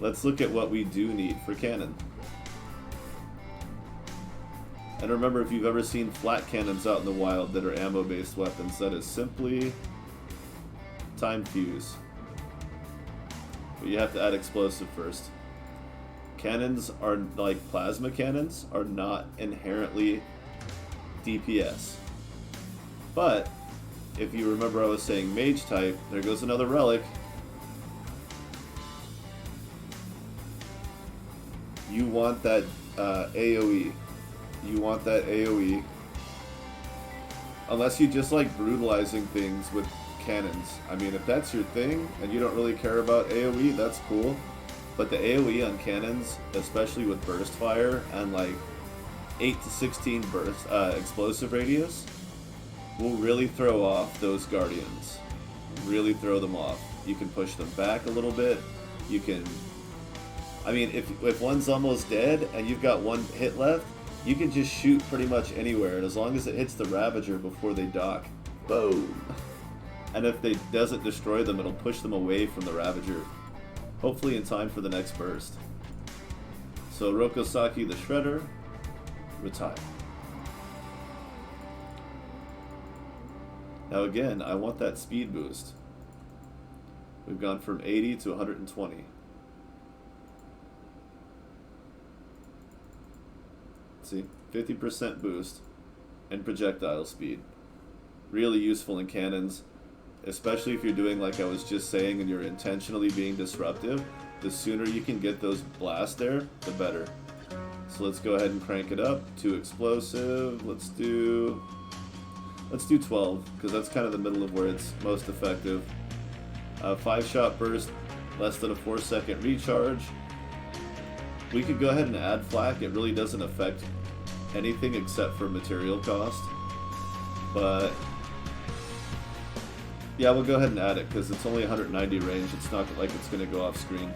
Let's look at what we do need for cannon. And remember, if you've ever seen flat cannons out in the wild that are ammo-based weapons, that is simply time fuse. But you have to add explosive first. Cannons are, like plasma cannons, are not inherently DPS. But, if you remember I was saying mage type, there goes another relic. You want that AoE. You want that AoE. Unless you just like brutalizing things with cannons. I mean, if that's your thing, and you don't really care about AoE, that's cool. But the AoE on cannons, especially with burst fire and like 8 to 16 burst explosive radius, will really throw off those guardians. Really throw them off. You can push them back a little bit. You can... I mean, if one's almost dead and you've got one hit left, you can just shoot pretty much anywhere, and as long as it hits the Ravager before they dock, boom. And if they doesn't destroy them, it'll push them away from the Ravager. Hopefully in time for the next burst. So Rokosaki the Shredder, retire. Now again, I want that speed boost. We've gone from 80 to 120. See, 50% boost and projectile speed. Really useful in cannons, especially if you're doing like I was just saying and you're intentionally being disruptive. The sooner you can get those blasts there, the better. So let's go ahead and crank it up to explosive. Let's do 12, because that's kind of the middle of where it's most effective. 5-shot burst, less than a 4-second recharge. We could go ahead and add flak. It really doesn't affect anything except for material cost. But yeah, we'll go ahead and add it because it's only 190 range. It's not like it's going to go off screen.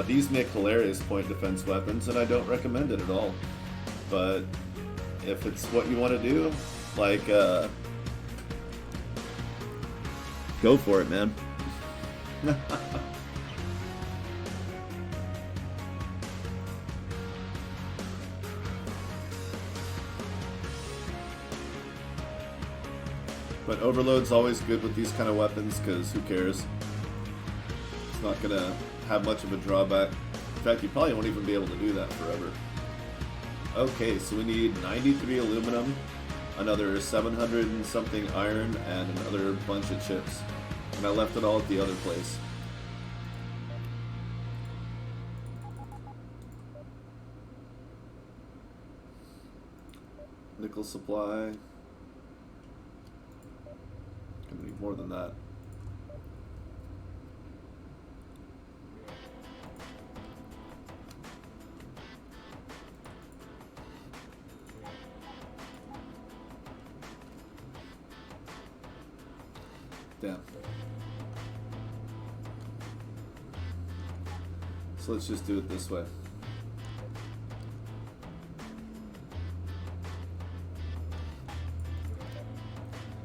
These make hilarious point defense weapons, and I don't recommend it at all. But if it's what you want to do, like, go for it, man. But overload's always good with these kind of weapons because who cares? It's not going to have much of a drawback. In fact, you probably won't even be able to do that forever. Okay, so we need 93 aluminum, another 700 and something iron, and another bunch of chips. And I left it all at the other place. Nickel supply. Gonna need more than that. Damn. So let's just do it this way.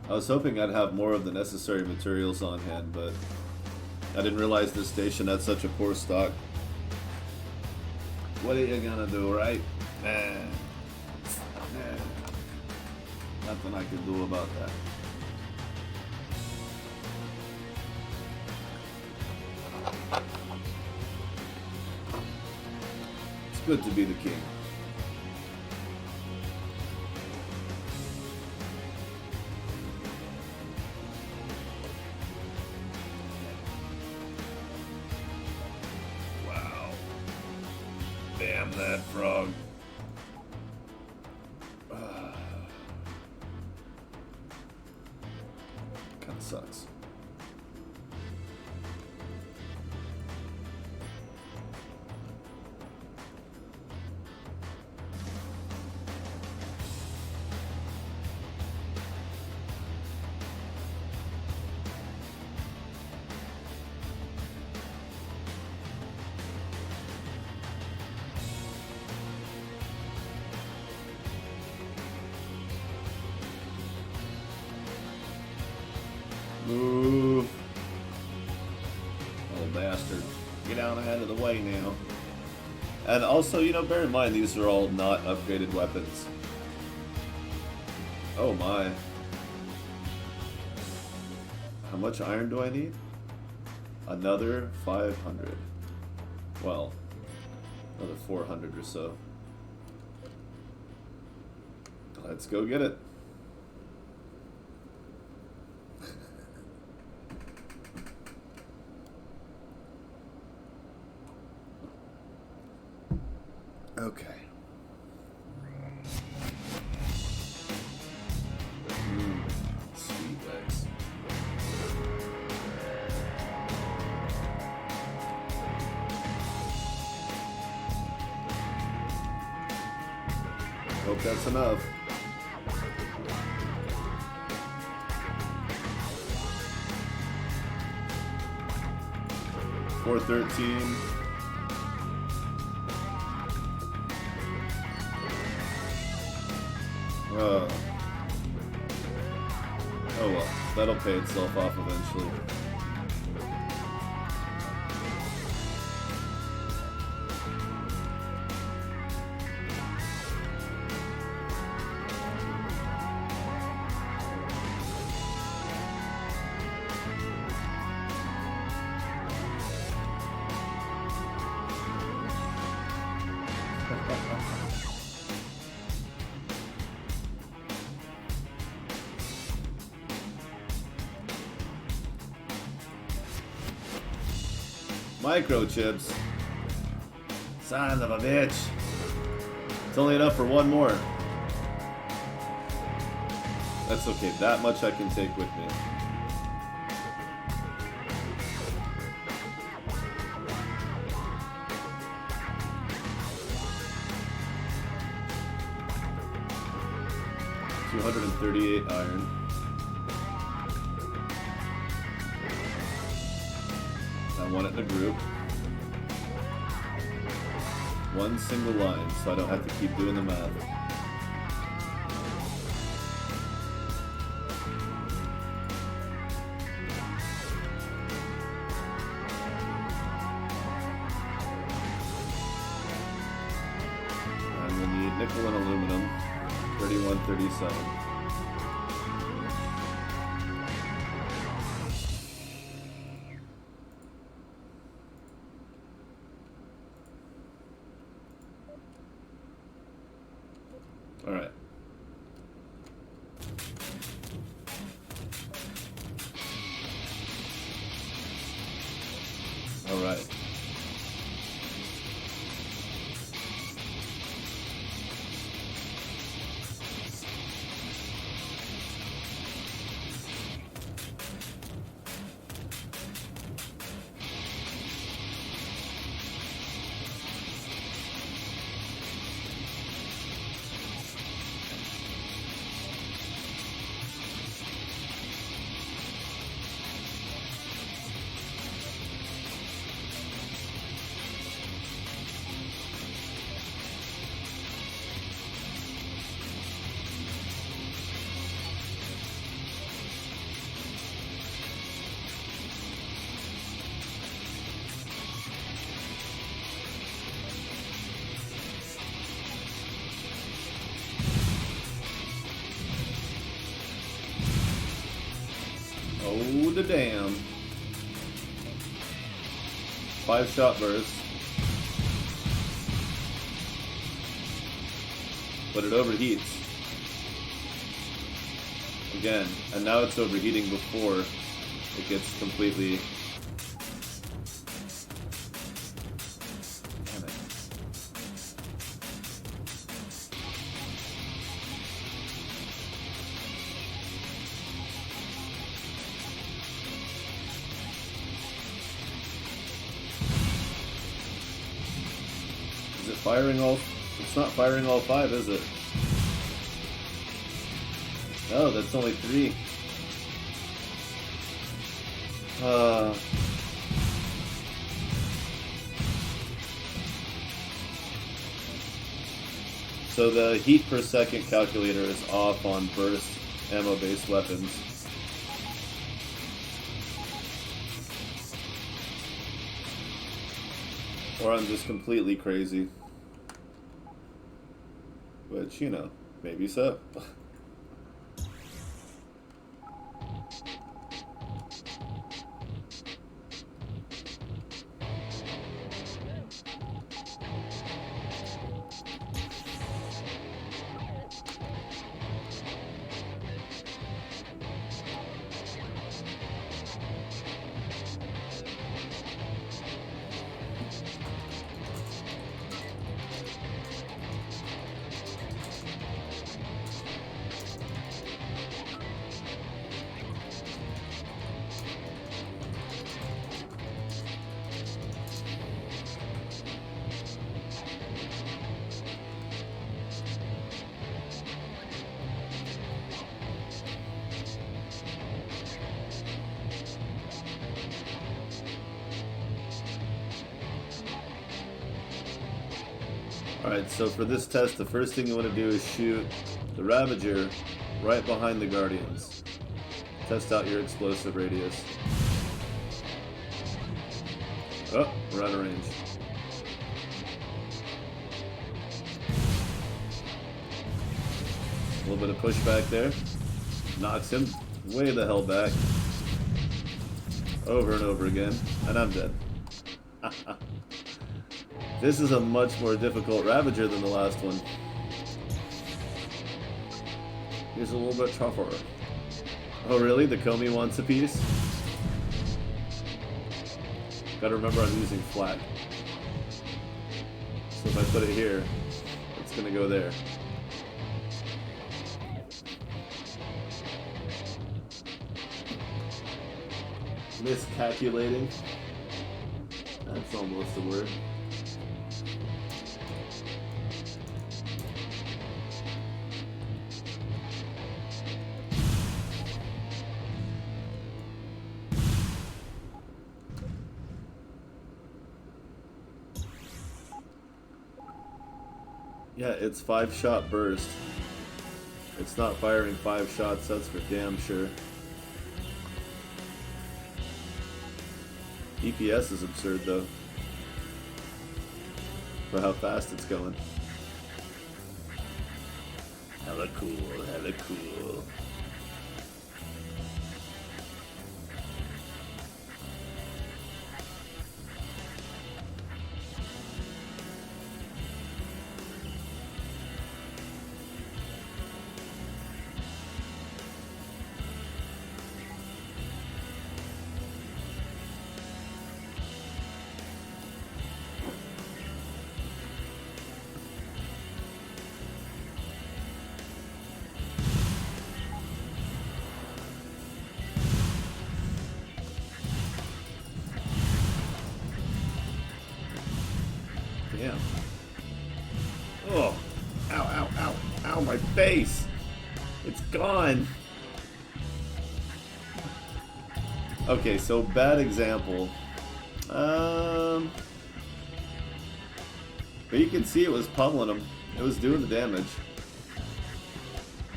I was hoping I'd have more of the necessary materials on hand, but I didn't realize this station had such a poor stock. What are you gonna do, right? Nothing I can do about that. It's good to be the king. Damn that frog. Kinda sucks. Move. Oh, bastard. Get out ahead of the way now. And also, you know, bear in mind, these are all not upgraded weapons. Oh my. How much iron do I need? Another 500. Well, another 400 or so. Let's go get it. Okay. Sweet legs. Hope that's enough. $413. Oh well, that'll pay itself off eventually. Microchips. Son of a bitch. It's only enough for one more. That's okay. That much I can take with me. $238 iron. I want it in a group. One single line, so I don't have to keep doing the math. And we'll need nickel and aluminum. 3137. All right. All right. Oh, the damn. 5 shot bursts. But it overheats. Again, and now it's overheating before it gets completely... Damn it. Is it firing all... It's not firing all 5, is it? Oh, that's only 3. So the heat per second calculator is off on burst ammo-based weapons. Or I'm just completely crazy. Which, you know, maybe so. Alright, so for this test, the first thing you want to do is shoot the Ravager right behind the Guardians. Test out your explosive radius. Oh, we're out of range. A little bit of pushback there. Knocks him way the hell back. Over and over again. And I'm dead. This is a much more difficult Ravager than the last one. Here's a little bit tougher. Oh really? The KombE wants a piece? Gotta remember I'm using flak. So if I put it here, it's gonna go there. Miscalculating. That's almost a word. Yeah, it's 5-shot burst. It's not firing 5 shots, that's for damn sure. EPS is absurd though, for how fast it's going. Hella cool, hella cool. Damn. Oh. Ow, ow, ow. Ow, my face. It's gone. Okay, so bad example. But you can see it was pummeling him. It was doing the damage.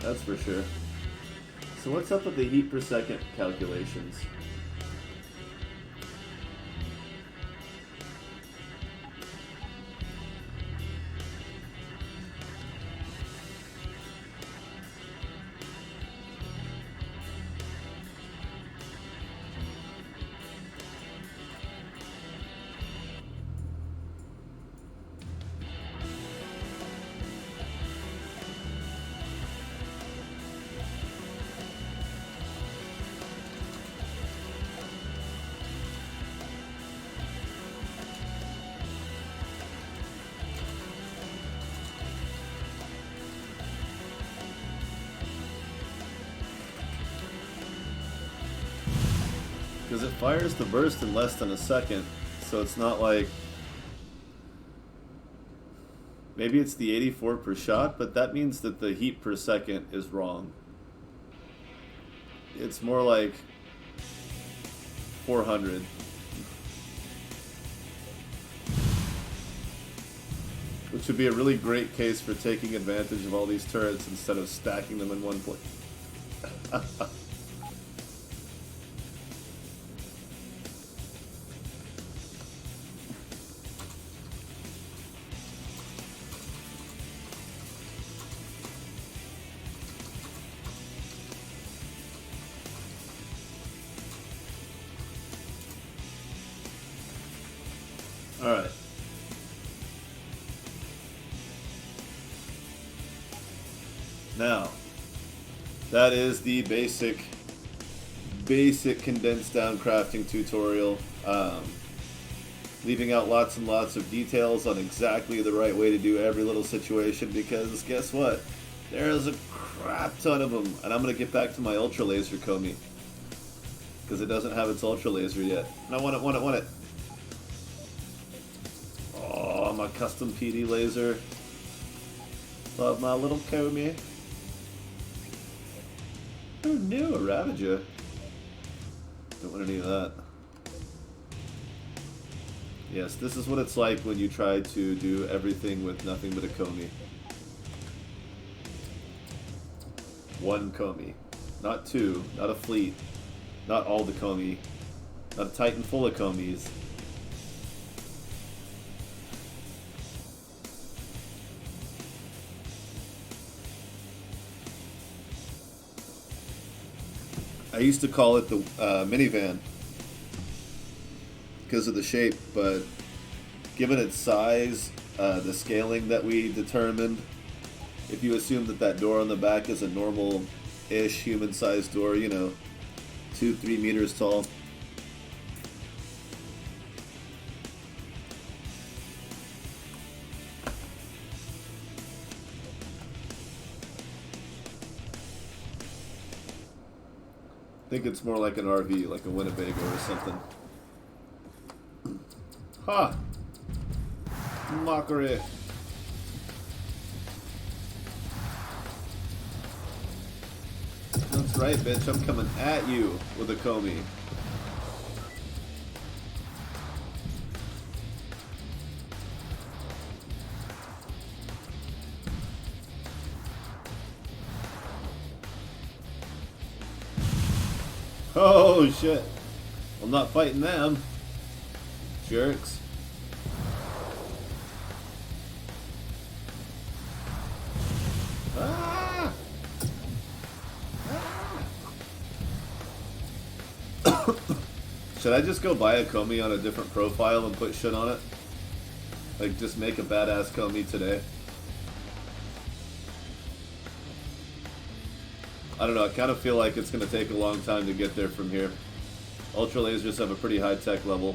That's for sure. So what's up with the heat per second calculations? Because it fires the burst in less than a second, so it's not like... Maybe it's the 84 per shot, but that means that the heat per second is wrong. It's more like 400. Which would be a really great case for taking advantage of all these turrets instead of stacking them in one place. Alright. Now, that is the basic condensed down crafting tutorial. Leaving out lots and lots of details on exactly the right way to do every little situation, because guess what? There's a crap ton of them. And I'm going to get back to my ultra laser KombE, because it doesn't have its ultra laser yet. And I want it. Oh, my custom PD laser. Love my little KombE. Who knew? A Ravager. Don't want any of that. Yes, this is what it's like when you try to do everything with nothing but a KombE. One KombE. Not two. Not a fleet. Not all the KombE. Not a Titan full of KombEs. I used to call it the minivan because of the shape, but given its size, the scaling that we determined, if you assume that that door on the back is a normal-ish human-sized door, you know, 2-3 meters tall, think it's more like an RV, like a Winnebago or something. Ha! Mockery. That's right, bitch. I'm coming at you with a KombE. Oh shit. I'm not fighting them. Jerks. Ah! Ah! Should I just go buy a KombE on a different profile and put shit on it? Like just make a badass KombE today? I don't know, I kind of feel like it's going to take a long time to get there from here. Ultra lasers have a pretty high tech level.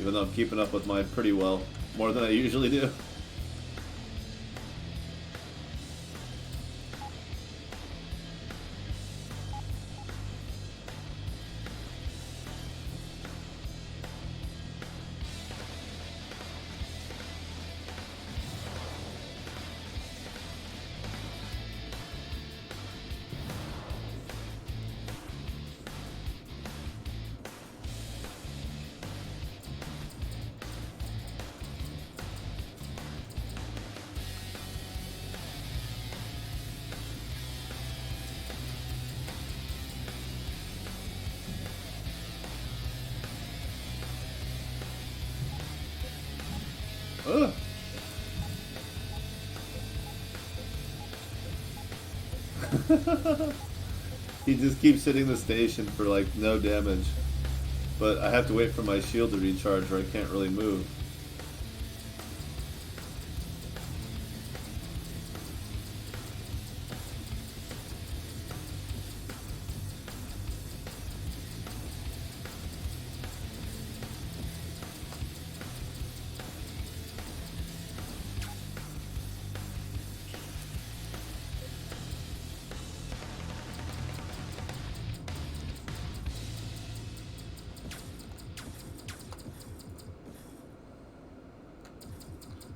Even though I'm keeping up with mine pretty well. More than I usually do. Ugh. He just keeps hitting the station for like no damage. But I have to wait for my shield to recharge or I can't really move.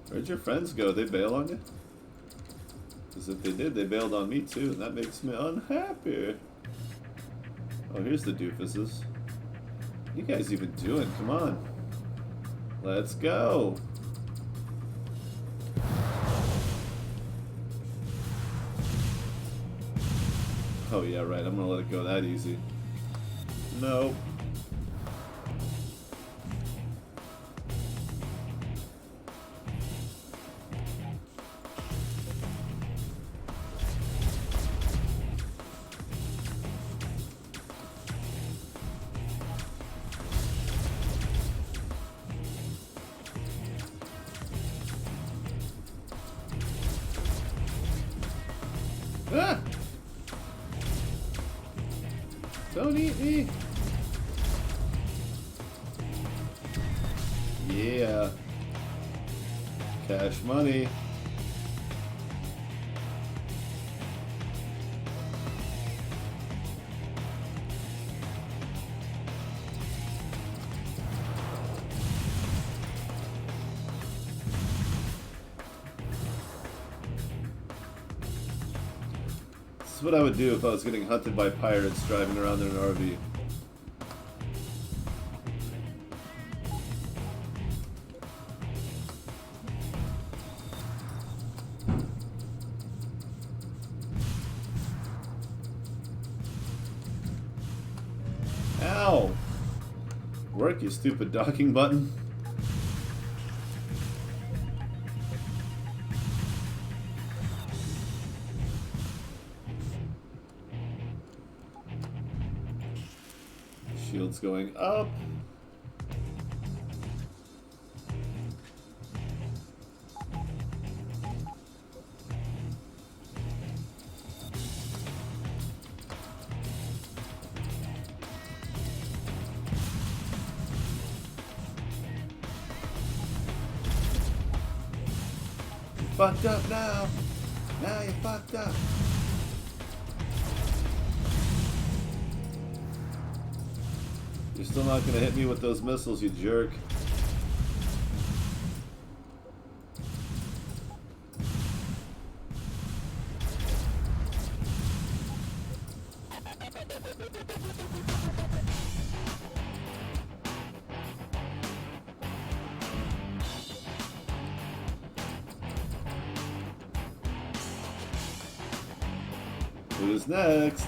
Where'd your friends go? They bail on you? Because if they did, they bailed on me too, and that makes me unhappy. Oh, here's the doofuses. What are you guys even doing? Come on. Let's go. Oh yeah, right. I'm gonna let it go that easy. No. Ah! Don't eat me! Yeah. Cash money. This is what I would do if I was getting hunted by pirates driving around in an RV. Ow! Work, you stupid docking button. Shield's going up. Fucked up now. Now you're fucked up. You're still not gonna hit me with those missiles, you jerk. Who's next?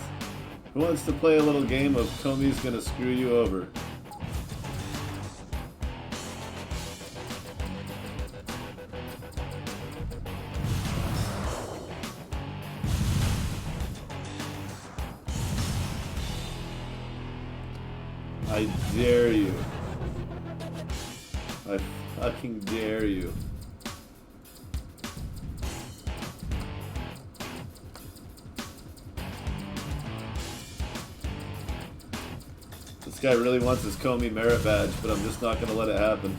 Who wants to play a little game of KombE's gonna screw you over? I dare you. I fucking dare you. This guy really wants his KombE merit badge, but I'm just not gonna let it happen.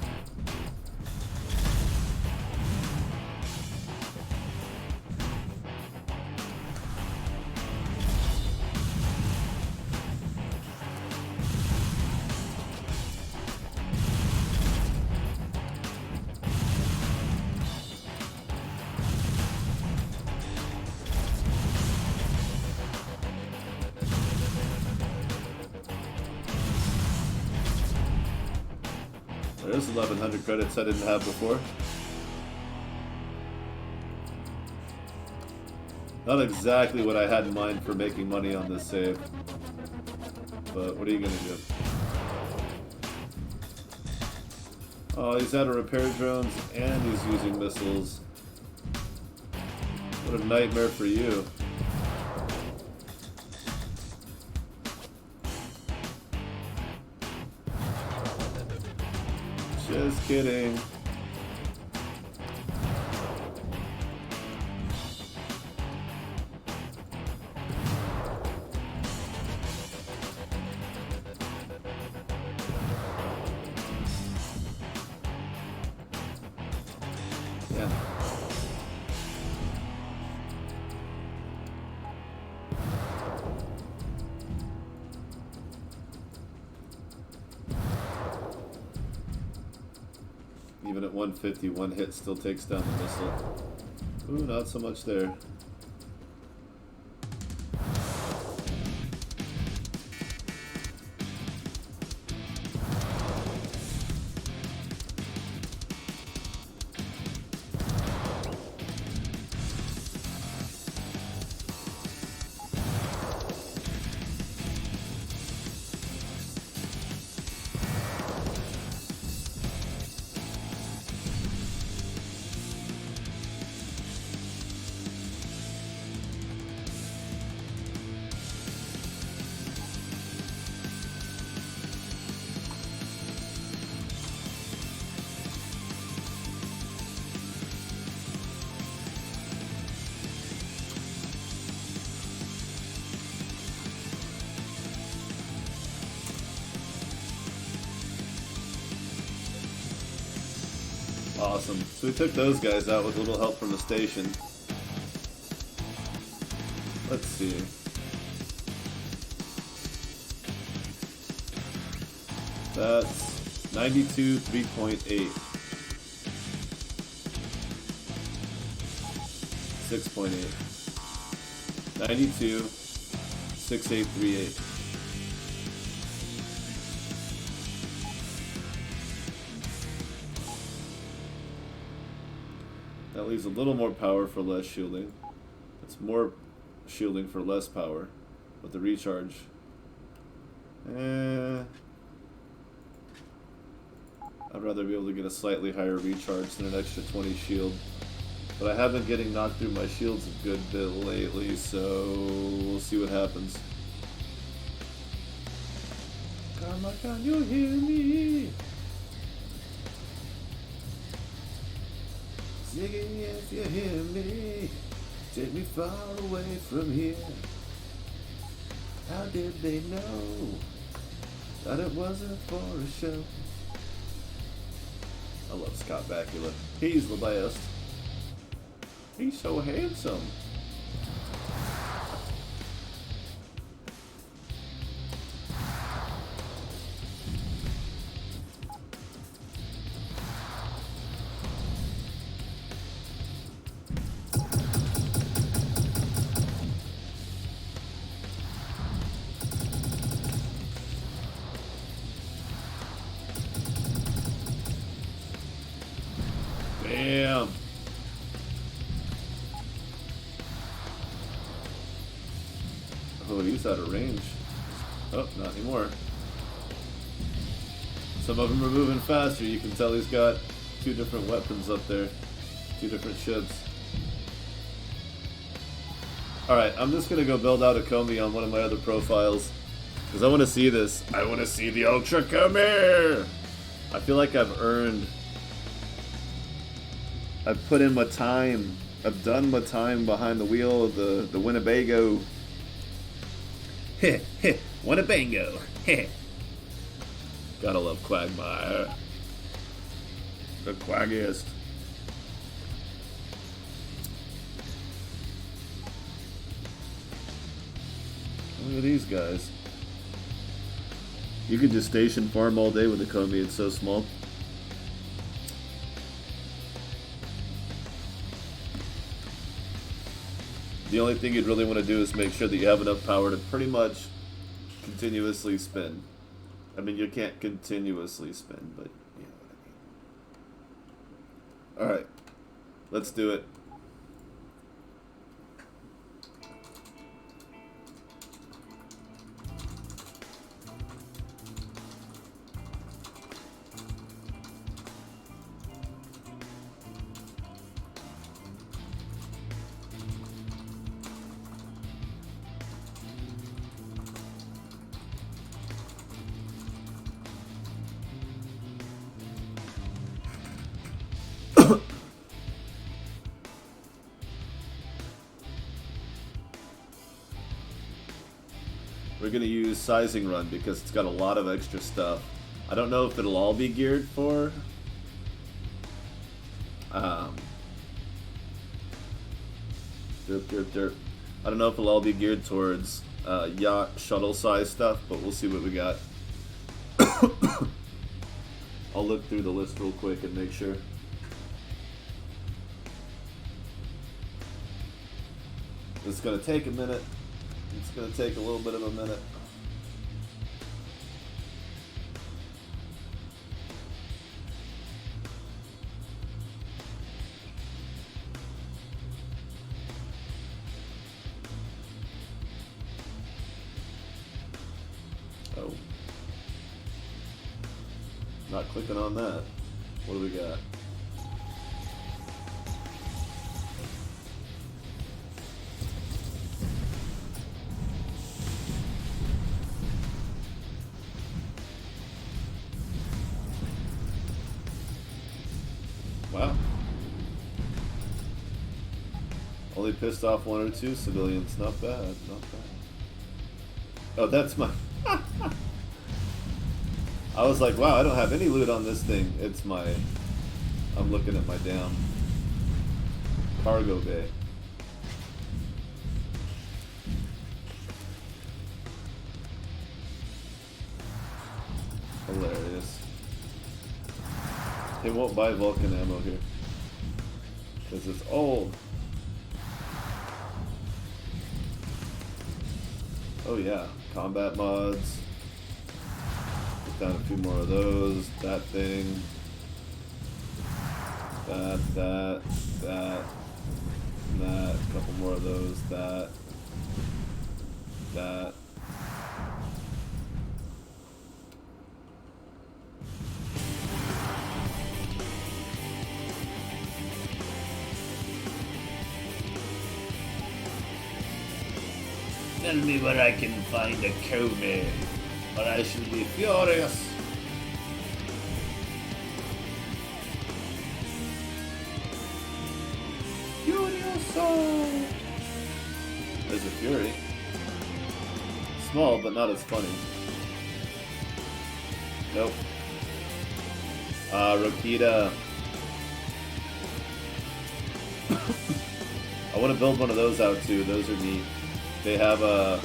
There's 1,100 credits I didn't have before. Not exactly what I had in mind for making money on this save. But what are you gonna do? Oh, he's out of repair drones and he's using missiles. What a nightmare for you. Just kidding. Yeah. Even at 150, one hit still takes down the missile. Ooh, not so much there. Awesome. So we took those guys out with a little help from the station. Let's see. That's 92, 3.8. 6.8. 92, 6838. That leaves a little more power for less shielding. It's more shielding for less power, but the recharge. I'd rather be able to get a slightly higher recharge than an extra 20 shield. But I have been getting knocked through my shields a good bit lately, so we'll see what happens. Karma, can you hear me? Singing if you hear me, take me far away from here. How did they know that it wasn't for a show? I love Scott Bakula. He's the best. He's so handsome. Oh, he's out of range. Oh, not anymore. Some of them are moving faster. You can tell he's got 2 different weapons up there. 2 different ships. Alright, I'm just going to go build out a KombE on one of my other profiles. Because I want to see this. I want to see the Ultra KombE! I feel like I've put in my time. I've done my time behind the wheel of the Winnebago. Heh, heh, Winnebago. Heh. Gotta love Quagmire. The quaggiest. Look at these guys. You could just station farm all day with the KombE, it's so small. The only thing you'd really want to do is make sure that you have enough power to pretty much continuously spin. I mean, you can't continuously spin, but you know what I mean. Alright, let's do it. We're going to use Sizing Run because it's got a lot of extra stuff. I don't know if it'll all be geared for derp. I don't know if it'll all be geared towards yacht shuttle size stuff, but we'll see what we got. I'll look through the list real quick and make sure. It's going to take a minute. It's going to take a little bit of a minute. Oh. Not clicking on that. What do we got? Wow. Only pissed off 1 or 2 civilians. Not bad, not bad. Oh, that's my... I was like, wow, I don't have any loot on this thing. It's my... I'm looking at my damn cargo bay. Hilarious. It won't buy Vulcan ammo here because it's old. Oh yeah, combat mods. Put down a few more of those. That thing. That. A couple more of those. That. Tell me where I can find a KombE, or I shall be furious. Furioso! There's a Fury. Small, but not as funny. Nope. Rokita. I want to build one of those out too. Those are neat. They have a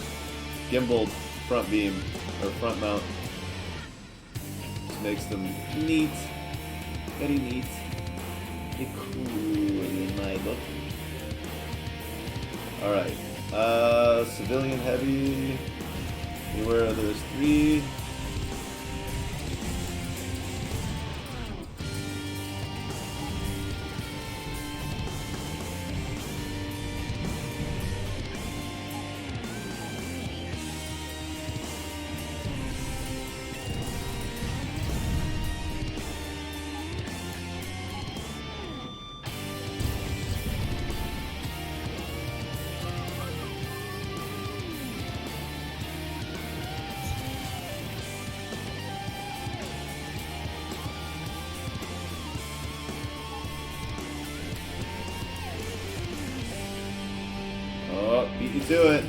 gimbaled front beam, or front mount, which makes them neat. Very neat. Very cool in my book. Alright. Civilian heavy. Anywhere there's 3. Beat you to it.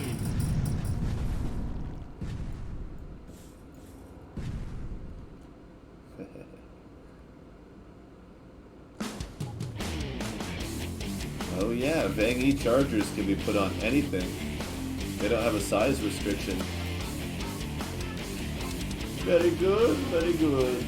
Oh yeah, Bang E chargers can be put on anything. They don't have a size restriction. Very good, very good.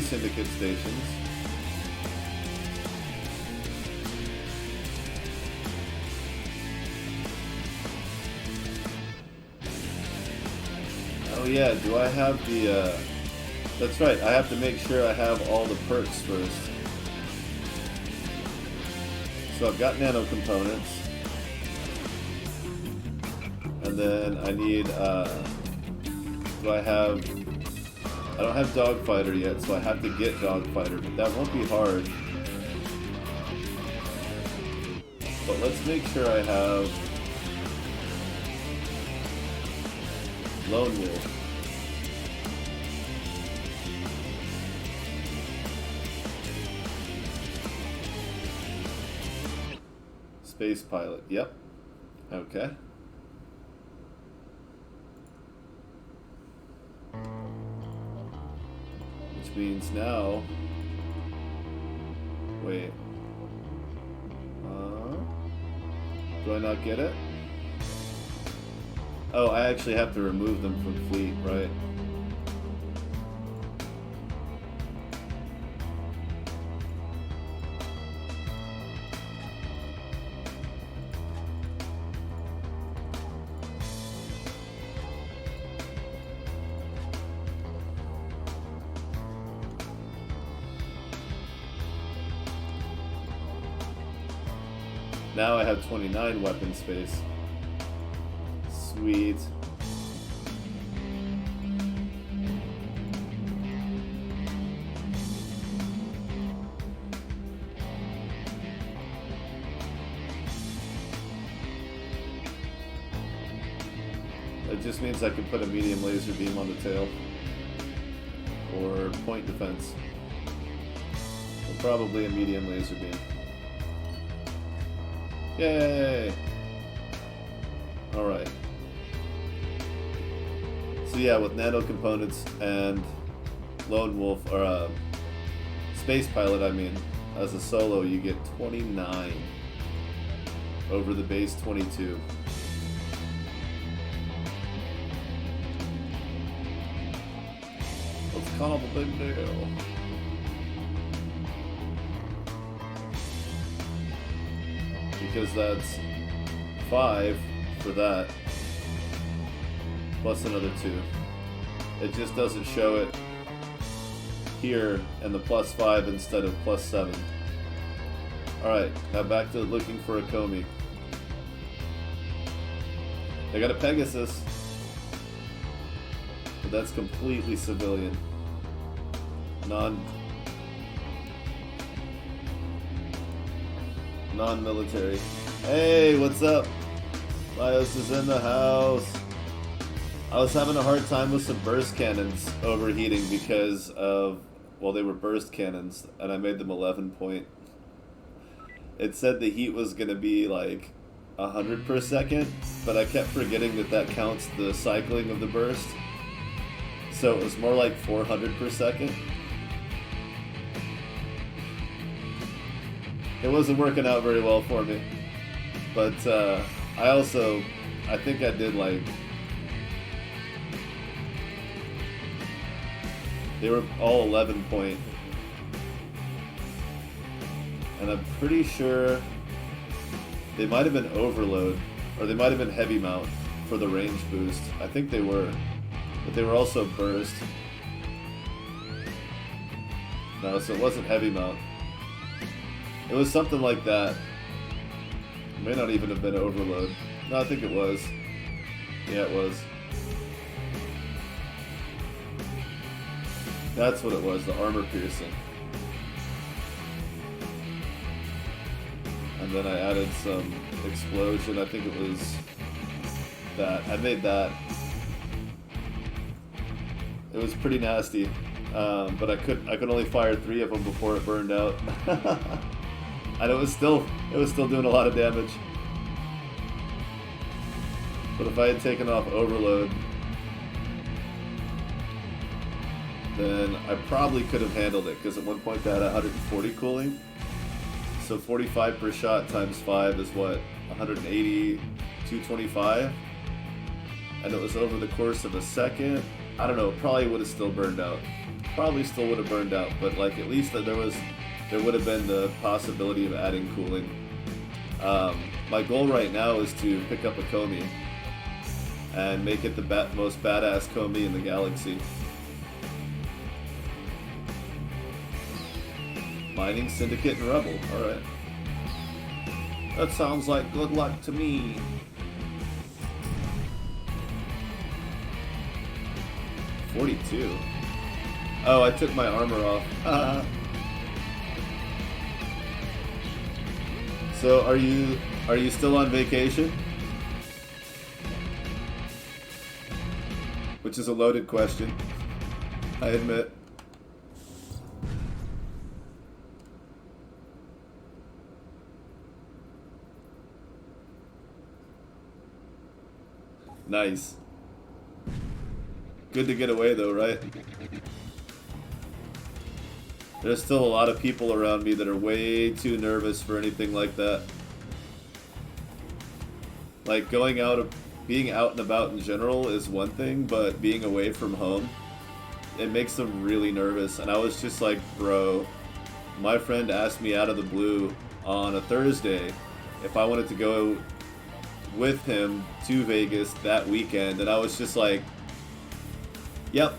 Syndicate stations. Oh yeah, do I have the, that's right, I have to make sure I have all the perks first. So I've got nano components. And then I need, do I have... I don't have Dogfighter yet, so I have to get Dogfighter, but that won't be hard. But let's make sure I have Lone Wolf. Space Pilot, yep. Okay. Which means now... Wait. Do I not get it? Oh, I actually have to remove them from fleet, right? Now I have 29 weapon space. Sweet. It just means I can put a medium laser beam on the tail. Or point defense. Or probably a medium laser beam. Yay! Alright. So yeah, with nano components and Lone Wolf, or Space Pilot, I mean, as a solo, you get 29 over the base 22. That's kind of a big deal. Because that's 5 for that, plus another 2. It just doesn't show it here and the plus 5 instead of plus 7. Alright, now back to looking for a KombE. I got a Pegasus, but that's completely civilian. Non-military. Hey, what's up? Bios is in the house. I was having a hard time with some burst cannons overheating because of, well, they were burst cannons, and I made them 11 point. It said the heat was going to be like 100 per second, but I kept forgetting that that counts the cycling of the burst. So it was more like 400 per second. It wasn't working out very well for me, but I think I did like, they were all 11 point, and I'm pretty sure they might have been overload, or they might have been heavy mount for the range boost. I think they were, but they were also burst. No, so it wasn't heavy mount. It was something like that. May not even have been overload. No, I think it was. Yeah, it was. That's what it was, the armor piercing. And then I added some explosion. I think it was that. I made that. It was pretty nasty, but I could only fire 3 of them before it burned out. And it was still doing a lot of damage. But if I had taken off overload, then I probably could have handled it, because at one point I had 140 cooling. So 45 per shot times 5 is what? 180, 225? And it was over the course of a second. I don't know, probably would have still burned out. Probably still would have burned out, but like at least that there would have been the possibility of adding cooling. My goal right now is to pick up a KombE and make it the most badass KombE in the galaxy. Mining, Syndicate, and Rebel. Alright. That sounds like good luck to me. $42. Oh, I took my armor off. So are you still on vacation? Which is a loaded question, I admit. Nice. Good to get away though, right? There's still a lot of people around me that are way too nervous for anything like that. Like going out, being out and about in general is one thing, but being away from home, it makes them really nervous. And I was just like, bro, my friend asked me out of the blue on a Thursday if I wanted to go with him to Vegas that weekend, and I was just like, yep.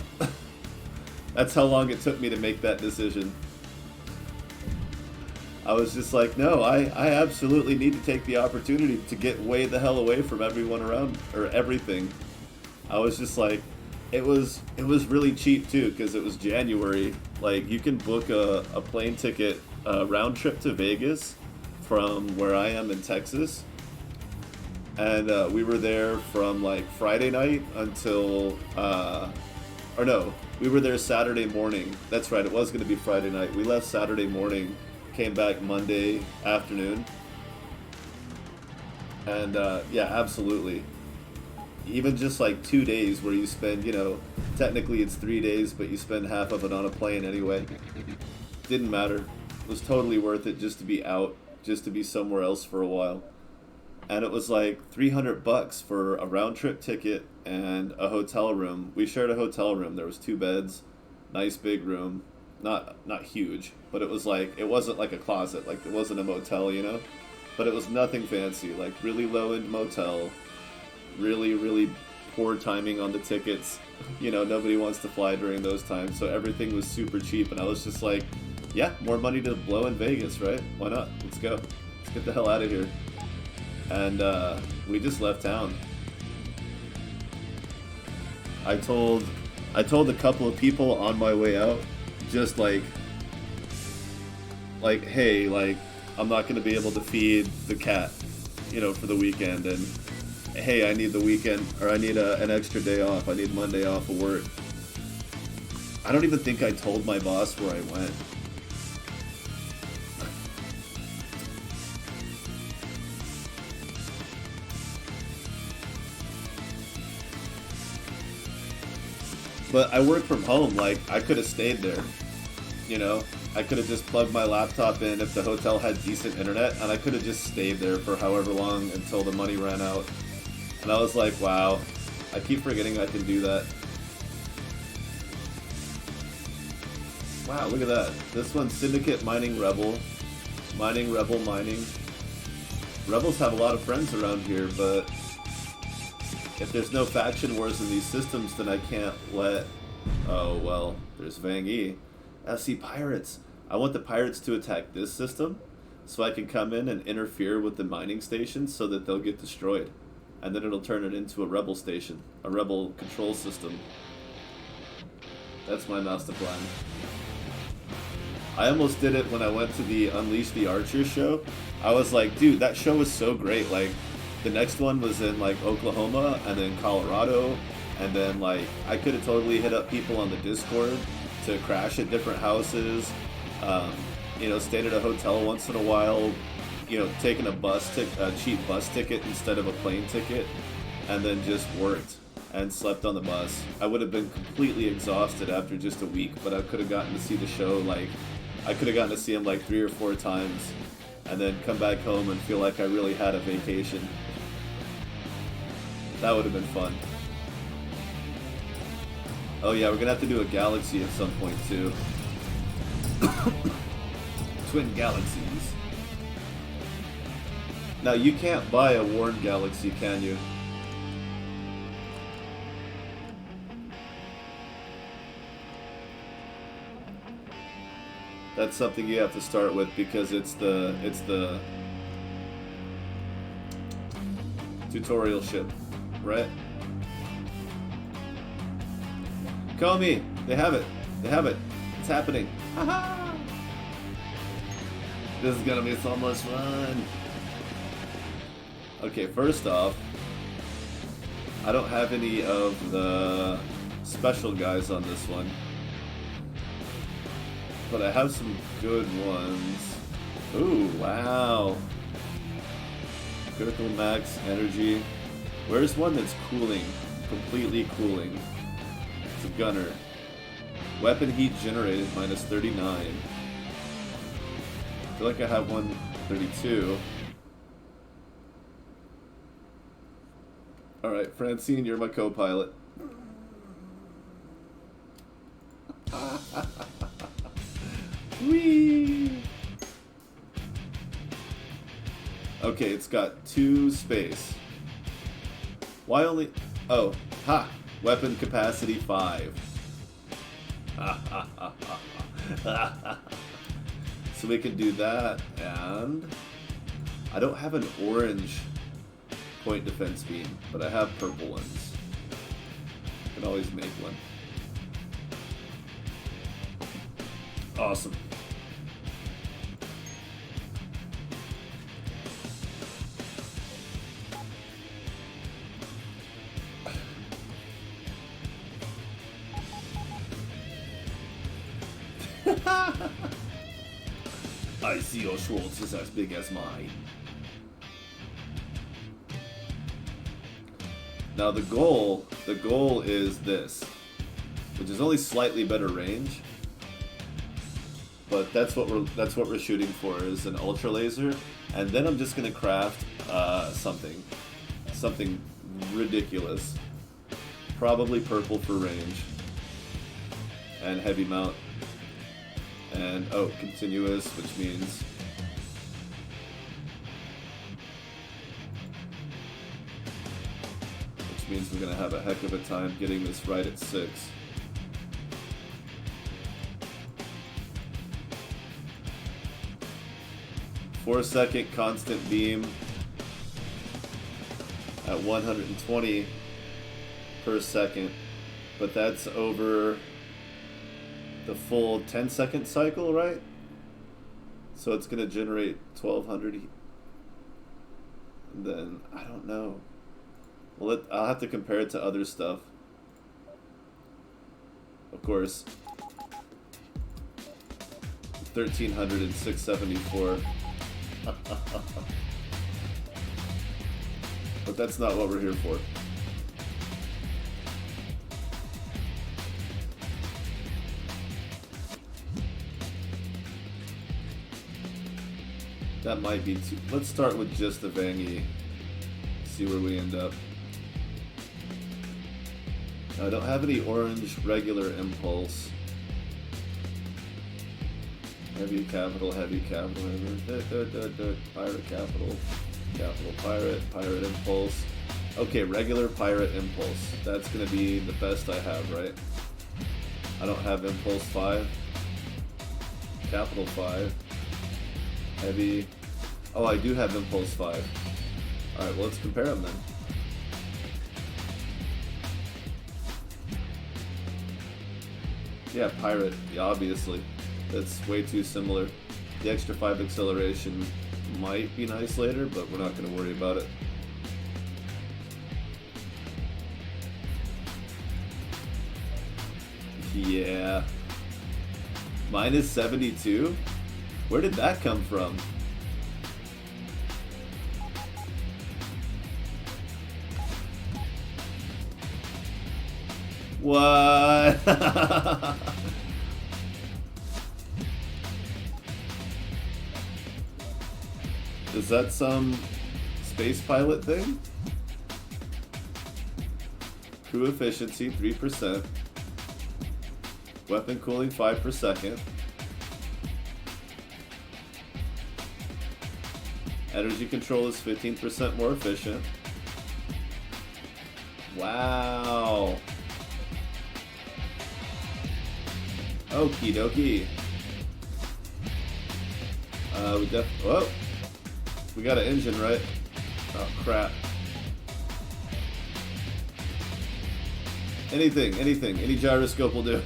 That's how long it took me to make that decision. I was just like, no, I absolutely need to take the opportunity to get way the hell away from everyone around, or everything. I was just like, it was really cheap too, because it was January. Like, you can book a plane ticket, round trip to Vegas from where I am in Texas. And we were there from like Friday night until, or no, we were there Saturday morning. That's right, it was going to be Friday night. We left Saturday morning, came back Monday afternoon. And yeah, absolutely. Even just like 2 days where you spend, you know, technically it's 3 days, but you spend half of it on a plane anyway. Didn't matter. It was totally worth it just to be out, just to be somewhere else for a while. And it was like $300 for a round trip ticket and a hotel room. We shared a hotel room. There was 2 beds, nice big room, not huge, but it was like, it wasn't like a closet, like it wasn't a motel, you know. But it was nothing fancy, like really low end motel, really poor timing on the tickets. You know, nobody wants to fly during those times, so everything was super cheap. And I was just like, yeah, more money to blow in Vegas, right? Why not? Let's go. Let's get the hell out of here. And we just left town. I told a couple of people on my way out, just like, hey, like, I'm not going to be able to feed the cat, you know, for the weekend, and hey, I need the weekend, or I need an extra day off. I need Monday off of work. I don't even think I told my boss where I went. But I work from home, like, I could have stayed there, you know? I could have just plugged my laptop in if the hotel had decent internet, and I could have just stayed there for however long until the money ran out. And I was like, wow, I keep forgetting I can do that. Wow, look at that. This one's Syndicate Mining Rebel. Mining Rebel Mining. Rebels have a lot of friends around here, but if there's no faction wars in these systems, then I can't let... Oh, well, there's Vang E. FC Pirates. I want the Pirates to attack this system so I can come in and interfere with the mining stations so that they'll get destroyed. And then it'll turn it into a rebel station, a rebel control system. That's my master plan. I almost did it when I went to the Unleash the Archer show. I was like, dude, that show was so great. Like, the next one was in, like, Oklahoma, and then Colorado, and then, like, I could have totally hit up people on the Discord to crash at different houses, you know, stayed at a hotel once in a while, you know, taking a cheap bus ticket instead of a plane ticket, and then just worked and slept on the bus. I would have been completely exhausted after just a week, but I could have gotten to see the show, like, I could have gotten to see him like 3 or 4 times, and then come back home and feel like I really had a vacation. That would have been fun. Oh yeah, we're gonna have to do a galaxy at some point too. Twin galaxies. Now you can't buy a worn galaxy, can you? That's something you have to start with because it's the tutorial ship, right? KombE, they have it. They have it. It's happening. Haha! This is gonna be so much fun. Okay, first off, I don't have any of the special guys on this one, but I have some good ones. Ooh, wow. Critical max energy. Where's one that's cooling? Completely cooling. It's a gunner. Weapon heat generated minus 39. I feel like I have 132. Alright, Francine, you're my co-pilot. Whee! Okay, it's got 2 space. Why only... Oh, ha! Weapon capacity 5. So we can do that, and... I don't have an orange point defense beam, but I have purple ones. I can always make one. Awesome. I see your Schwartz is as big as mine. Now the goal is this, which is only slightly better range, but that's what we're shooting for, is an ultra laser, and then I'm just gonna craft something ridiculous, probably purple for range, and heavy mount, and continuous, which means we're gonna have a heck of a time getting this right at 6. Four-second constant beam at 120 per second, but that's over the full 10-second cycle, right? So it's gonna generate 1200. And then I don't know. Well, I'll have to compare it to other stuff. Of course, 1300 and 674. But that's not what we're here for. That might be too... Let's start with just the Vangy. See where we end up. I don't have any orange regular impulse. Heavy capital, pirate capital, pirate impulse. Okay, regular pirate impulse. That's gonna be the best I have, right? I don't have impulse 5. Capital 5. Heavy, Oh, I do have Impulse 5. Alright, well, let's compare them then. Yeah, Pirate, yeah, obviously. That's way too similar. The extra 5 acceleration might be nice later, but we're not going to worry about it. Yeah. Minus 72? Where did that come from? What? Is that some space pilot thing? Crew efficiency 3%. Weapon cooling 5 per second. Energy control is 15% more efficient. Wow. Okie dokie. Whoa. We got an engine, right? Oh, crap. Anything. Any gyroscope will do.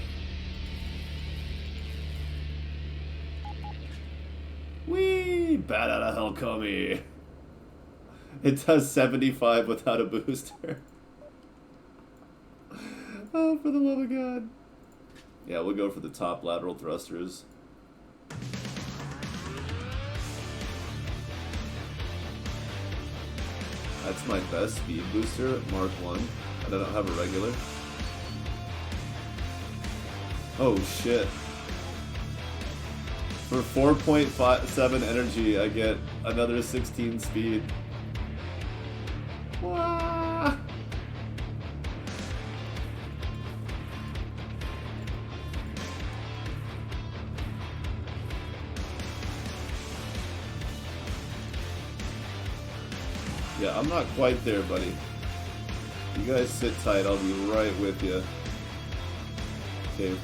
Whee! Bat out of hell, KombE. It does 75 without a booster. Oh, for the love of God. Yeah, we'll go for the top lateral thrusters. That's my best speed booster, Mark 1, and I don't have a regular. Oh shit. For 4.7 energy, I get another 16 speed. Wah! Yeah, I'm not quite there, buddy. You guys sit tight, I'll be right with you. Okay.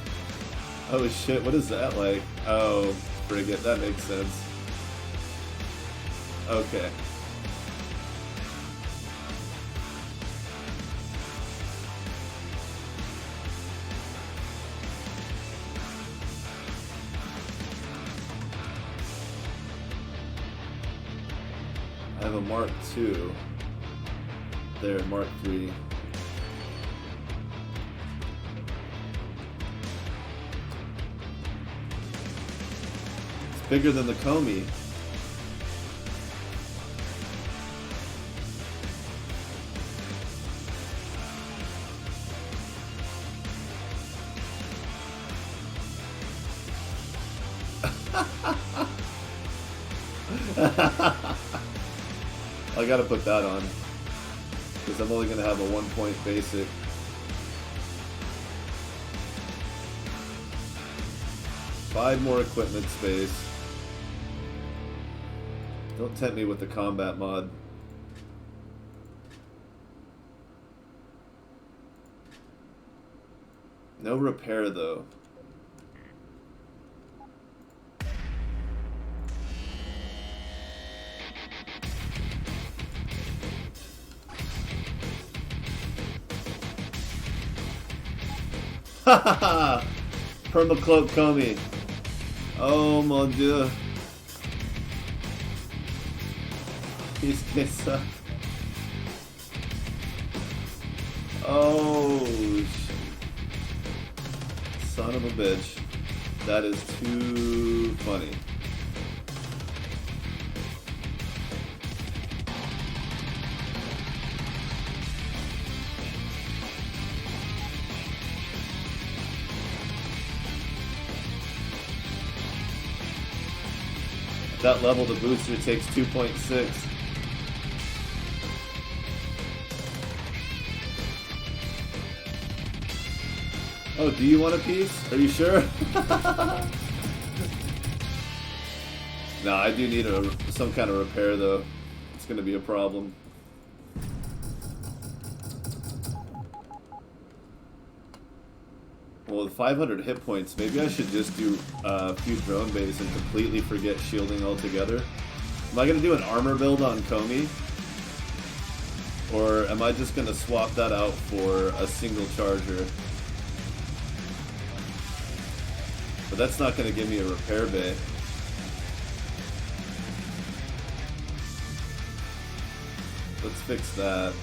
Oh shit, what is that like? Oh, frigate, that makes sense. Okay. I have a Mark II. There, Mark III. It's bigger than the KombE. I gotta put that on, because I'm only gonna have a 1-point basic. Five more equipment space. Don't tempt me with the combat mod. No repair though. Hahaha! Permacloak KombE. Oh mon dieu. He's ça. Oh shit. Son of a bitch. That is too funny. That level, the booster takes 2.6. Oh, do you want a piece? Are you sure? No, I do need some kind of repair though. It's gonna be a problem. Well, with 500 hit points, maybe I should just do a few drone bays and completely forget shielding altogether. Am I gonna do an armor build on KombE? Or am I just gonna swap that out for a single charger? But that's not gonna give me a repair bay. Let's fix that.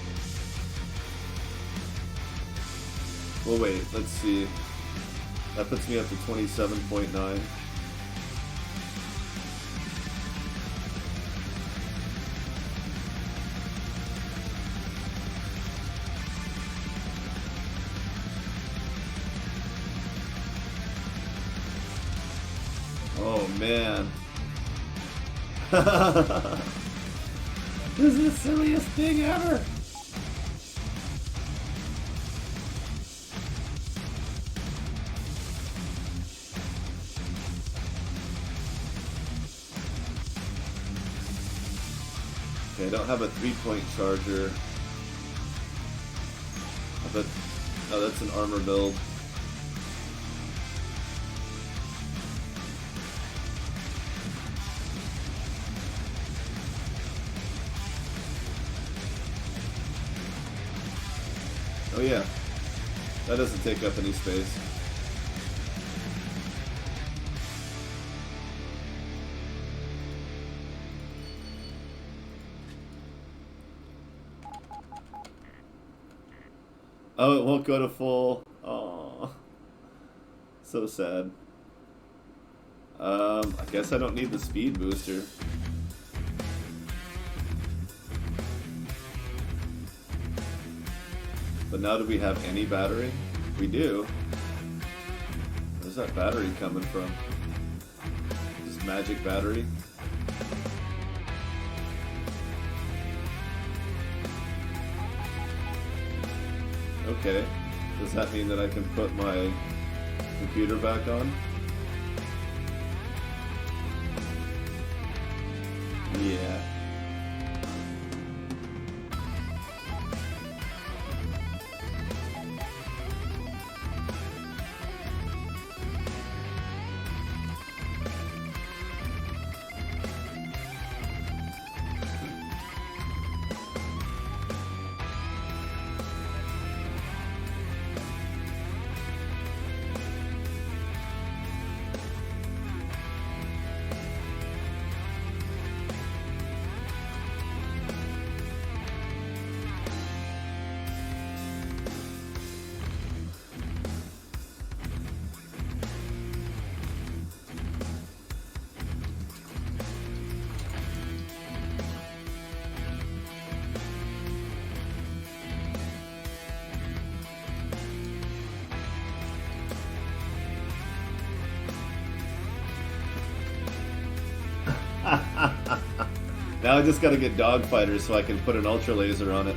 Well, wait, let's see. That puts me up to 27.9. Oh man. This is the silliest thing ever. Okay, I don't have a 3-point charger. But oh, that's an armor build. Oh yeah, that doesn't take up any space. Oh, it won't go to full. Oh, so sad. I guess I don't need the speed booster. But now do we have any battery? We do. Where's that battery coming from? Just magic battery? Okay. Does that mean that I can put my computer back on? Yeah. Now I just gotta get dogfighters so I can put an ultra laser on it.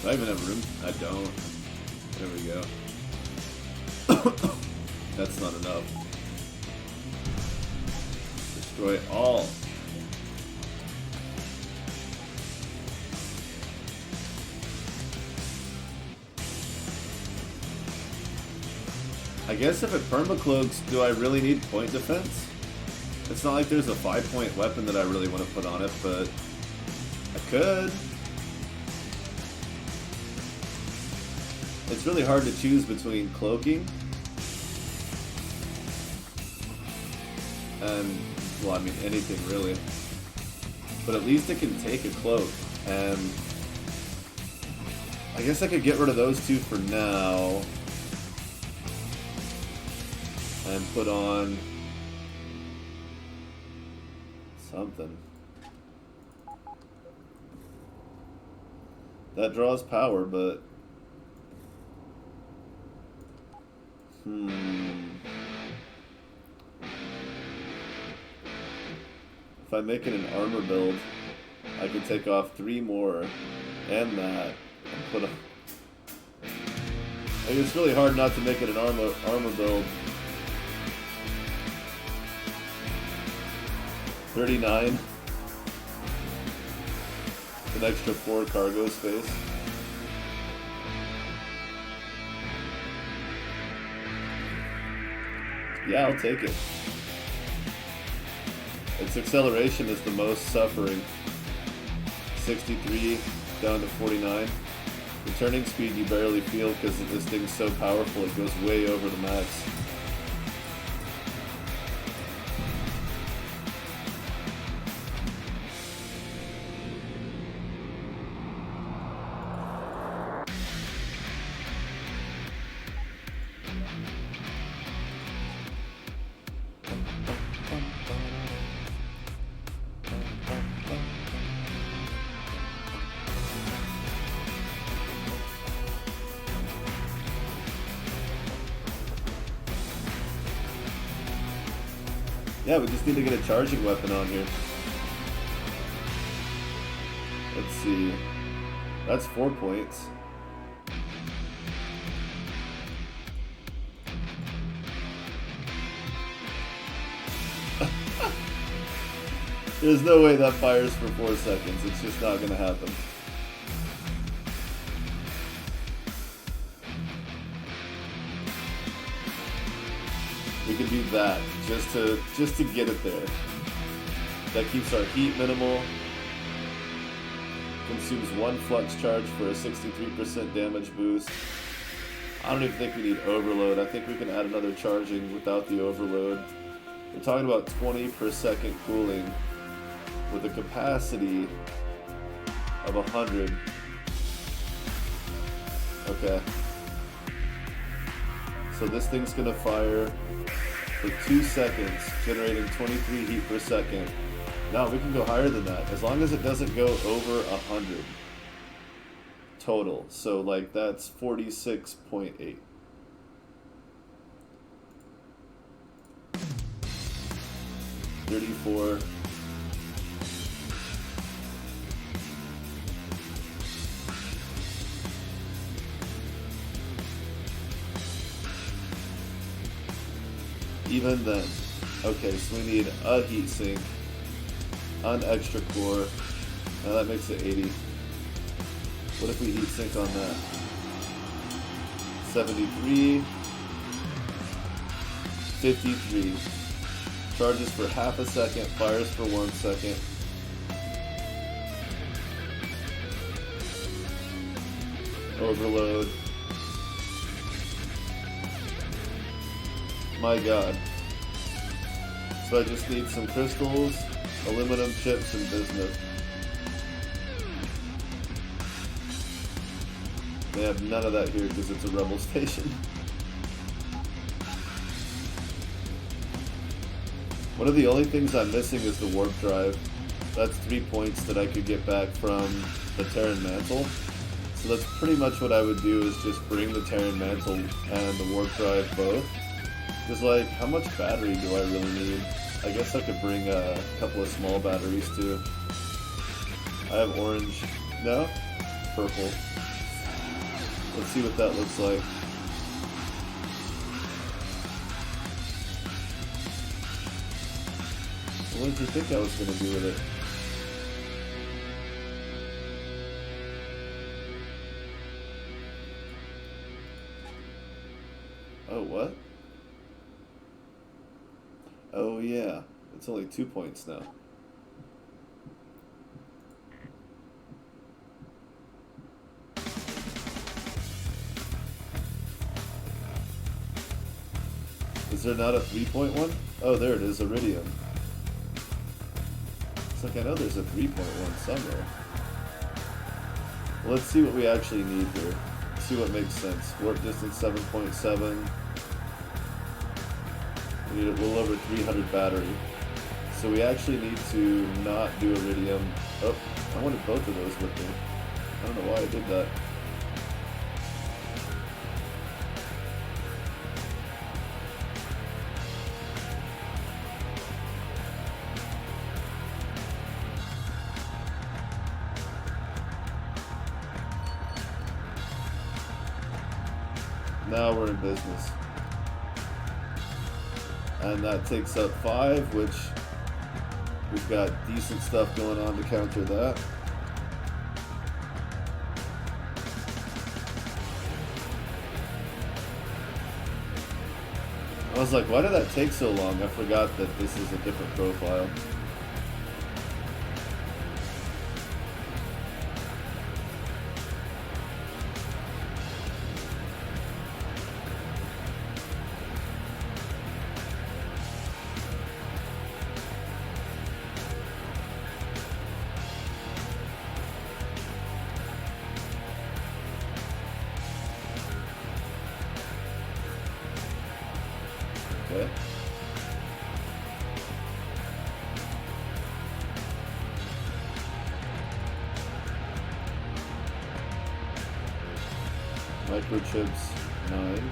Do I even have room? I don't. There we go. That's not enough. Destroy all. I guess if it permacloaks, do I really need point defense? It's not like there's a 5-point weapon that I really want to put on it, but I could. It's really hard to choose between cloaking and, well, I mean, anything really. But at least it can take a cloak, and I guess I could get rid of those two for now. And put on something. That draws power, but if I make it an armor build, I could take off 3 more and that and put a... Like, it's really hard not to make it an armor build. 39. An extra 4 cargo space. Yeah, I'll take it. Its acceleration is the most suffering. 63 down to 49. The turning speed you barely feel because this thing's so powerful it goes way over the max. Yeah, we just need to get a charging weapon on here. Let's see. That's 4 points. There's no way that fires for 4 seconds. It's just not going to happen. We can do that just to get it there. That keeps our heat minimal. Consumes 1 flux charge for a 63% damage boost. I don't even think we need overload. I think we can add another charging without the overload. We're talking about 20 per second cooling with a capacity of 100. Okay. So this thing's gonna fire for 2 seconds, generating 23 heat per second. Now we can go higher than that, as long as it doesn't go over 100 total. So like that's 46.8. $34. Even then, okay, so we need a heatsink, an extra core. Now that makes it 80. What if we heatsink on that? 73, 53. Charges for half a second, fires for 1 second. Overload. My god. So I just need some crystals, aluminum chips, and bismuth. They have none of that here because it's a rebel station. One of the only things I'm missing is the warp drive. That's 3 points that I could get back from the Terran Mantle. So that's pretty much what I would do, is just bring the Terran Mantle and the warp drive both. Because, like, how much battery do I really need? I guess I could bring a couple of small batteries, too. I have orange. No? Purple. Let's see what that looks like. So what did you think I was going to do with it? Oh, what? Oh yeah, it's only 2 points now. Is there not a 3-point one? Oh, there it is, Iridium. It's like I know there's a 3-point one somewhere. Let's see what we actually need here. See what makes sense. Warp distance 7.7. We need a little over 300 battery. So we actually need to not do iridium. Oh, I wanted both of those with me. I don't know why I did that. Now we're in business. And that takes up 5, which we've got decent stuff going on to counter that. I was like, why did that take so long? I forgot that this is a different profile. Okay. Microchips 9.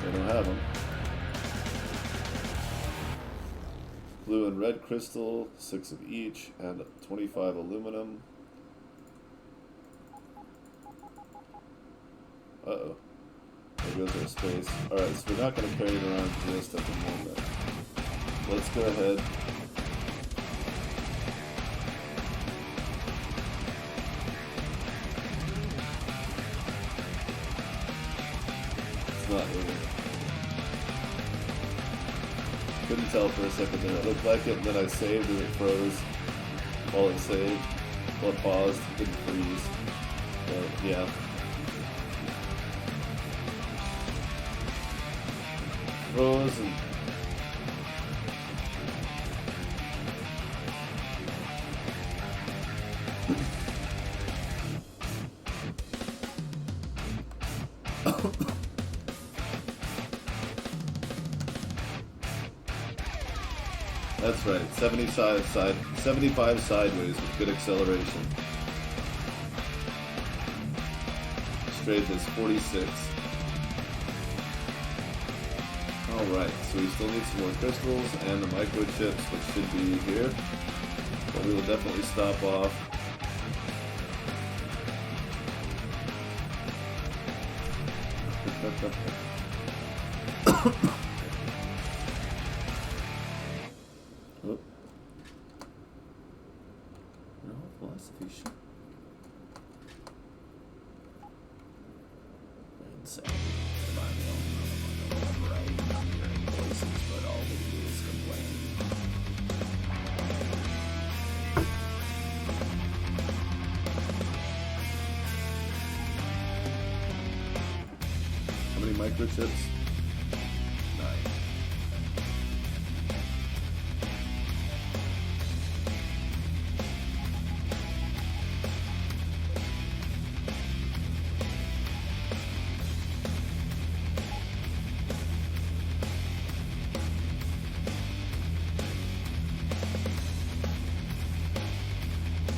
They don't have them. Blue and red crystal, 6 of each, and 25 aluminum. Uh-oh. There goes our space. Alright, so we're not going to carry it around just at the moment. Let's go ahead. It's not moving. Couldn't tell for a second there. It looked like it, and then I saved and it froze while it saved. While it paused, it didn't freeze. But yeah. Froze and that's right, 75 sideways with good acceleration. Straight is 46. Alright, so we still need some more crystals and the microchips, which should be here. But we will definitely stop off. Oh. No philosophy shit. Insane. But all we do is complain. How many microchips? 9.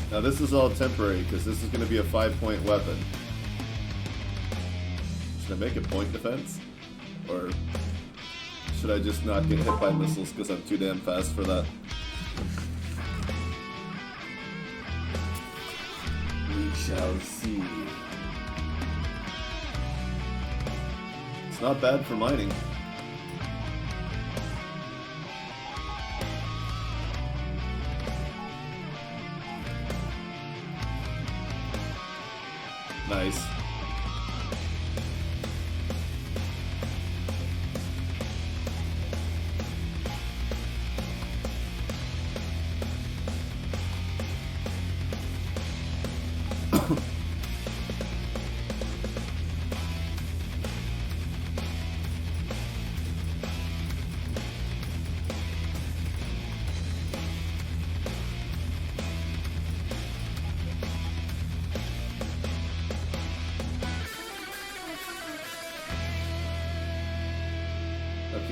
Now this is all temporary because this is going to be a 5-point weapon. Should I make it point defense? Or should I just not get hit by missiles because I'm too damn fast for that? We shall see. It's not bad for mining. Nice.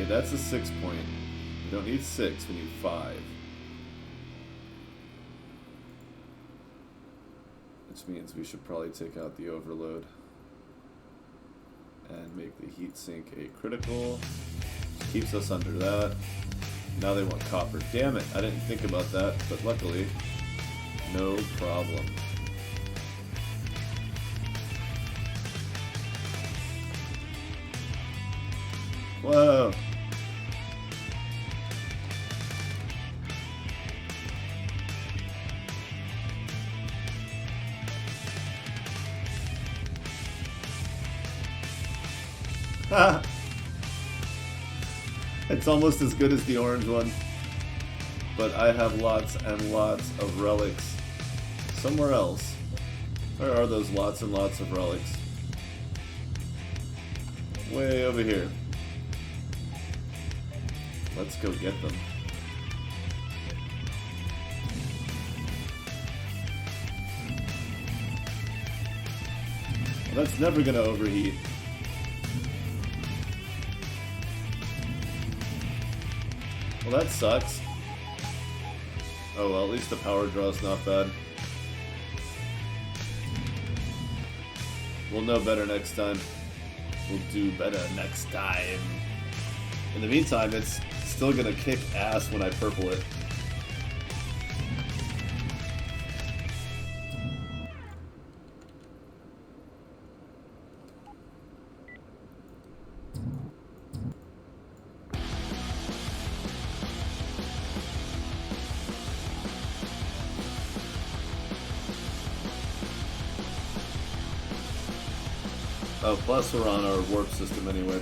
that's a 6 point. We don't need 6, we need 5. Which means we should probably take out the overload and make the heatsink a critical. Which keeps us under that. Now they want copper. Damn it, I didn't think about that, but luckily, no problem. Whoa! Ha! It's almost as good as the orange one, but I have lots and lots of relics somewhere else. Where are those lots and lots of relics? Way over here. Let's go get them. Well, that's never gonna overheat. Well, that sucks. Oh well, at least the power draw's not bad. We'll know better next time. We'll do better next time. In the meantime, it's still gonna kick ass when I purple it. Oh, plus we're on our warp system anyway.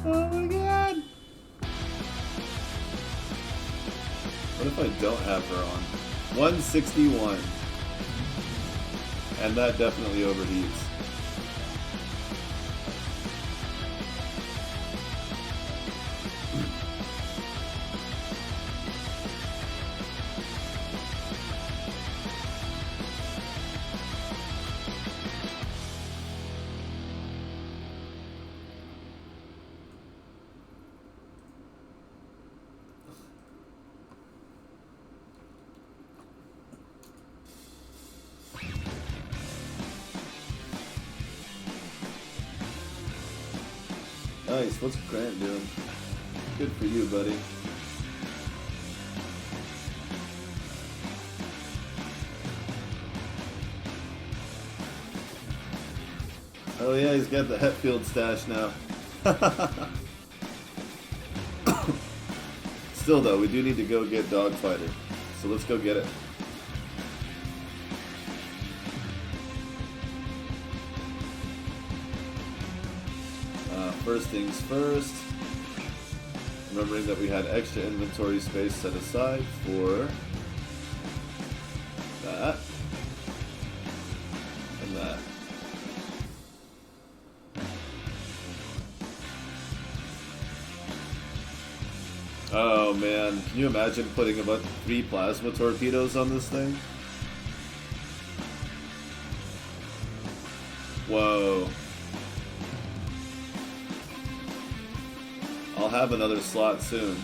Oh my god! What if I don't have her on? 161. And that definitely overheats. Nice, what's Grant doing? Good for you, buddy. Oh yeah, he's got the Hetfield stash now. Still though, we do need to go get Dogfighter. So let's go get it. First things first, remembering that we had extra inventory space set aside for that and that. Oh man, can you imagine putting about 3 plasma torpedoes on this thing? Whoa. I'll have another slot soon.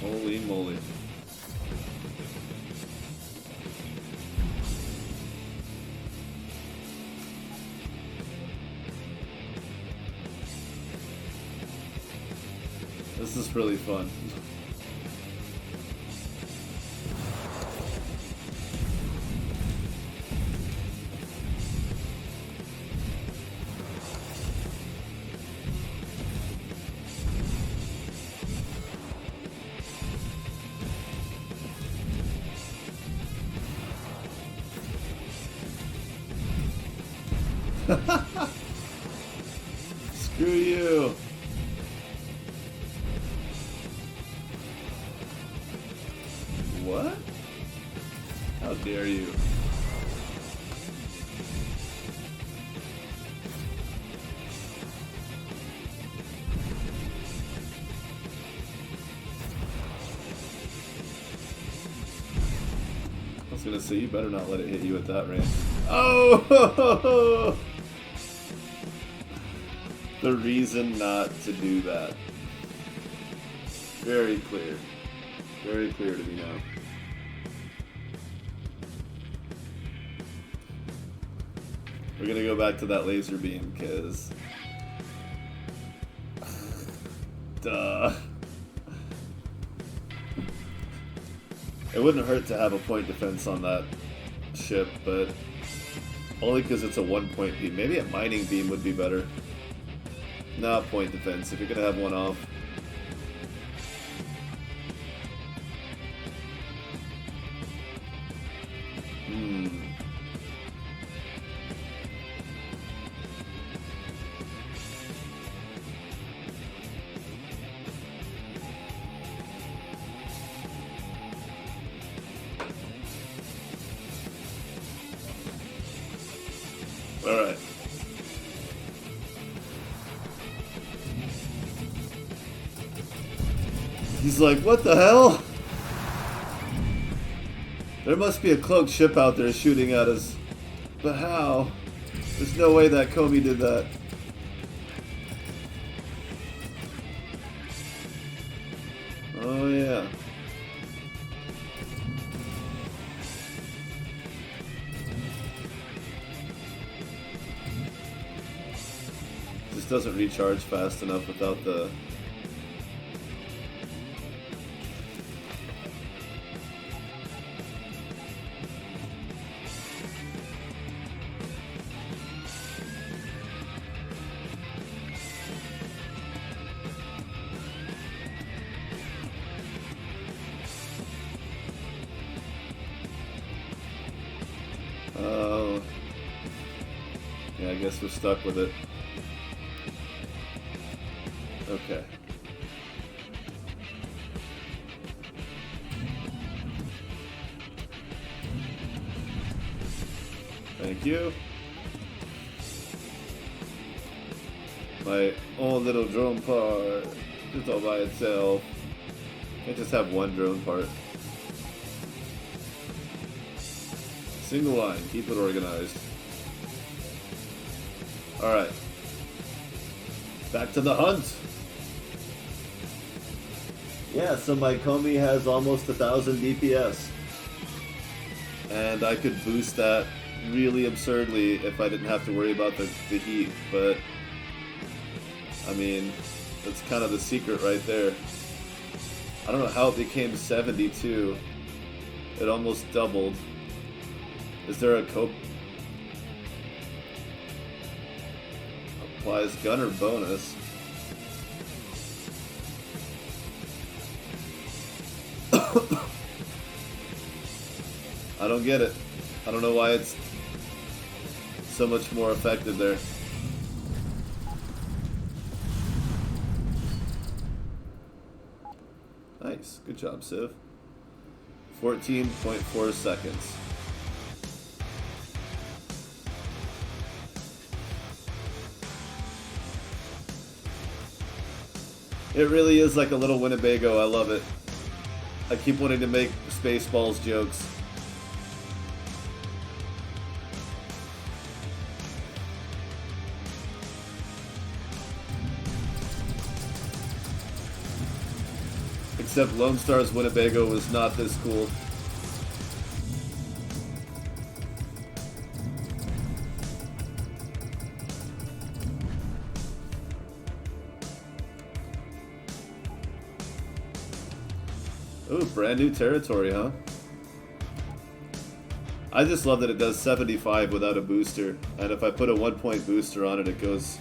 Holy moly. This is really fun. you. What? How dare you? I was gonna say, you better not let it hit you at that range. Oh! The reason not to do that. Very clear. Very clear to me now. We're gonna go back to that laser beam, because... Duh. It wouldn't hurt to have a point defense on that ship, but only because it's a 1-point beam. Maybe a mining beam would be better. Nah, point defense, if you're gonna have one off. Alright. He's like, what the hell? There must be a cloaked ship out there shooting at us. But how? There's no way that KombE did that. Oh yeah. This doesn't recharge fast enough without the... Oh. Yeah, I guess we're stuck with it. Okay. Thank you. My own little drone part, just all by itself. Can't just have one drone part. Single line, keep it organized. Alright. Back to the hunt! Yeah, so my KombE has almost 1,000 DPS. And I could boost that really absurdly if I didn't have to worry about the heat, but... I mean, that's kind of the secret right there. I don't know how it became 72. It almost doubled. Is there a applies gunner bonus? I don't get it. I don't know why it's so much more effective there. Nice. Good job, Civ. 14.4 seconds. It really is like a little Winnebago. I love it. I keep wanting to make Spaceballs jokes. Except Lone Star's Winnebago was not this cool. Ooh, brand new territory, huh? I just love that it does 75 without a booster. And if I put a 1-point booster on it, it goes...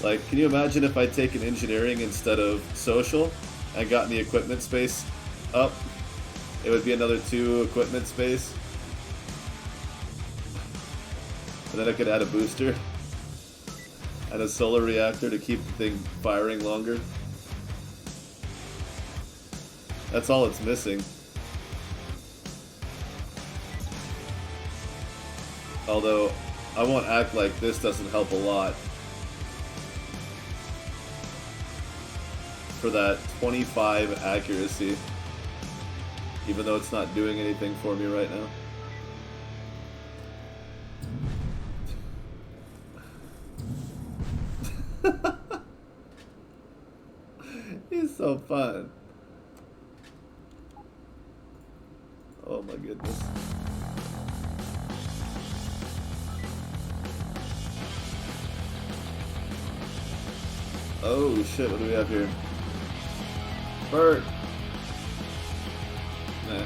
Like, can you imagine if I'd taken engineering instead of social and gotten the equipment space up? It would be another 2 equipment space. And then I could add a booster. And a solar reactor to keep the thing firing longer. That's all it's missing. Although, I won't act like this doesn't help a lot. For that 25 accuracy. Even though it's not doing anything for me right now. He's so fun. Oh my goodness. Oh shit, what do we have here? Bert! Nah.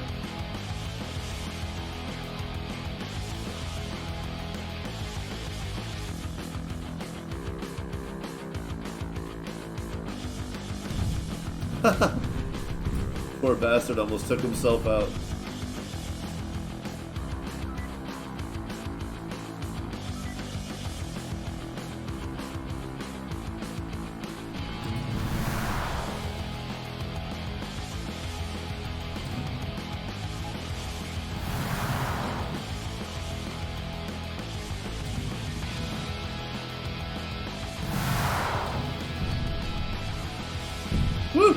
Poor bastard almost took himself out. Woo!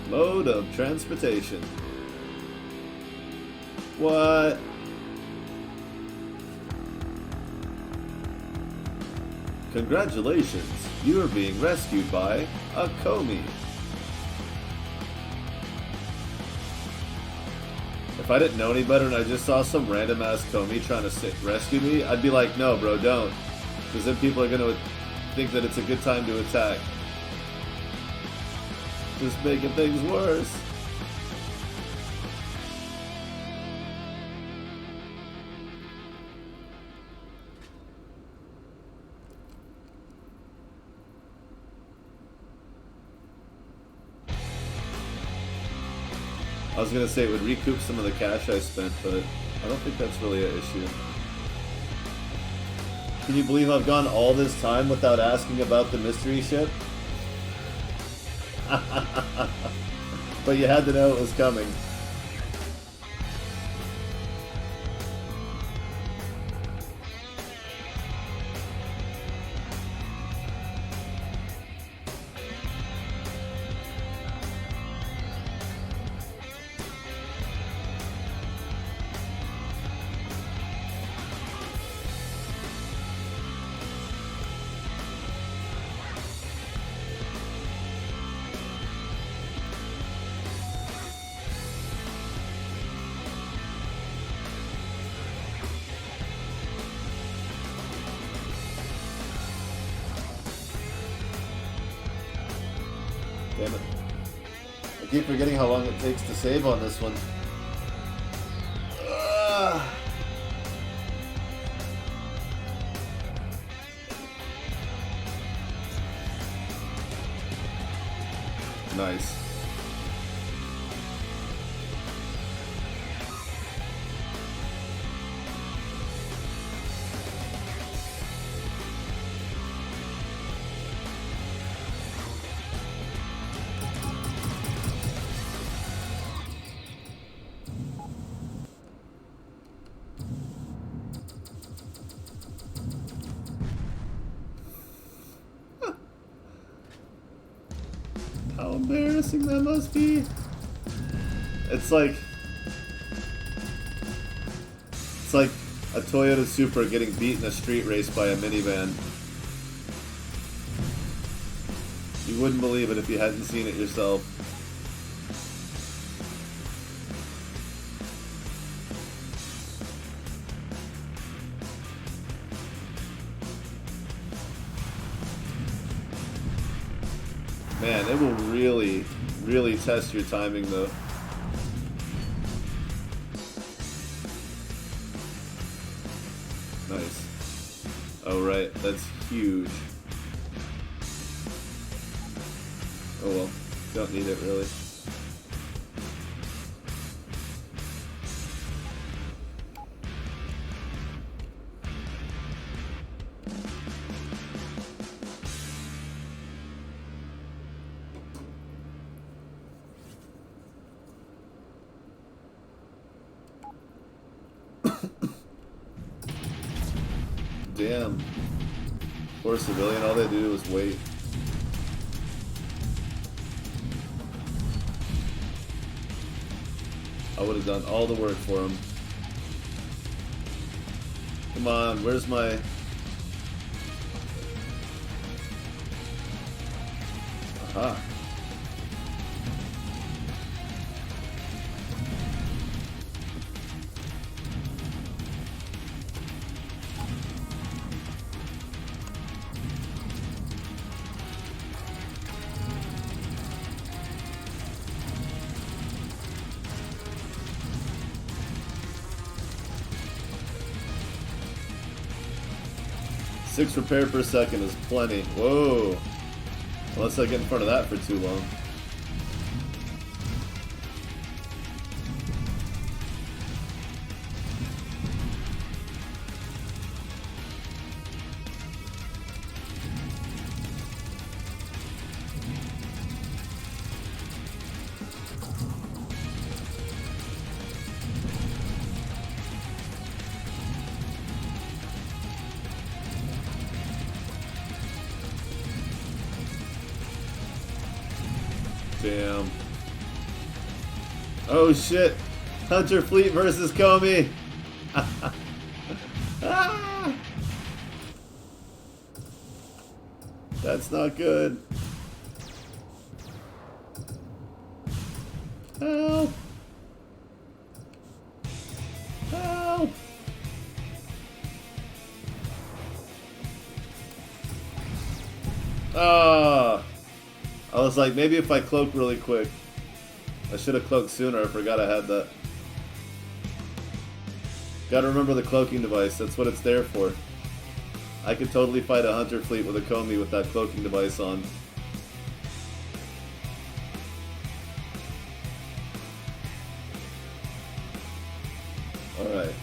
Mode of transportation. What? Congratulations, you are being rescued by a KombE. If I didn't know any better and I just saw some random ass KombE trying to rescue me, I'd be like, no bro, don't. Because then people are going to think that it's a good time to attack. Just making things worse. I was gonna say it would recoup some of the cash I spent, but I don't think that's really an issue. Can you believe I've gone all this time without asking about the mystery ship? But you had to know it was coming. Damn it. I keep forgetting how long it takes to save on this one. Nice. How embarrassing that must be. It's like a Toyota Supra getting beat in a street race by a minivan. You wouldn't believe it if you hadn't seen it yourself. Man, it will really, really test your timing though. Nice. Oh right, that's huge. Oh well, don't need it really. damn. Poor civilian, all they do was wait. I would have done all the work for him. Come on, where's my... Aha. Six repair per second is plenty. Whoa. Unless I get in front of that for too long. Damn. Oh shit. Hunter Fleet versus KombE. Ah! That's not good. Help. Help. Ah. I was like, maybe if I cloak really quick. I should have cloaked sooner. I forgot I had that. Gotta remember the cloaking device. That's what it's there for. I could totally fight a Hunter Fleet with a KombE with that cloaking device on. Alright.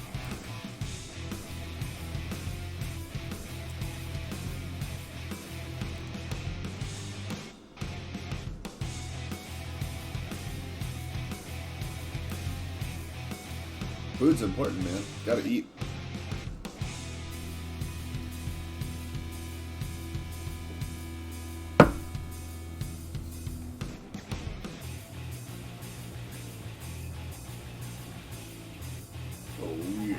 Food's important, man. Gotta eat. Oh, yeah.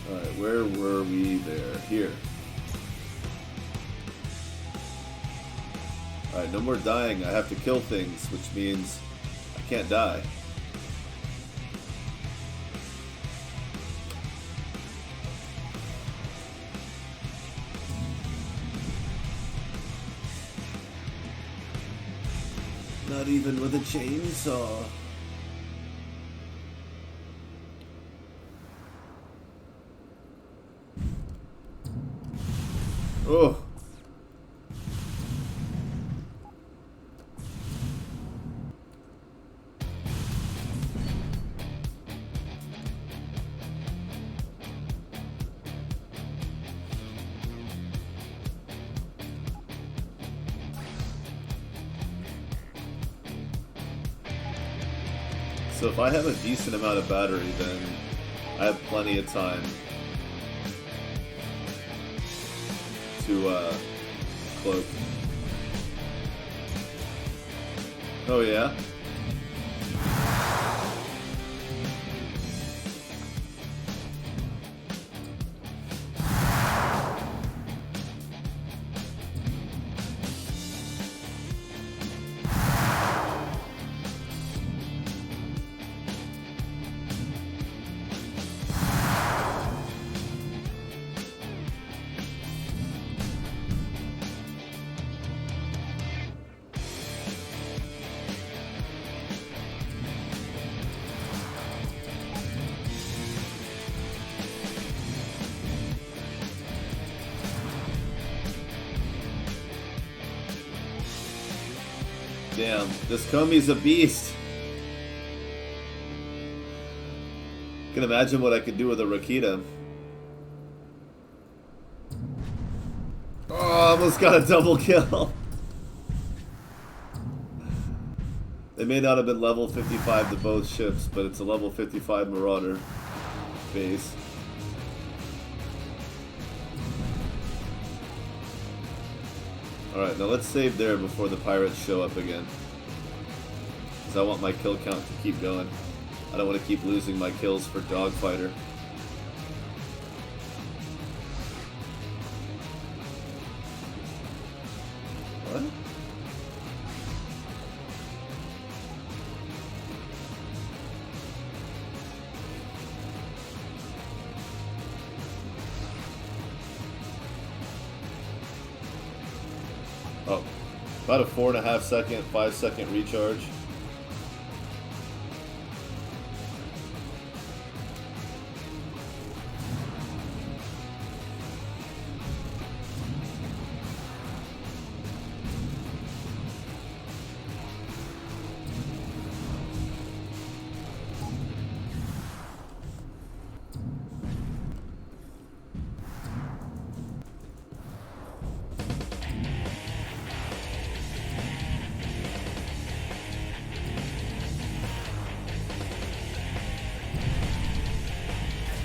Alright, where were we there? Here. Alright, no more dying. I have to kill things, which means I can't die. Not even with a chainsaw. Oh. So if I have a decent amount of battery, then I have plenty of time to cloak. Oh yeah? Damn, this KombE's a beast. Can imagine what I could do with a Rakita. Oh, almost got a double kill. They may not have been level 55 to both ships, but it's a level 55 Marauder base. Alright, now let's save there before the pirates show up again. Because I want my kill count to keep going. I don't want to keep losing my kills for Dogfighter. What? Oh, about a 4.5 second, 5 second recharge.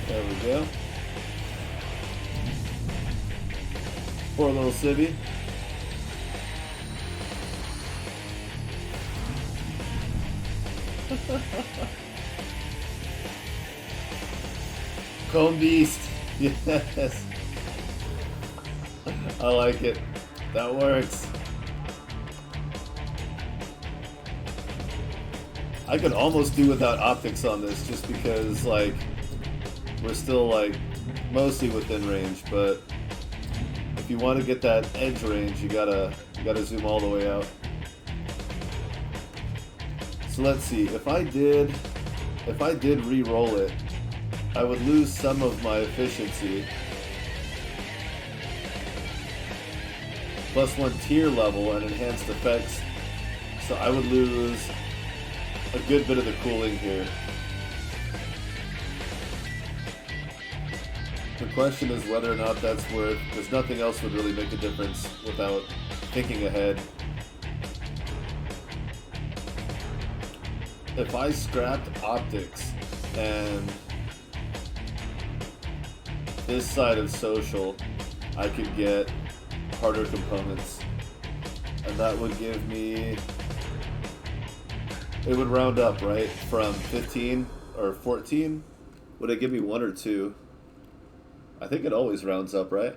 There we go. Poor little civvy. KombE. Yes. I like it. That works. I could almost do without optics on this just because, like, we're still, like, mostly within range, but if you want to get that edge range, you gotta zoom all the way out. So let's see, if I did re-roll it, I would lose some of my efficiency. +1 tier level and enhanced effects, so I would lose a good bit of the cooling here. The question is whether or not that's worth, because nothing else would really make a difference without thinking ahead. If I scrapped optics and this side of social, I could get harder components. And that would give me, it would round up, right? From 15 or 14? Would it give me 1 or 2? I think it always rounds up, right?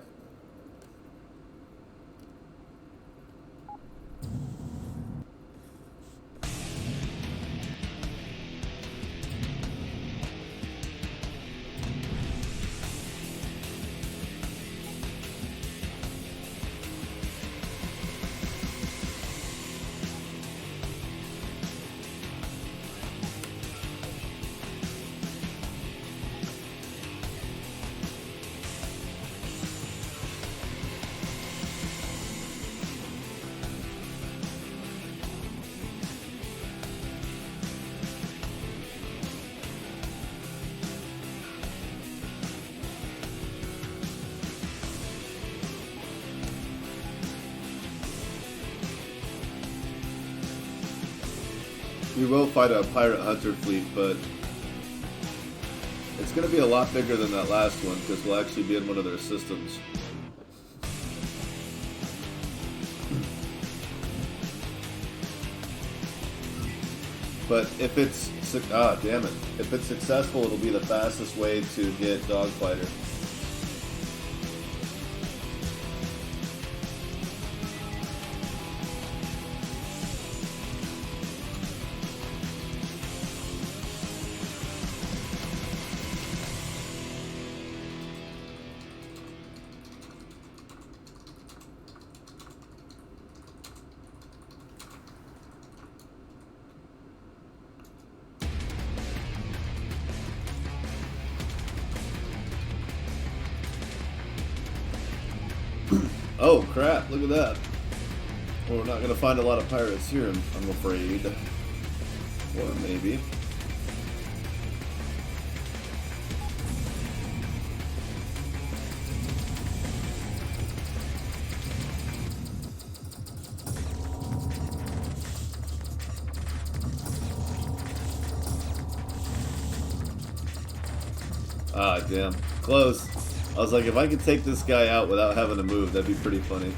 We will fight a pirate hunter fleet, but it's going to be a lot bigger than that last one because we'll actually be in one of their systems. But if it's damn it! If it's successful, it'll be the fastest way to get Dogfighter. Oh crap, look at that. Well, we're not going to find a lot of pirates here, I'm afraid. Or maybe. Ah, damn. Close. I was like, if I could take this guy out without having to move, that'd be pretty funny.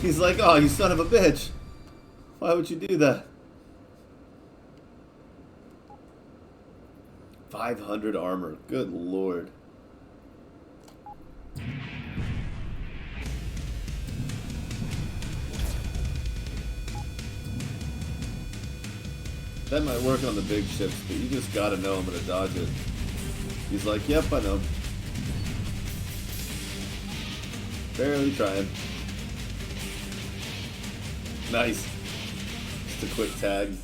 He's like, oh, you son of a bitch. Why would you do that? 500 armor. Good lord. That might work on the big ships, but you just gotta know I'm gonna dodge it. He's like, yep, I know. Barely trying. Nice. Just a quick tag.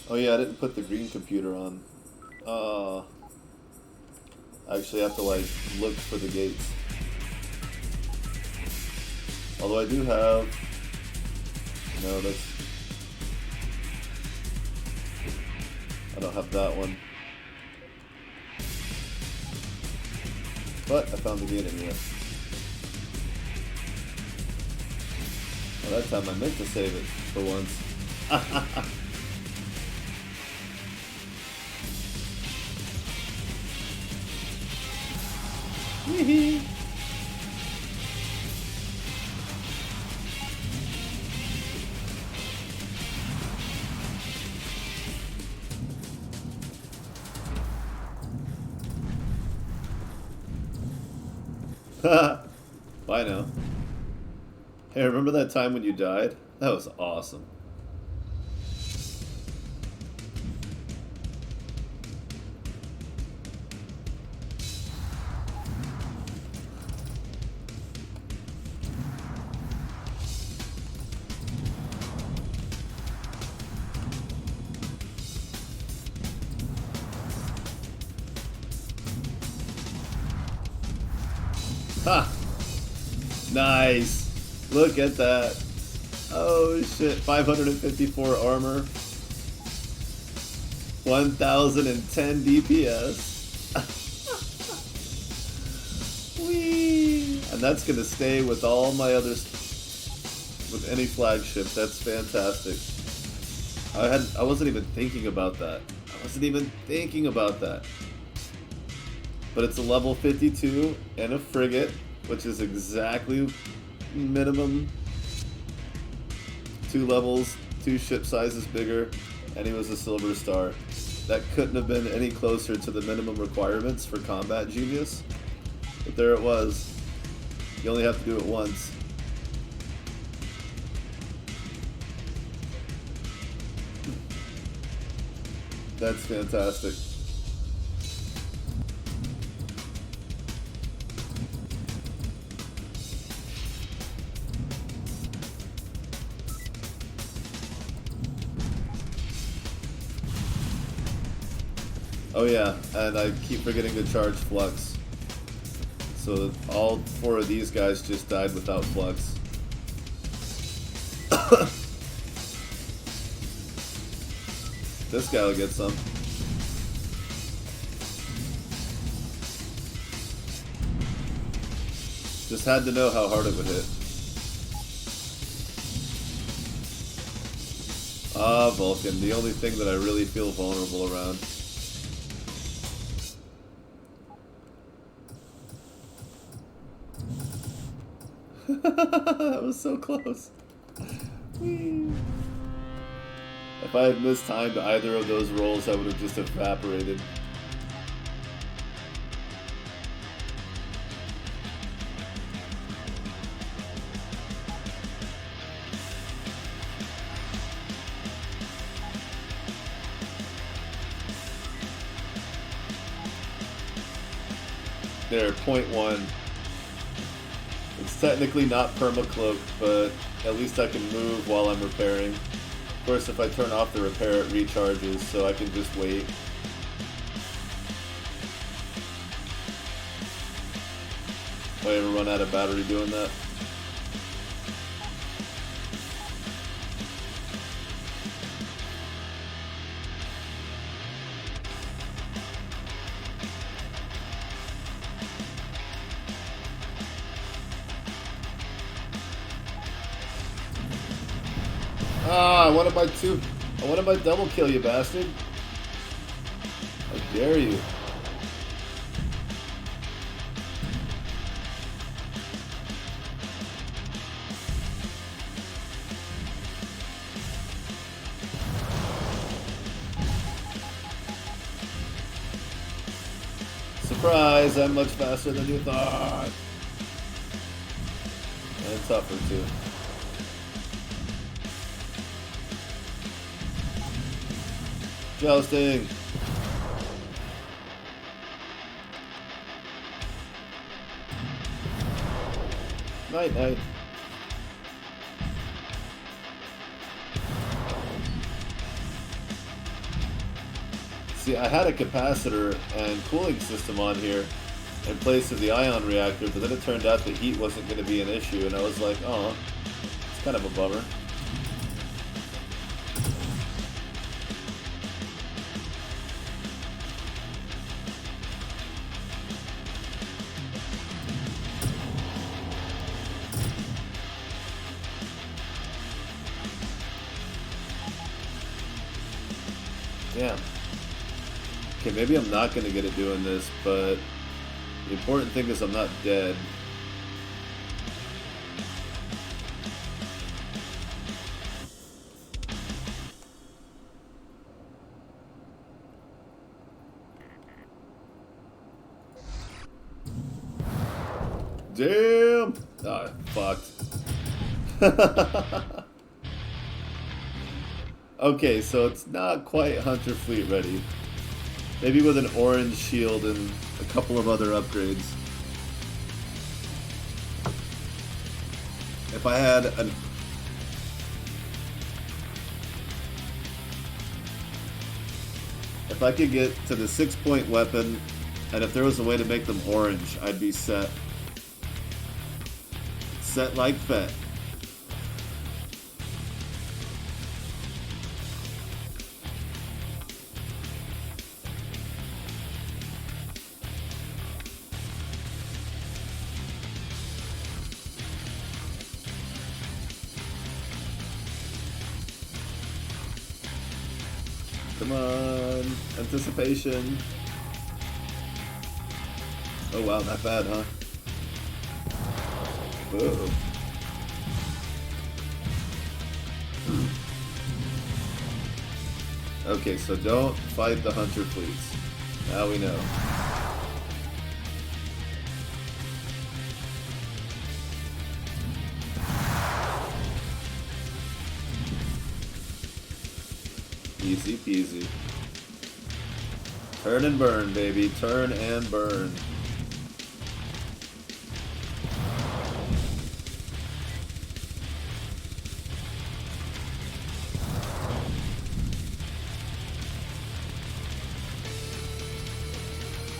Oh yeah, I didn't put the green computer on. I actually have to like look for the gates. Although I do have... No, that's... I don't have that one. But I found the gate anyway. Well, that time I meant to save it for once. Bye now. Hey, remember that time when you died? That was awesome. Ha! Nice! Look at that. Oh shit, 554 armor. 1010 DPS. Whee! And that's gonna stay with all my others, with any flagship. That's fantastic. I wasn't even thinking about that. But it's a level 52 and a frigate, which is exactly minimum 2 levels, 2 ship sizes bigger, and he was a silver star. That couldn't have been any closer to the minimum requirements for Combat Genius, but there it was. You only have to do it once. That's fantastic. Oh yeah, and I keep forgetting to charge Flux. So all 4 of these guys just died without Flux. This guy will get some. Just had to know how hard it would hit. Ah, Vulcan, the only thing that I really feel vulnerable around. That was so close. Whee. If I had mistimed either of those rolls, I would have just evaporated. There, .1. It's technically not perma-cloaked, but at least I can move while I'm repairing. Of course, if I turn off the repair, it recharges, so I can just wait. If I ever run out of battery doing that. Ah, I wanted my double kill, you bastard. How dare you? Surprise, I'm much faster than you thought. And tougher too. Jousting. Night night. See, I had a capacitor and cooling system on here in place of the ion reactor, but then it turned out the heat wasn't going to be an issue, and I was like, oh, it's kind of a bummer. Damn. Okay, maybe I'm not going to get it doing this, but the important thing is I'm not dead. Damn! Ah, fucked. Okay, so it's not quite Hunter Fleet ready. Maybe with an orange shield and a couple of other upgrades. If I had an... If I could get to the 6-point weapon, and if there was a way to make them orange, I'd be set. Set like Fett. Come on, anticipation. Oh wow, not bad, huh? Whoa. Okay, so don't fight the Hunter fleets. Now we know. Easy peasy. Turn and burn, baby. Turn and burn.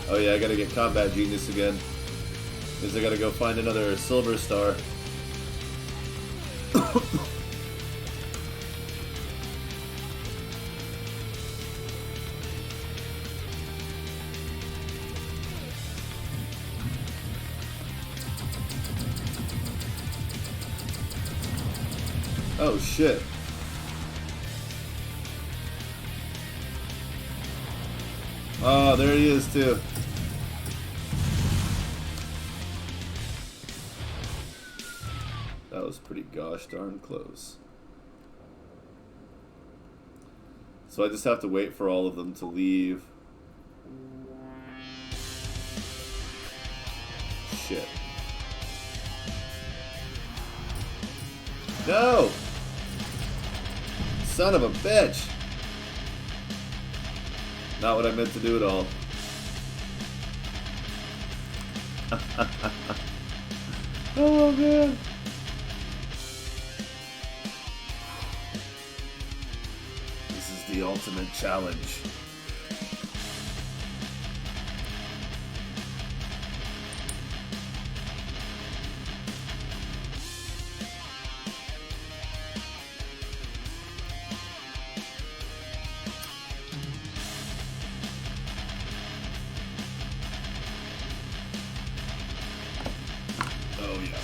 Oh yeah, I gotta get Combat Genius again. Because I gotta go find another Silver Star. Oh shit. Oh, there he is too. That was pretty gosh darn close. So I just have to wait for all of them to leave. Shit. No! Son of a bitch! Not what I meant to do at all. Oh man! This is the ultimate challenge. Oh yeah.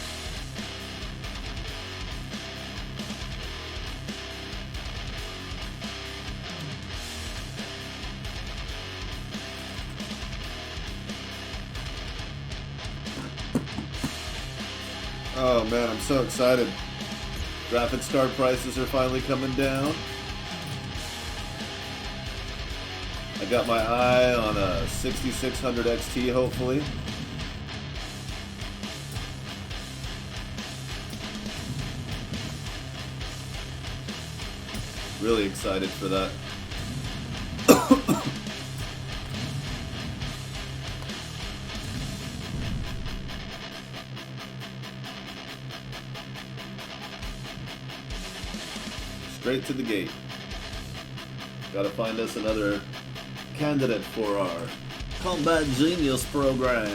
Oh man, I'm so excited. Graphics card prices are finally coming down. I got my eye on a 6600 XT hopefully. Really excited for that. Straight to the gate. Gotta find us another candidate for our Combat Genius program.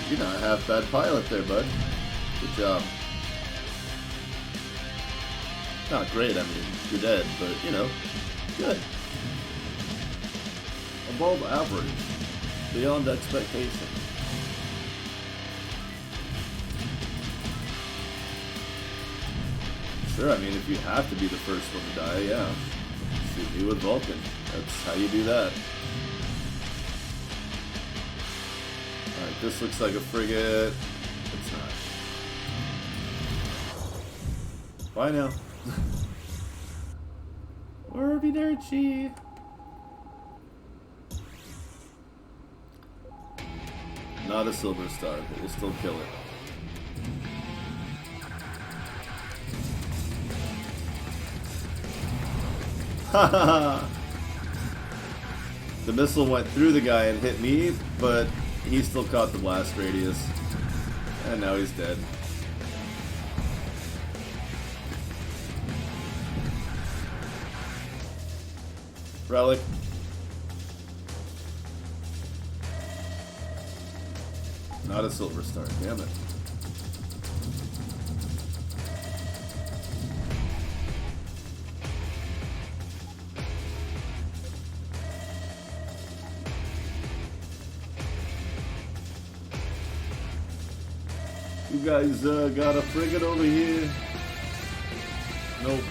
You're not a half bad pilot there, bud. Good job. Not great, I mean, you're dead, but, you know, good. Above average. Beyond expectation. Sure, I mean, if you have to be the first one to die, yeah. Shoot me with Vulcan. That's how you do that. Alright, this looks like a frigate. It's not. Bye now. Arrivederci. Not a silver star, but we'll still kill it. Haha! The missile went through the guy and hit me, but he still caught the blast radius. And now he's dead. Relic. Not a silver star, damn it. You guys got a frigate over here? Nope.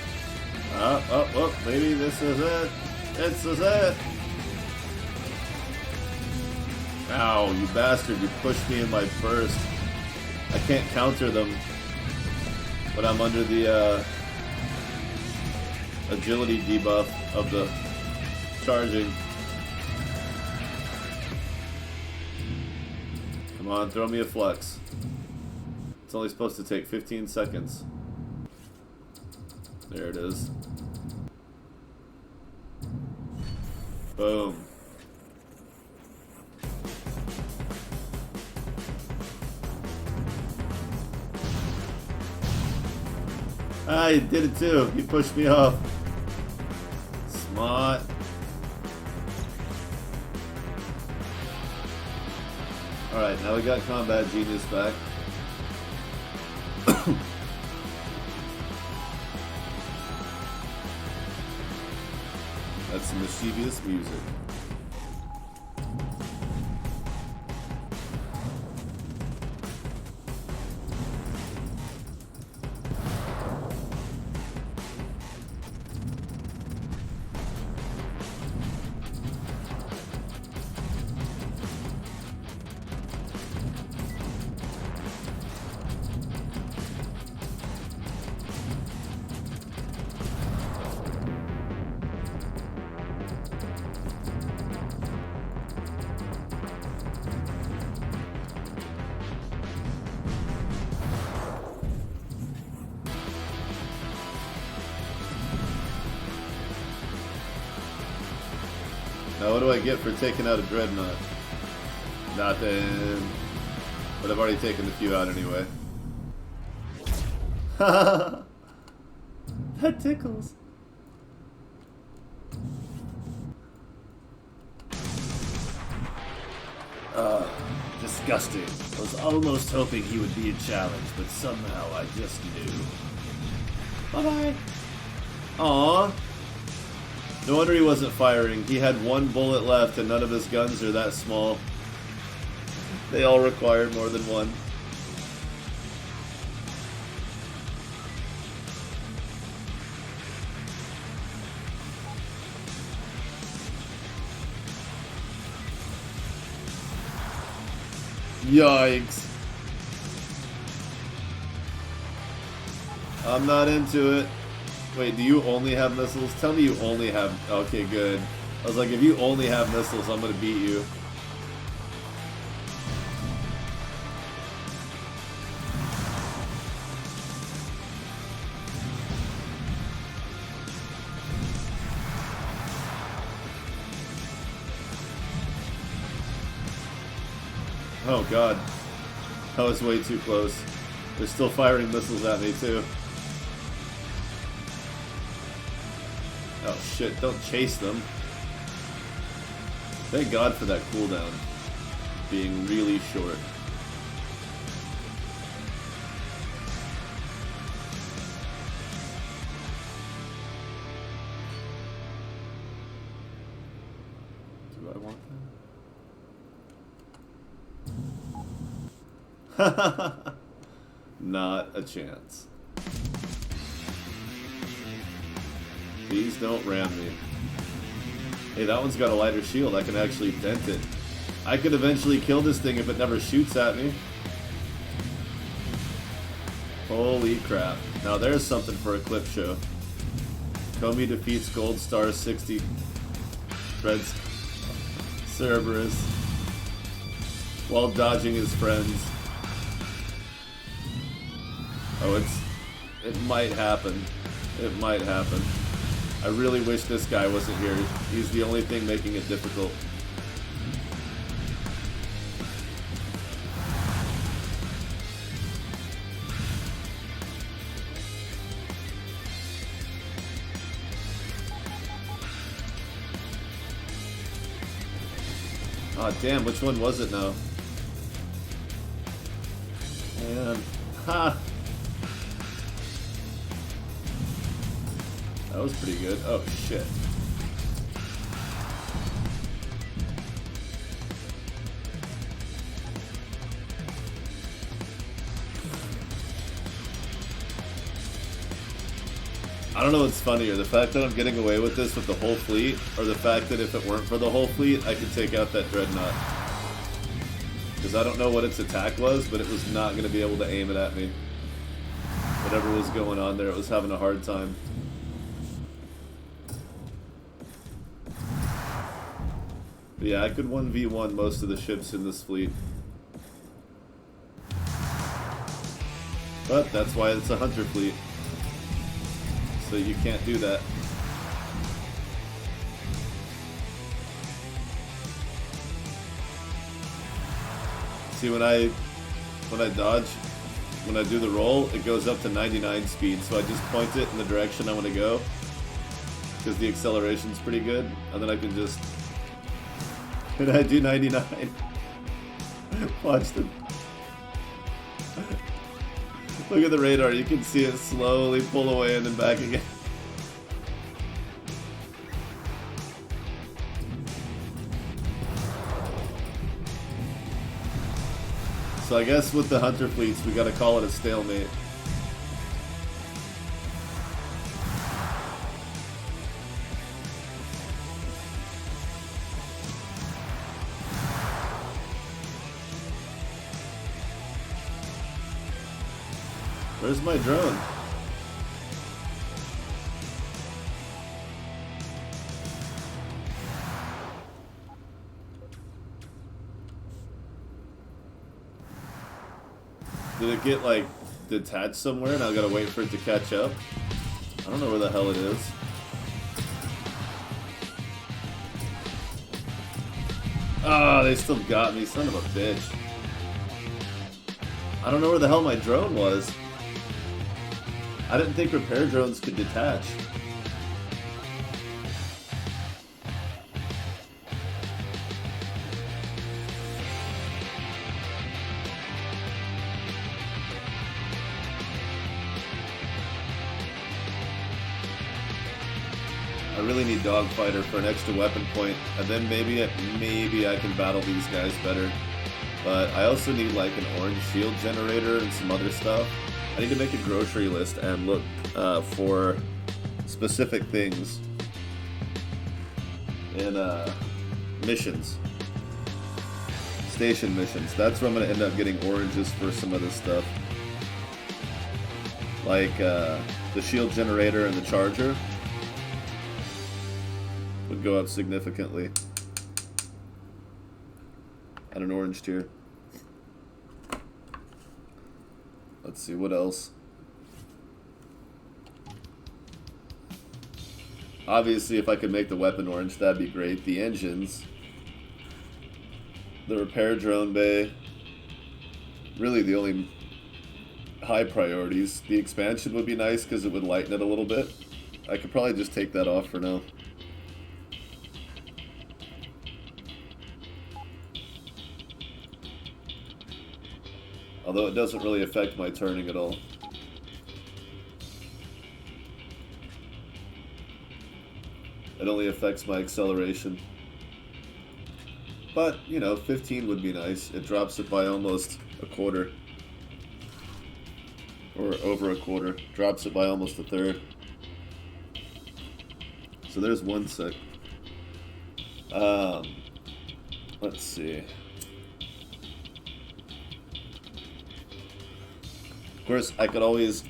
Oh, maybe this is it. This is it. Ow, you bastard, you pushed me in my burst. I can't counter them when I'm under the agility debuff of the charging. Come on, throw me a flux. It's only supposed to take 15 seconds. There it is. Boom. Ah, he did it too. He pushed me off. Smart. Alright, now we got Combat Genius back. mischievous music. Now what do I get for taking out a dreadnought? Nothing. But I've already taken a few out anyway. That tickles. Disgusting. I was almost hoping he would be a challenge, but somehow I just knew. Bye-bye. Aww. No wonder he wasn't firing. He had one bullet left and none of his guns are that small. They all required more than one. Yikes. I'm not into it. Wait, do you only have missiles? Tell me you only have... Okay, good. I was like, if you only have missiles, I'm gonna beat you. Oh god. That was way too close. They're still firing missiles at me too. Oh shit, don't chase them. Thank god for that cooldown being really short. Do I want that? Not a chance. Please don't ram me. Hey, that one's got a lighter shield. I can actually dent it. I could eventually kill this thing if it never shoots at me. Holy crap. Now there's something for a clip show. KombE defeats Gold Star 60. Threads Cerberus while dodging his friends. Oh, it might happen. It might happen. I really wish this guy wasn't here. He's the only thing making it difficult. Aw, damn, which one was it now? Man. Ha! That was pretty good. Oh, shit. I don't know what's funnier, the fact that I'm getting away with this with the whole fleet, or the fact that if it weren't for the whole fleet, I could take out that dreadnought. Because I don't know what its attack was, but it was not going to be able to aim it at me. Whatever was going on there, it was having a hard time. But yeah, I could 1v1 most of the ships in this fleet. But that's why it's a hunter fleet. So you can't do that. See, when I dodge, when I do the roll, it goes up to 99 speed, so I just point it in the direction I want to go. Because the acceleration's pretty good, and then I can just... And I do 99. Watch them. Look at the radar, you can see it slowly pull away and then back again. So I guess with the hunter fleets, we gotta call it a stalemate. Where's my drone? Did it get, like, detached somewhere and I gotta wait for it to catch up? I don't know where the hell it is. Ah, they still got me, son of a bitch. I don't know where the hell my drone was. I didn't think repair drones could detach. I really need Dogfighter for an extra weapon point, and then maybe I can battle these guys better. But I also need like an orange shield generator and some other stuff. I need to make a grocery list and look for specific things in missions. Station missions. That's where I'm going to end up getting oranges for some of this stuff. Like the shield generator and the charger would go up significantly at an orange tier. Let's see, what else? Obviously, if I could make the weapon orange, that'd be great. The engines. The repair drone bay. Really the only high priorities. The expansion would be nice because it would lighten it a little bit. I could probably just take that off for now. Although it doesn't really affect my turning at all. It only affects my acceleration. But, you know, 15 would be nice. It drops it by almost a quarter. Or over a quarter. Drops it by almost a third. So there's one sec. Let's see. Of course, I could always...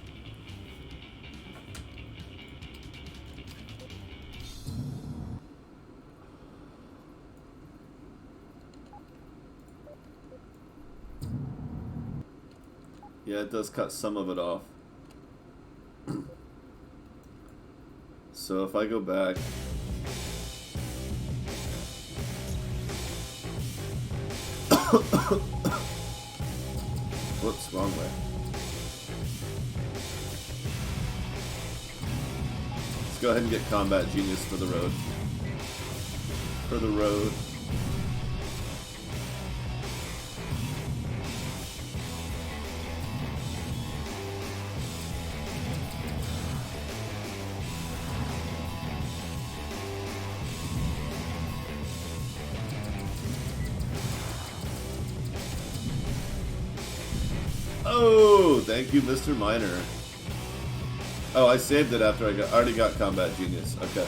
Yeah, it does cut some of it off. So if I go back... Whoops, wrong way. Let's go ahead and get Combat Genius for the road. For the road. Oh, thank you, Mr. Miner. Oh, I saved it after I already got Combat Genius. Okay.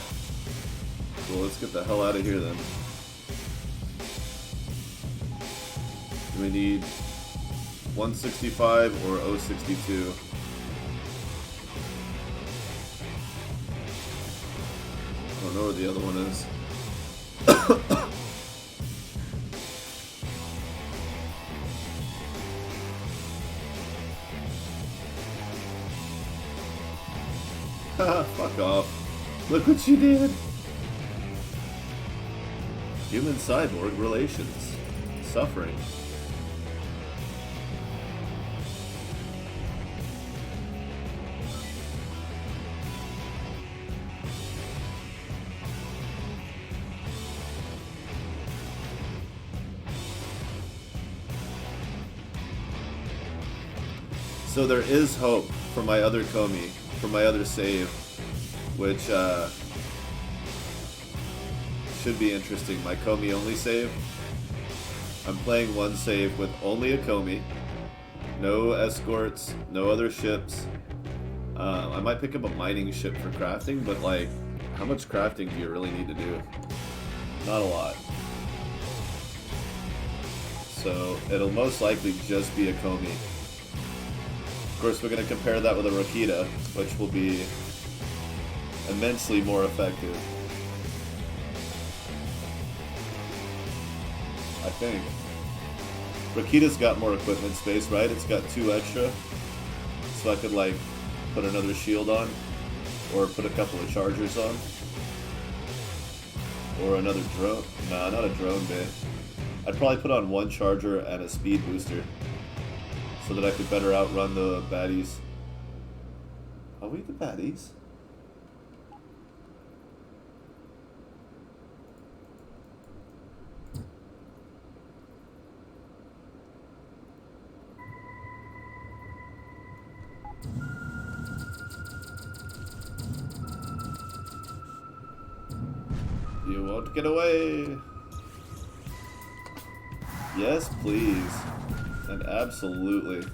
Cool, let's get the hell out of here then. We need 165 or 062. I don't know where the other one is. Fuck off. Look what you did. Human-cyborg relations. Suffering. So there is hope for my other KombE, for my other save, which should be interesting. My KombE only save. I'm playing one save with only a KombE, No escorts, no other ships. I might pick up a mining ship for crafting, but like, how much crafting do you really need to do? Not a lot. So it'll most likely just be a KombE. Of course, we're going to compare that with a Rakita, which will be immensely more effective. I think. Rakita's got more equipment space, right? It's got 2 extra. So I could like put another shield on, or put a couple of chargers on, or another drone. Nah, not a drone bay. I'd probably put on 1 charger and a speed booster so that I could better outrun the baddies. Are we the baddies? You won't get away. Yes, please. And absolutely.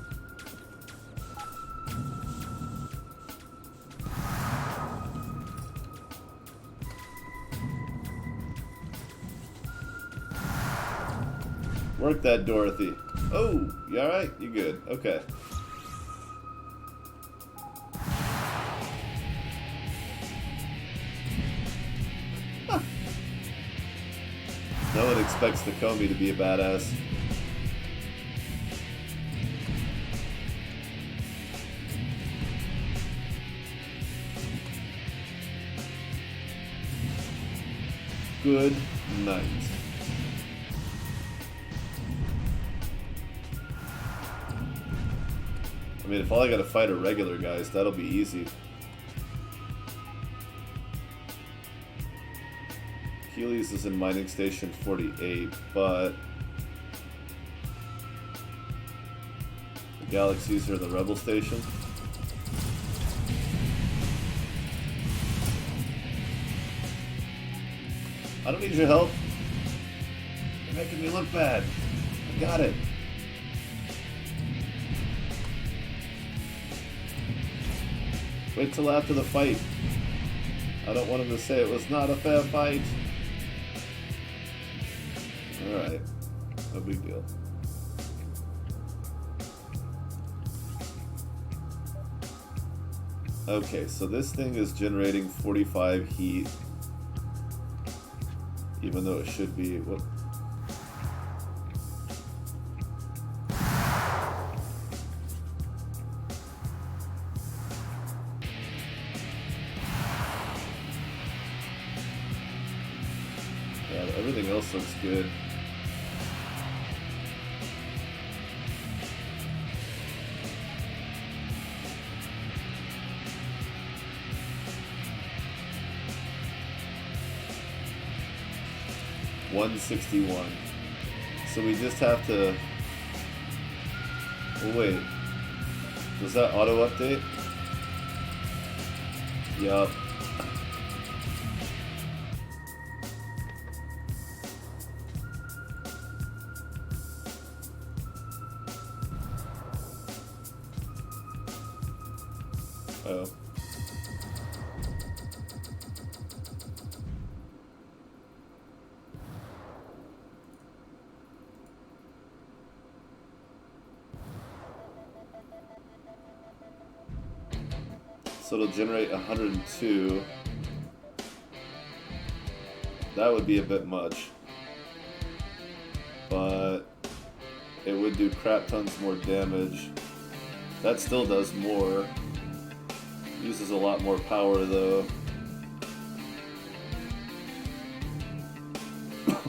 Work that, Dorothy. Oh, you alright? You good. Okay. No one expects the KombE to be a badass. Good night. I mean, if all I gotta fight are regular guys, that'll be easy. Achilles is in mining station 48, but the galaxies are in the rebel station. I don't need your help. You're making me look bad. I got it. Wait till after the fight. I don't want him to say it was not a fair fight. Alright. No big deal. Okay, so this thing is generating 45 heat. Even though it should be... Whoop. Yeah, everything else looks good. $161. So we just have to... Oh, wait. Does that auto update? Yup. Oh. So it'll generate 102. That would be a bit much. But it would do crap tons more damage. That still does more. Uses a lot more power though. But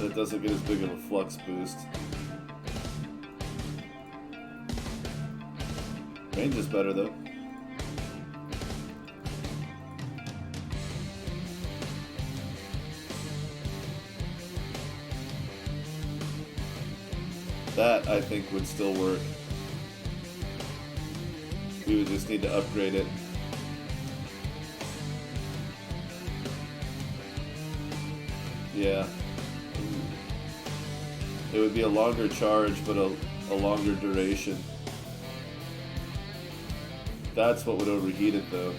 it doesn't get as big of a flux boost. Range is better though. That, I think, would still work. We would just need to upgrade it. Yeah. Ooh. It would be a longer charge, but a longer duration. That's what would overheat it, though.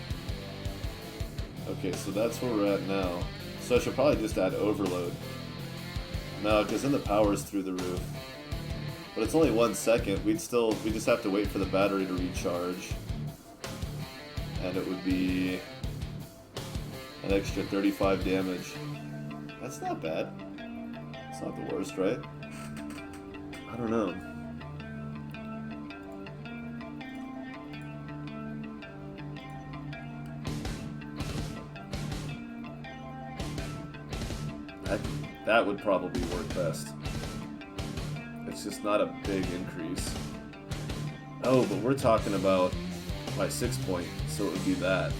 Okay, so that's where we're at now. So I should probably just add overload. No, because then the power's through the roof. But it's only 1 second. We just have to wait for the battery to recharge. And it would be an extra 35 damage. That's not bad. It's not the worst, right? I don't know. That would probably work best. It's just not a big increase. Oh, but we're talking about my 6 point, so it would be that.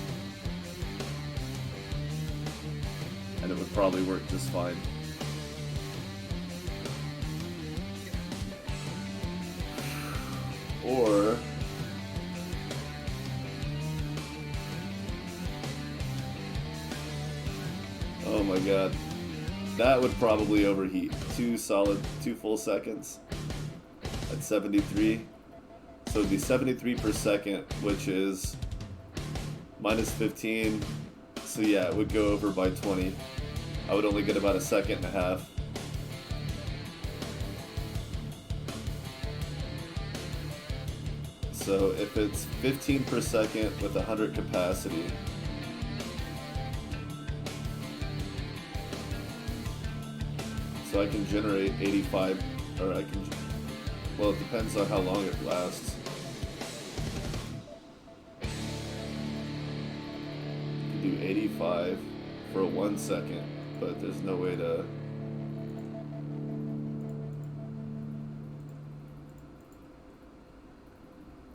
And it would probably work just fine. Or oh my god. That would probably overheat. 2 full seconds at 73. So it'd be 73 per second, which is minus 15. So yeah, it would go over by 20. I would only get about a second and a half. So if it's 15 per second with 100 capacity, so I can generate 85, or I can, well, it depends on how long it lasts. You can do 85 for 1 second, but there's no way to.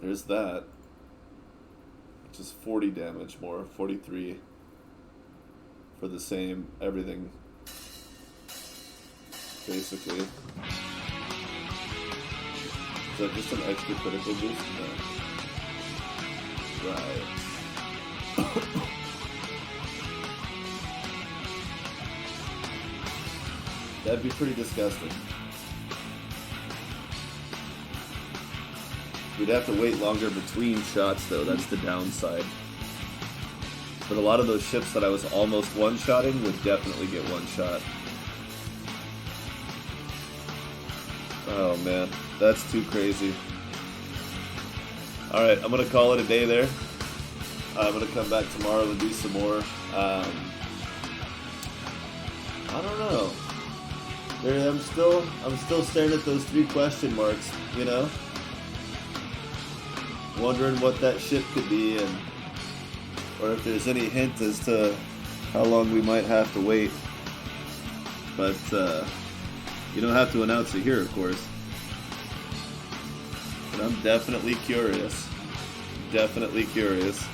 There's that, which is 40 damage more, 43 for the same everything. Basically. Is that just an extra critical boost? No. Right. That'd be pretty disgusting. We'd have to wait longer between shots, though. That's the downside. But a lot of those ships that I was almost one-shotting would definitely get one shot. Oh man, that's too crazy. Alright, I'm going to call it a day there. I'm going to come back tomorrow and do some more. I don't know. I'm still staring at those 3 question marks, you know? Wondering what that ship could be, and or if there's any hint as to how long we might have to wait. But, you don't have to announce it here, of course. But I'm definitely curious. Definitely curious.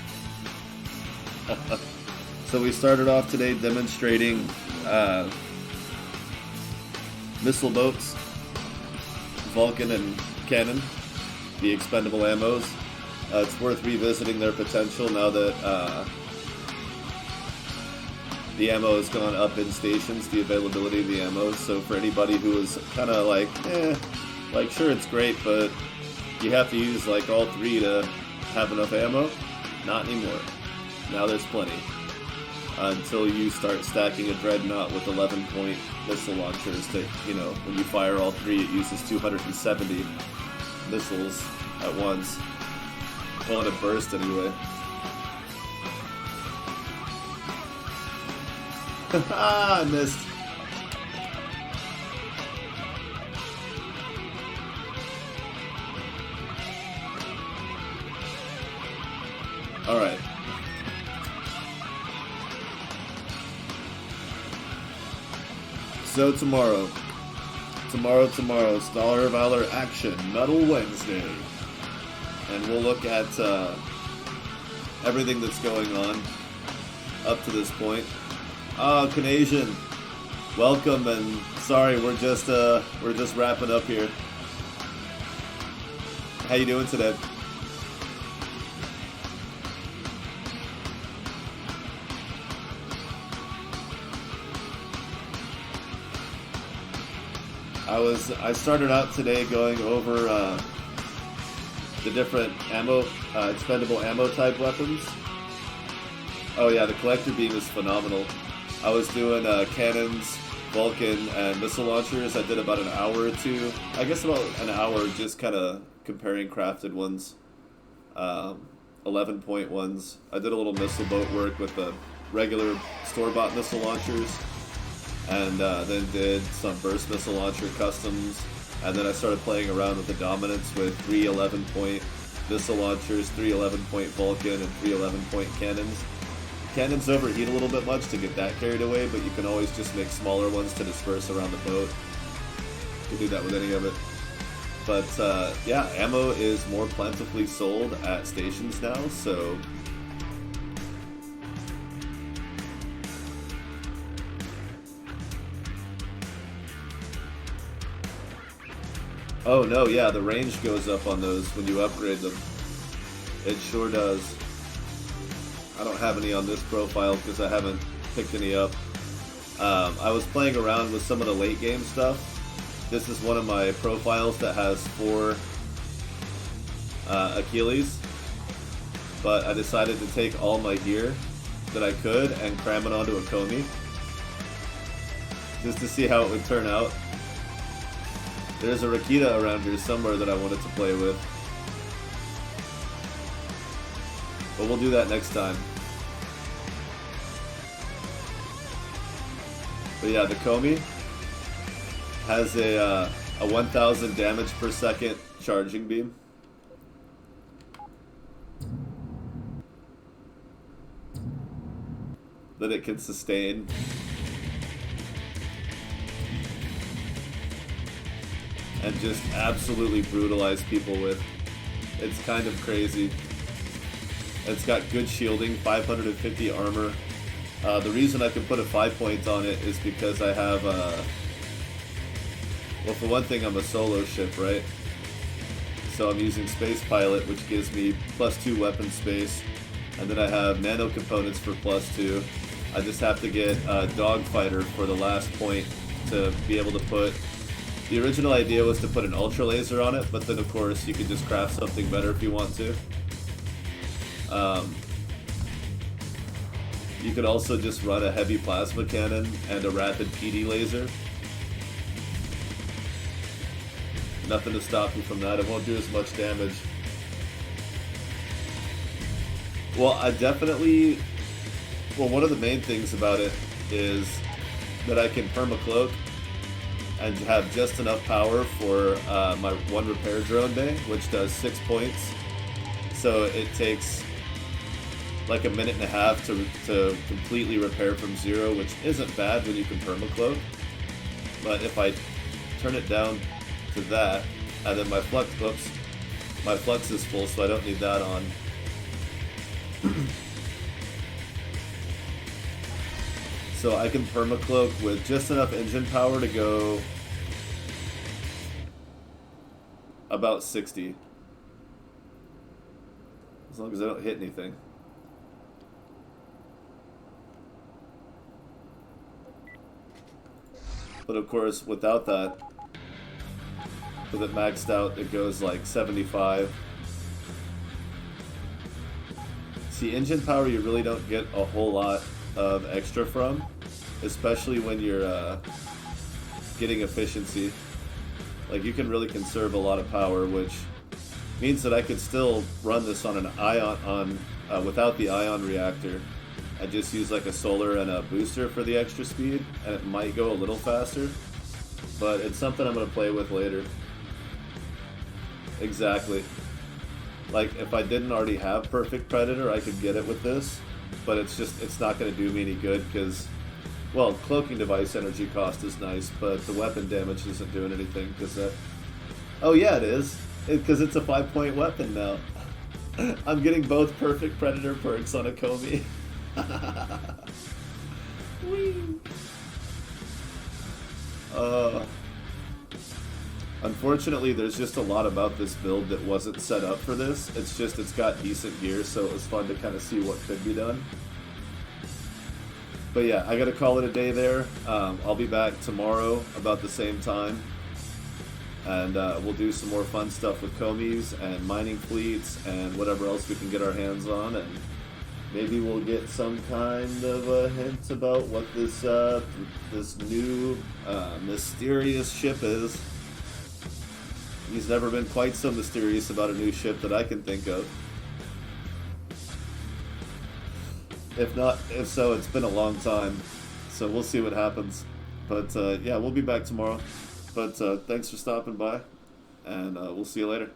So we started off today demonstrating missile boats, Vulcan and Cannon, the expendable ammos. It's worth revisiting their potential now that the ammo has gone up in stations, the availability of the ammo. So for anybody who is kind of like, sure, it's great, but you have to use like all 3 to have enough ammo. Not anymore. Now there's plenty. Until you start stacking a dreadnought with 11-point missile launchers that, you know, when you fire all 3, it uses 270 missiles at once. Well, in a burst anyway. I missed. Alright. So tomorrow, Scholar Valor Action, Metal Wednesday. And we'll look at everything that's going on up to this point. Oh, Canadian, welcome, and sorry, we're just wrapping up here. How you doing today? I started out today going over the different ammo, expendable ammo type weapons. Oh yeah, the collector beam is phenomenal. I was doing cannons, Vulcan, and missile launchers. I did about an hour or two. I guess about an hour just kind of comparing crafted ones. 11-point ones. I did a little missile boat work with the regular store-bought missile launchers. And then did some burst missile launcher customs. And then I started playing around with the dominance with 3 11-point missile launchers, 3 11-point Vulcan, and 3 11-point cannons. Cannons overheat a little bit much to get that carried away, but you can always just make smaller ones to disperse around the boat. You can do that with any of it. But yeah, ammo is more plentifully sold at stations now, so... Oh no, yeah, the range goes up on those when you upgrade them. It sure does. I don't have any on this profile because I haven't picked any up. I was playing around with some of the late game stuff. This is one of my profiles that has 4 Achilles. But I decided to take all my gear that I could and cram it onto a KombE. Just to see how it would turn out. There's a Rakita around here somewhere that I wanted to play with. But we'll do that next time. But yeah, the KombE has a 1000 damage per second charging beam. That it can sustain. And just absolutely brutalize people with. It's kind of crazy. It's got good shielding, 550 armor. The reason I can put a 5-point on it is because I have, well, for one thing, I'm a solo ship, right? So I'm using Space Pilot, which gives me +2 weapon space. And then I have nano components for +2. I just have to get Dogfighter for the last point to be able to put... The original idea was to put an ultra laser on it, but then of course you can just craft something better if you want to. You could also just run a heavy plasma cannon and a rapid PD laser. Nothing to stop me from that. It won't do as much damage. Well, I definitely... Well, one of the main things about it is that I can permacloak and have just enough power for my 1 repair drone day, which does 6 points. So it takes like a minute and a half to completely repair from 0, which isn't bad when you can permacloak. But if I turn it down to that, and then my flux is full, so I don't need that on. So I can permacloak with just enough engine power to go about 60. As long as I don't hit anything. But of course, without that, with it maxed out, it goes like 75. See, engine power you really don't get a whole lot of extra from, especially when you're getting efficiency. Like, you can really conserve a lot of power, which means that I could still run this on an ion without the ion reactor. I just use like a solar and a booster for the extra speed, and it might go a little faster, but it's something I'm going to play with later. Exactly. Like, if I didn't already have Perfect Predator, I could get it with this, but it's not going to do me any good because, well, cloaking device energy cost is nice, but the weapon damage isn't doing anything because that... Oh yeah, it is, because it's a 5-point weapon now. I'm getting both Perfect Predator perks on a KombE. Whee! Unfortunately, there's just a lot about this build that wasn't set up for this. It's got decent gear, so it was fun to kind of see what could be done. But yeah, I gotta call it a day there. I'll be back tomorrow about the same time. and we'll do some more fun stuff with KombEs and mining fleets and whatever else we can get our hands on, and maybe we'll get some kind of a hint about what this this new mysterious ship is. He's never been quite so mysterious about a new ship that I can think of. If so, it's been a long time. So we'll see what happens. But yeah, we'll be back tomorrow. But thanks for stopping by, and we'll see you later.